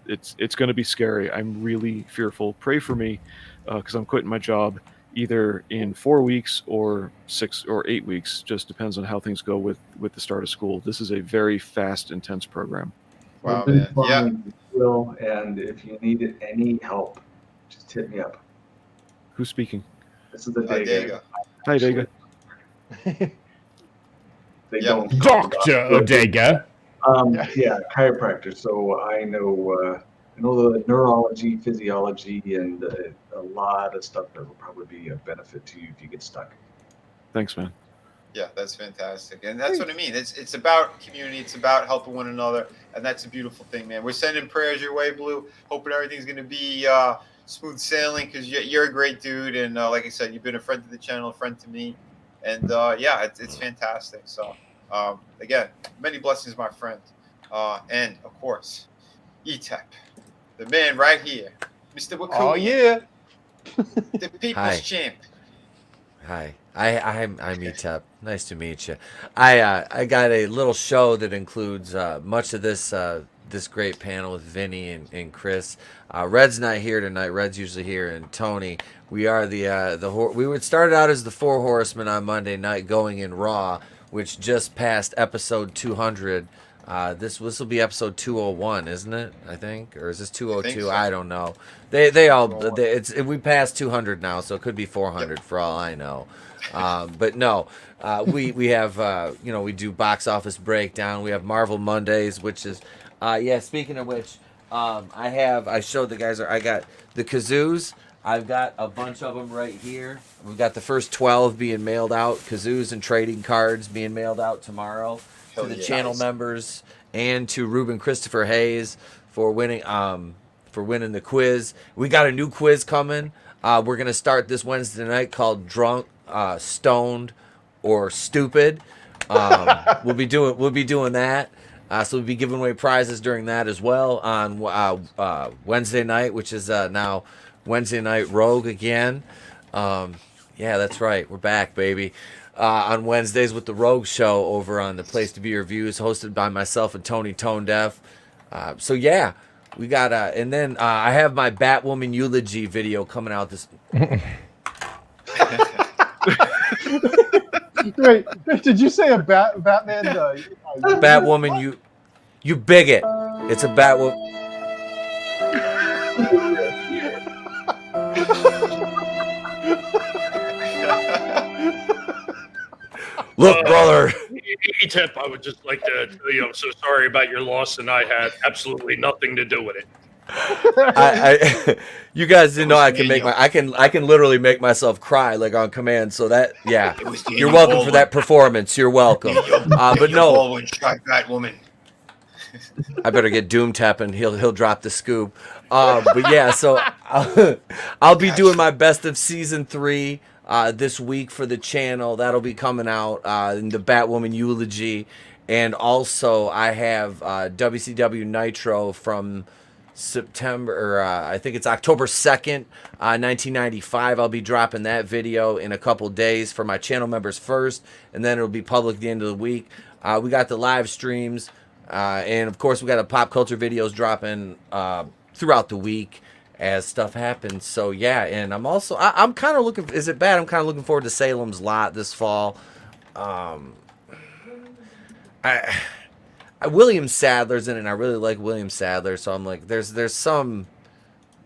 it's going to be scary. I'm really fearful. Pray for me, because I'm quitting my job either in 4 weeks or 6 or 8 weeks. Just depends on how things go with the start of school. This is a very fast, intense program. Wow, Well, man. Yeah. Will, and if you need any help, just hit me up. Who's speaking? This is the There day. you go. Hi, Dega. They Yep. don't Dr. Odega. Yeah, chiropractor. So I know the neurology, physiology, and a lot of stuff that will probably be a benefit to you if you get stuck. Thanks, man. Yeah, that's fantastic. And that's what I mean. It's about community. It's about helping one another. And that's a beautiful thing, man. We're sending prayers your way, Blue. Hoping everything's going to be smooth sailing, because you're a great dude. And like I said, you've been a friend to the channel, a friend to me. And yeah, it's fantastic. So again, many blessings, my friend. And of course, ETEP, the man right here, Mr. Wakui, Oh yeah. the people's Hi. champ. Hi, I'm Etep. Nice to meet you. I got a little show that includes much of this great panel with Vinny and Chris. Red's not here tonight. Red's usually here, and Tony. We are we would start out as the Four Horsemen on Monday night, going in Raw, which just passed episode 200. This will be episode 201, isn't it? I think, or is this 202? I don't know. We passed 200 now, so it could be 400 for all I know. But no, we have we do box office breakdown. We have Marvel Mondays, which is Speaking of which, I showed the guys. I got the kazoos. I've got a bunch of them right here. We've got the first 12 being mailed out. Kazoos and trading cards being mailed out tomorrow to the channel members and to Ruben Christopher Hayes for winning the quiz. We got a new quiz coming. We're gonna start this Wednesday night called Drunk, Stoned, or Stupid. We'll be doing that. So we'll be giving away prizes during that as well on Wednesday night, which is now Wednesday Night Rogue again. Yeah, that's right. We're back, baby. On Wednesdays with the Rogue Show over on the Place to Be Reviews, hosted by myself and Tony Tone Deaf. So yeah, we got and then I have my Batwoman eulogy video coming out this. Wait, did you say a Batman? Batwoman, you bigot! It's a Batwoman. Look, brother. ETEP, I would just like to tell you I'm so sorry about your loss, and I had absolutely nothing to do with it. I you guys didn't know I can make Daniel. I can literally make myself cry like on command. So that yeah, It was you're Daniel welcome for Baldwin. that performance. You're welcome. But Daniel no, Baldwin shot Batwoman. I better get Doom tapping. He'll drop the scoop. But yeah, so I'll be doing my best of season 3 this week for the channel. That'll be coming out in the Batwoman eulogy, and also I have WCW Nitro from September, or I think it's October 2nd, 1995. I'll be dropping that video in a couple days for my channel members first, and then it'll be public at the end of the week. We got the live streams. And of course, we got a pop culture videos dropping throughout the week as stuff happens. So yeah, and I'm also I'm kind of looking. Is it bad? I'm kind of looking forward to Salem's Lot this fall. William Sadler's in it, and I really like William Sadler. So I'm like, there's some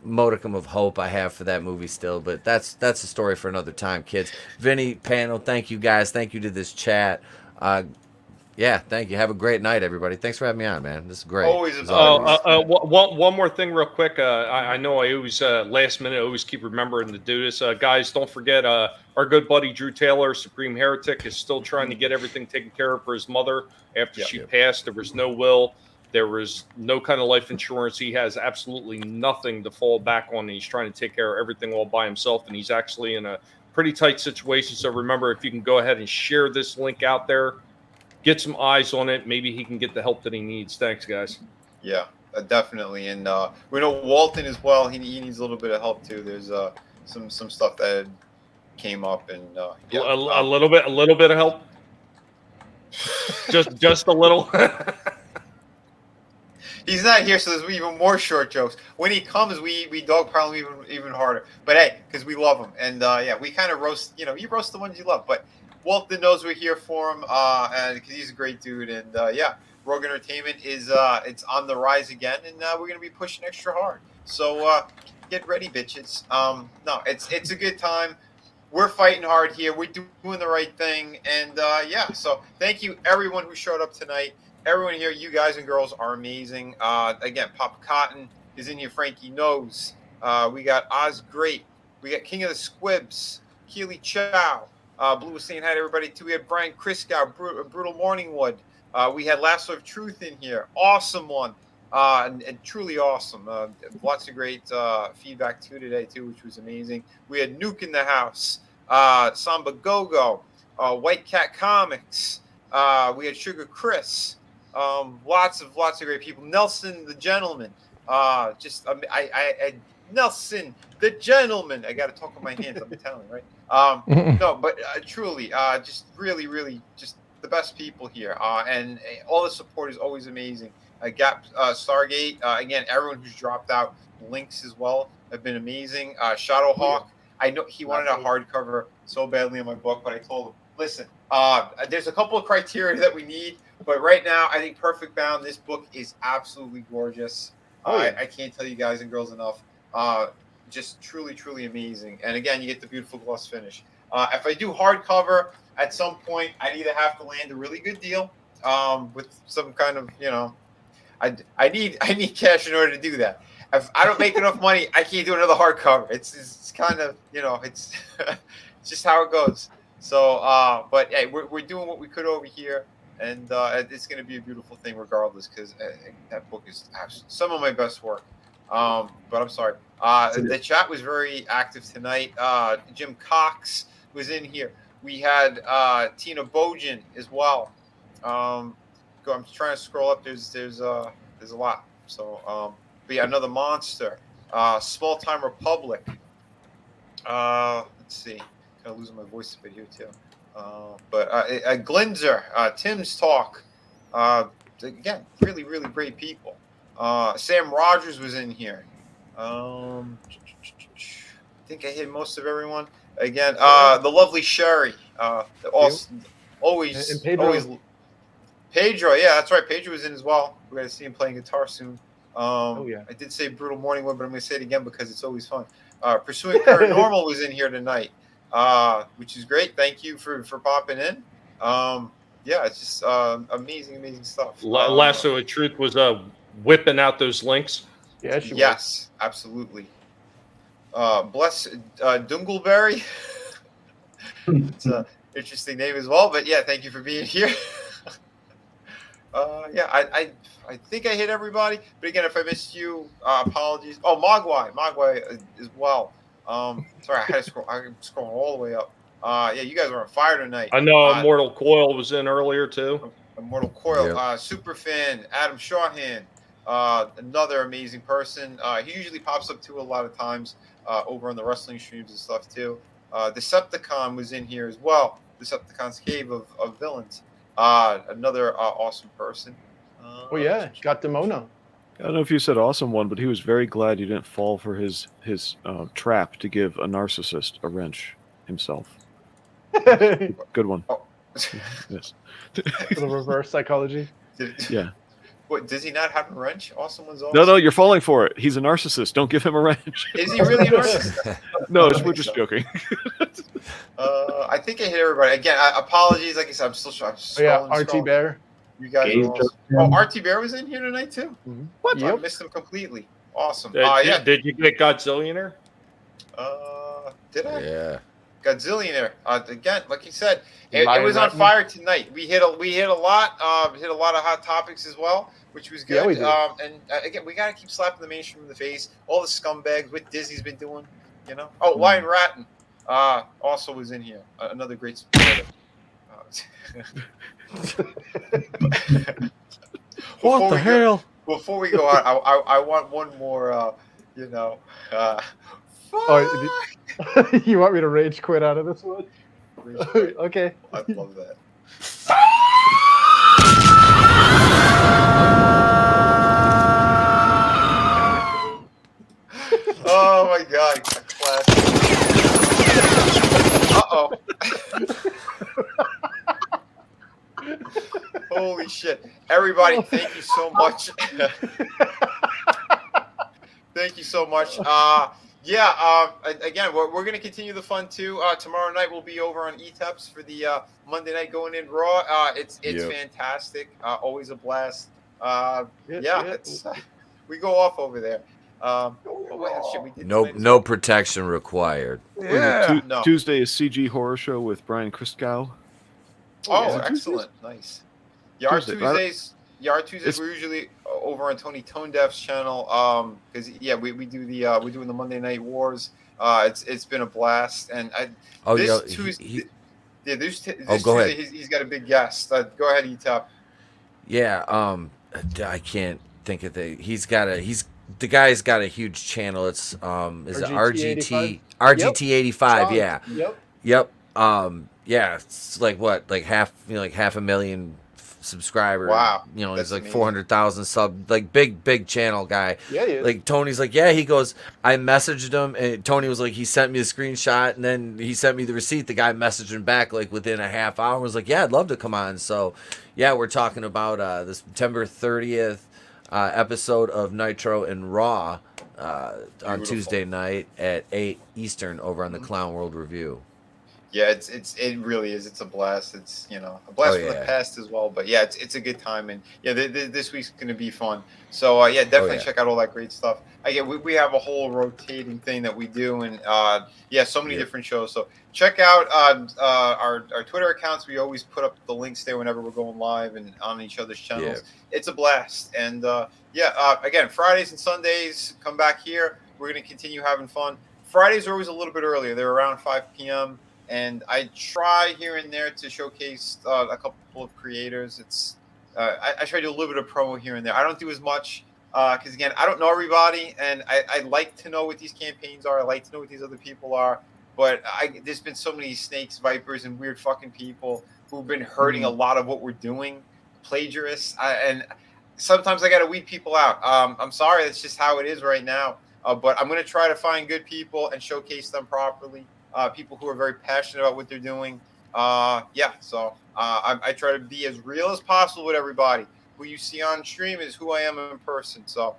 modicum of hope I have for that movie still, but that's a story for another time, kids. Vinny, panel, thank you guys. Thank you to this chat. Yeah, thank you. Have a great night, everybody. Thanks for having me on, man. This is great. Always a pleasure. One more thing real quick. I know I always, last minute, I always keep remembering to do this. Guys, don't forget our good buddy Drew Taylor, Supreme Heretic, is still trying to get everything taken care of for his mother after she passed. There was no will. There was no kind of life insurance. He has absolutely nothing to fall back on. He's trying to take care of everything all by himself, and he's actually in a pretty tight situation. So remember, if you can go ahead and share this link out there, get some eyes on it. Maybe he can get the help that he needs. Thanks, guys. Yeah, definitely. And we know Walton as well. He needs a little bit of help too. There's some stuff that came up, and a little bit of help. just a little. He's not here, so there's even more short jokes. When he comes, we dog pile him even harder. But hey, because we love him, and we kind of roast. You roast the ones you love, but Walton knows we're here for him, and because he's a great dude. And Rogue Entertainment is it's on the rise again, and we're gonna be pushing extra hard. So get ready, bitches. No, it's a good time. We're fighting hard here. We're doing the right thing, and So thank you everyone who showed up tonight. Everyone here, you guys and girls are amazing. Again, Papa Cotton is in here. Frankie Knows. We got Oz Great. We got King of the Squibs. Keely Chow. Blue was saying hi to everybody too. We had Brian Kriskow, Brutal Morningwood. We had Lasso of Truth in here. Awesome one. And truly awesome. Lots of great feedback too today too, which was amazing. We had Nuke in the house. Samba Gogo. White Cat Comics. We had Sugar Chris. Lots of great people. Nelson the Gentleman. Nelson the Gentleman. I got to talk with my hands. I'm Italian, right? No, but truly, just really, just the best people here. And all the support is always amazing. Gap Stargate. Again, everyone who's dropped out. Links as well have been amazing. Shadowhawk. I know he wanted a hardcover so badly in my book, but I told him, listen, there's a couple of criteria that we need. But right now, I think Perfect Bound, this book is absolutely gorgeous. I can't tell you guys and girls enough. Just truly amazing. And again, you get the beautiful gloss finish. If I do hardcover, at some point, I'd either have to land a really good deal with some kind of, I need cash in order to do that. If I don't make enough money, I can't do another hardcover. It's kind of, it's it's just how it goes. So, but hey, we're doing what we could over here. And it's going to be a beautiful thing regardless, because that book is some of my best work. But I'm sorry. The chat was very active tonight. Jim Cox was in here. We had Tina Bojan as well. I'm trying to scroll up. There's a lot. So, but yeah, another monster. Small Time Republic. Let's see. Kind of losing my voice a bit here too. But Glinzer, Tim's Talk, again, really great people. Sam Rogers was in here. I think I hit most of everyone. Again, the lovely Sherry, always Pedro. Yeah, that's right. Pedro was in as well. We're gonna see him playing guitar soon. I did say Brutal Morningwood, but I'm gonna say it again because it's always fun. Pursuing Paranormal was in here tonight. Which is great. Thank you for popping in. It's just amazing stuff. Lasso of Truth was whipping out those links. Yeah, she was. Yes, absolutely. Bless Dungleberry. It's an interesting name as well, but yeah, thank you for being here. Yeah, I think I hit everybody, but again, if I missed you, apologies. Oh, Mogwai as well. Sorry, I had to scroll. I'm scrolling all the way up. Yeah, you guys are on fire tonight. I know Immortal Coil was in earlier too. Immortal Coil, Yep. Superfan, Adam Shawhan, another amazing person. He usually pops up too a lot of times over on the wrestling streams and stuff too. Decepticon was in here as well. Decepticon's Cave of Villains. Another awesome person. Oh yeah, got Demona. I don't know if you said awesome one, but he was very glad you didn't fall for his trap to give a narcissist a wrench himself. Good one. Oh. Yes. The reverse psychology. Yeah. What, does he not have a wrench? Awesome one's awesome. No, you're falling for it. He's a narcissist. Don't give him a wrench. Is he really a narcissist? No, we're just joking. I think I hit everybody. Again, apologies. Like I said, I'm still scrolling. Yeah, RT Bear. You guys are awesome. Oh, RT Bear was in here tonight too? Mhm. What? I Yep. missed him completely. Awesome. Yeah. Did you get Godzillionaire? Did I? Yeah. Gazillionaire. Again, like you said, it was on fire tonight. We hit a lot. Hit a lot of hot topics as well, which was good. Yeah, we did. And again, we got to keep slapping the mainstream in the face. All the scumbags, what Disney's been doing, you know. Oh, Lion Ratton also was in here. Another great supporter. What the hell? Before we go on, I want one more. You know. You want me to rage quit out of this one? Okay. I love that. Oh my god, classic. Uh-oh. Holy shit. Everybody, thank you so much. Thank you so much. Again, we're going to continue the fun too. Tomorrow night we'll be over on ETEPS for the Monday night going in Raw. It's fantastic. Always a blast. We go off over there. No protection required. Yeah. Tuesday is CG Horror Show with Brian Christgau. Oh, excellent. Nice. Our Tuesdays we're usually over on Tony Tone Deaf's channel. Because we're doing the Monday Night Wars. It's been a blast, and Tuesday, he's got a big guest. Go ahead, E-Top. Yeah, I can't think of the. The guy's got a huge channel. It's is it RGT85? Yeah. Yep. It's like half a million subscribers. Wow. He's like 400,000 sub, like big channel guy. Yeah, he is. Like Tony's like, yeah, he goes, I messaged him and Tony was like, he sent me a screenshot and then he sent me the receipt. The guy messaged him back like within a half hour. Was like, yeah, I'd love to come on. So yeah, we're talking about the September 30th episode of Nitro and Raw on Tuesday night at 8 Eastern over on the Clown World Review. Yeah, it really is. It's a blast. It's a blast from the past as well. But yeah, it's a good time, and this week's going to be fun. So definitely check out all that great stuff. Again, we have a whole rotating thing that we do, and so many different shows. So check out our Twitter accounts. We always put up the links there whenever we're going live and on each other's channels. Yeah. It's a blast, and again, Fridays and Sundays, come back here. We're going to continue having fun. Fridays are always a little bit earlier. They're around 5 p.m. And I try here and there to showcase a couple of creators. I try to do a little bit of promo here and there. I don't do as much because, again, I don't know everybody. And I like to know what these campaigns are. I like to know what these other people are. But there's been so many snakes, vipers, and weird fucking people who've been hurting a lot of what we're doing, plagiarists. And sometimes I got to weed people out. I'm sorry. That's just how it is right now. But I'm going to try to find good people and showcase them properly. People who are very passionate about what they're doing. I try to be as real as possible with everybody. Who you see on stream is who I am in person. So,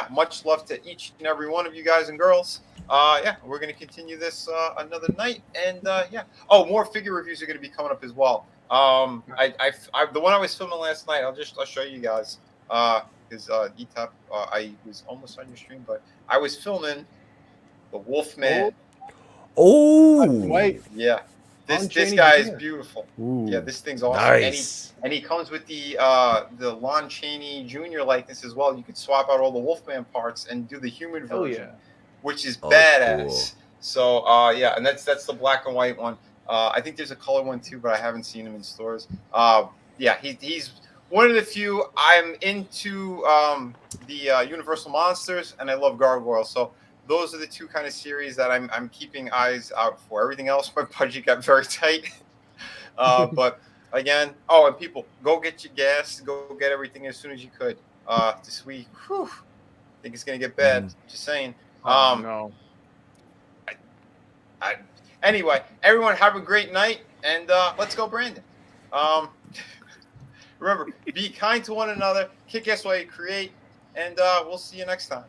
much love to each and every one of you guys and girls. We're going to continue this another night. And, more figure reviews are going to be coming up as well. The one I was filming last night, I'll show you guys. because Etop, I was almost on your stream, but I was filming the Wolfman. Oh, Wait, Yeah, Lon this Chaney guy is Jr.. beautiful. Ooh. Yeah, this thing's awesome. nice. And he comes with the Lon Chaney Jr. likeness as well. You could swap out all the Wolfman parts and do the human Hell version, yeah. which is Oh, badass. cool. So yeah, and that's the black and white one. I think there's a color one too, but I haven't seen him in stores. Yeah, he's one of the few. I'm into the Universal Monsters, and I love Gargoyles. So those are the two kind of series that I'm keeping eyes out for. Everything else, my budget got very tight. But again, oh, and people, go get your gas, go get everything as soon as you could. This week, whew, I think it's gonna get bad. Just saying. Oh, no. Anyway, everyone have a great night, and let's go, Brandon. Remember, be kind to one another, kick ass while you create, and we'll see you next time.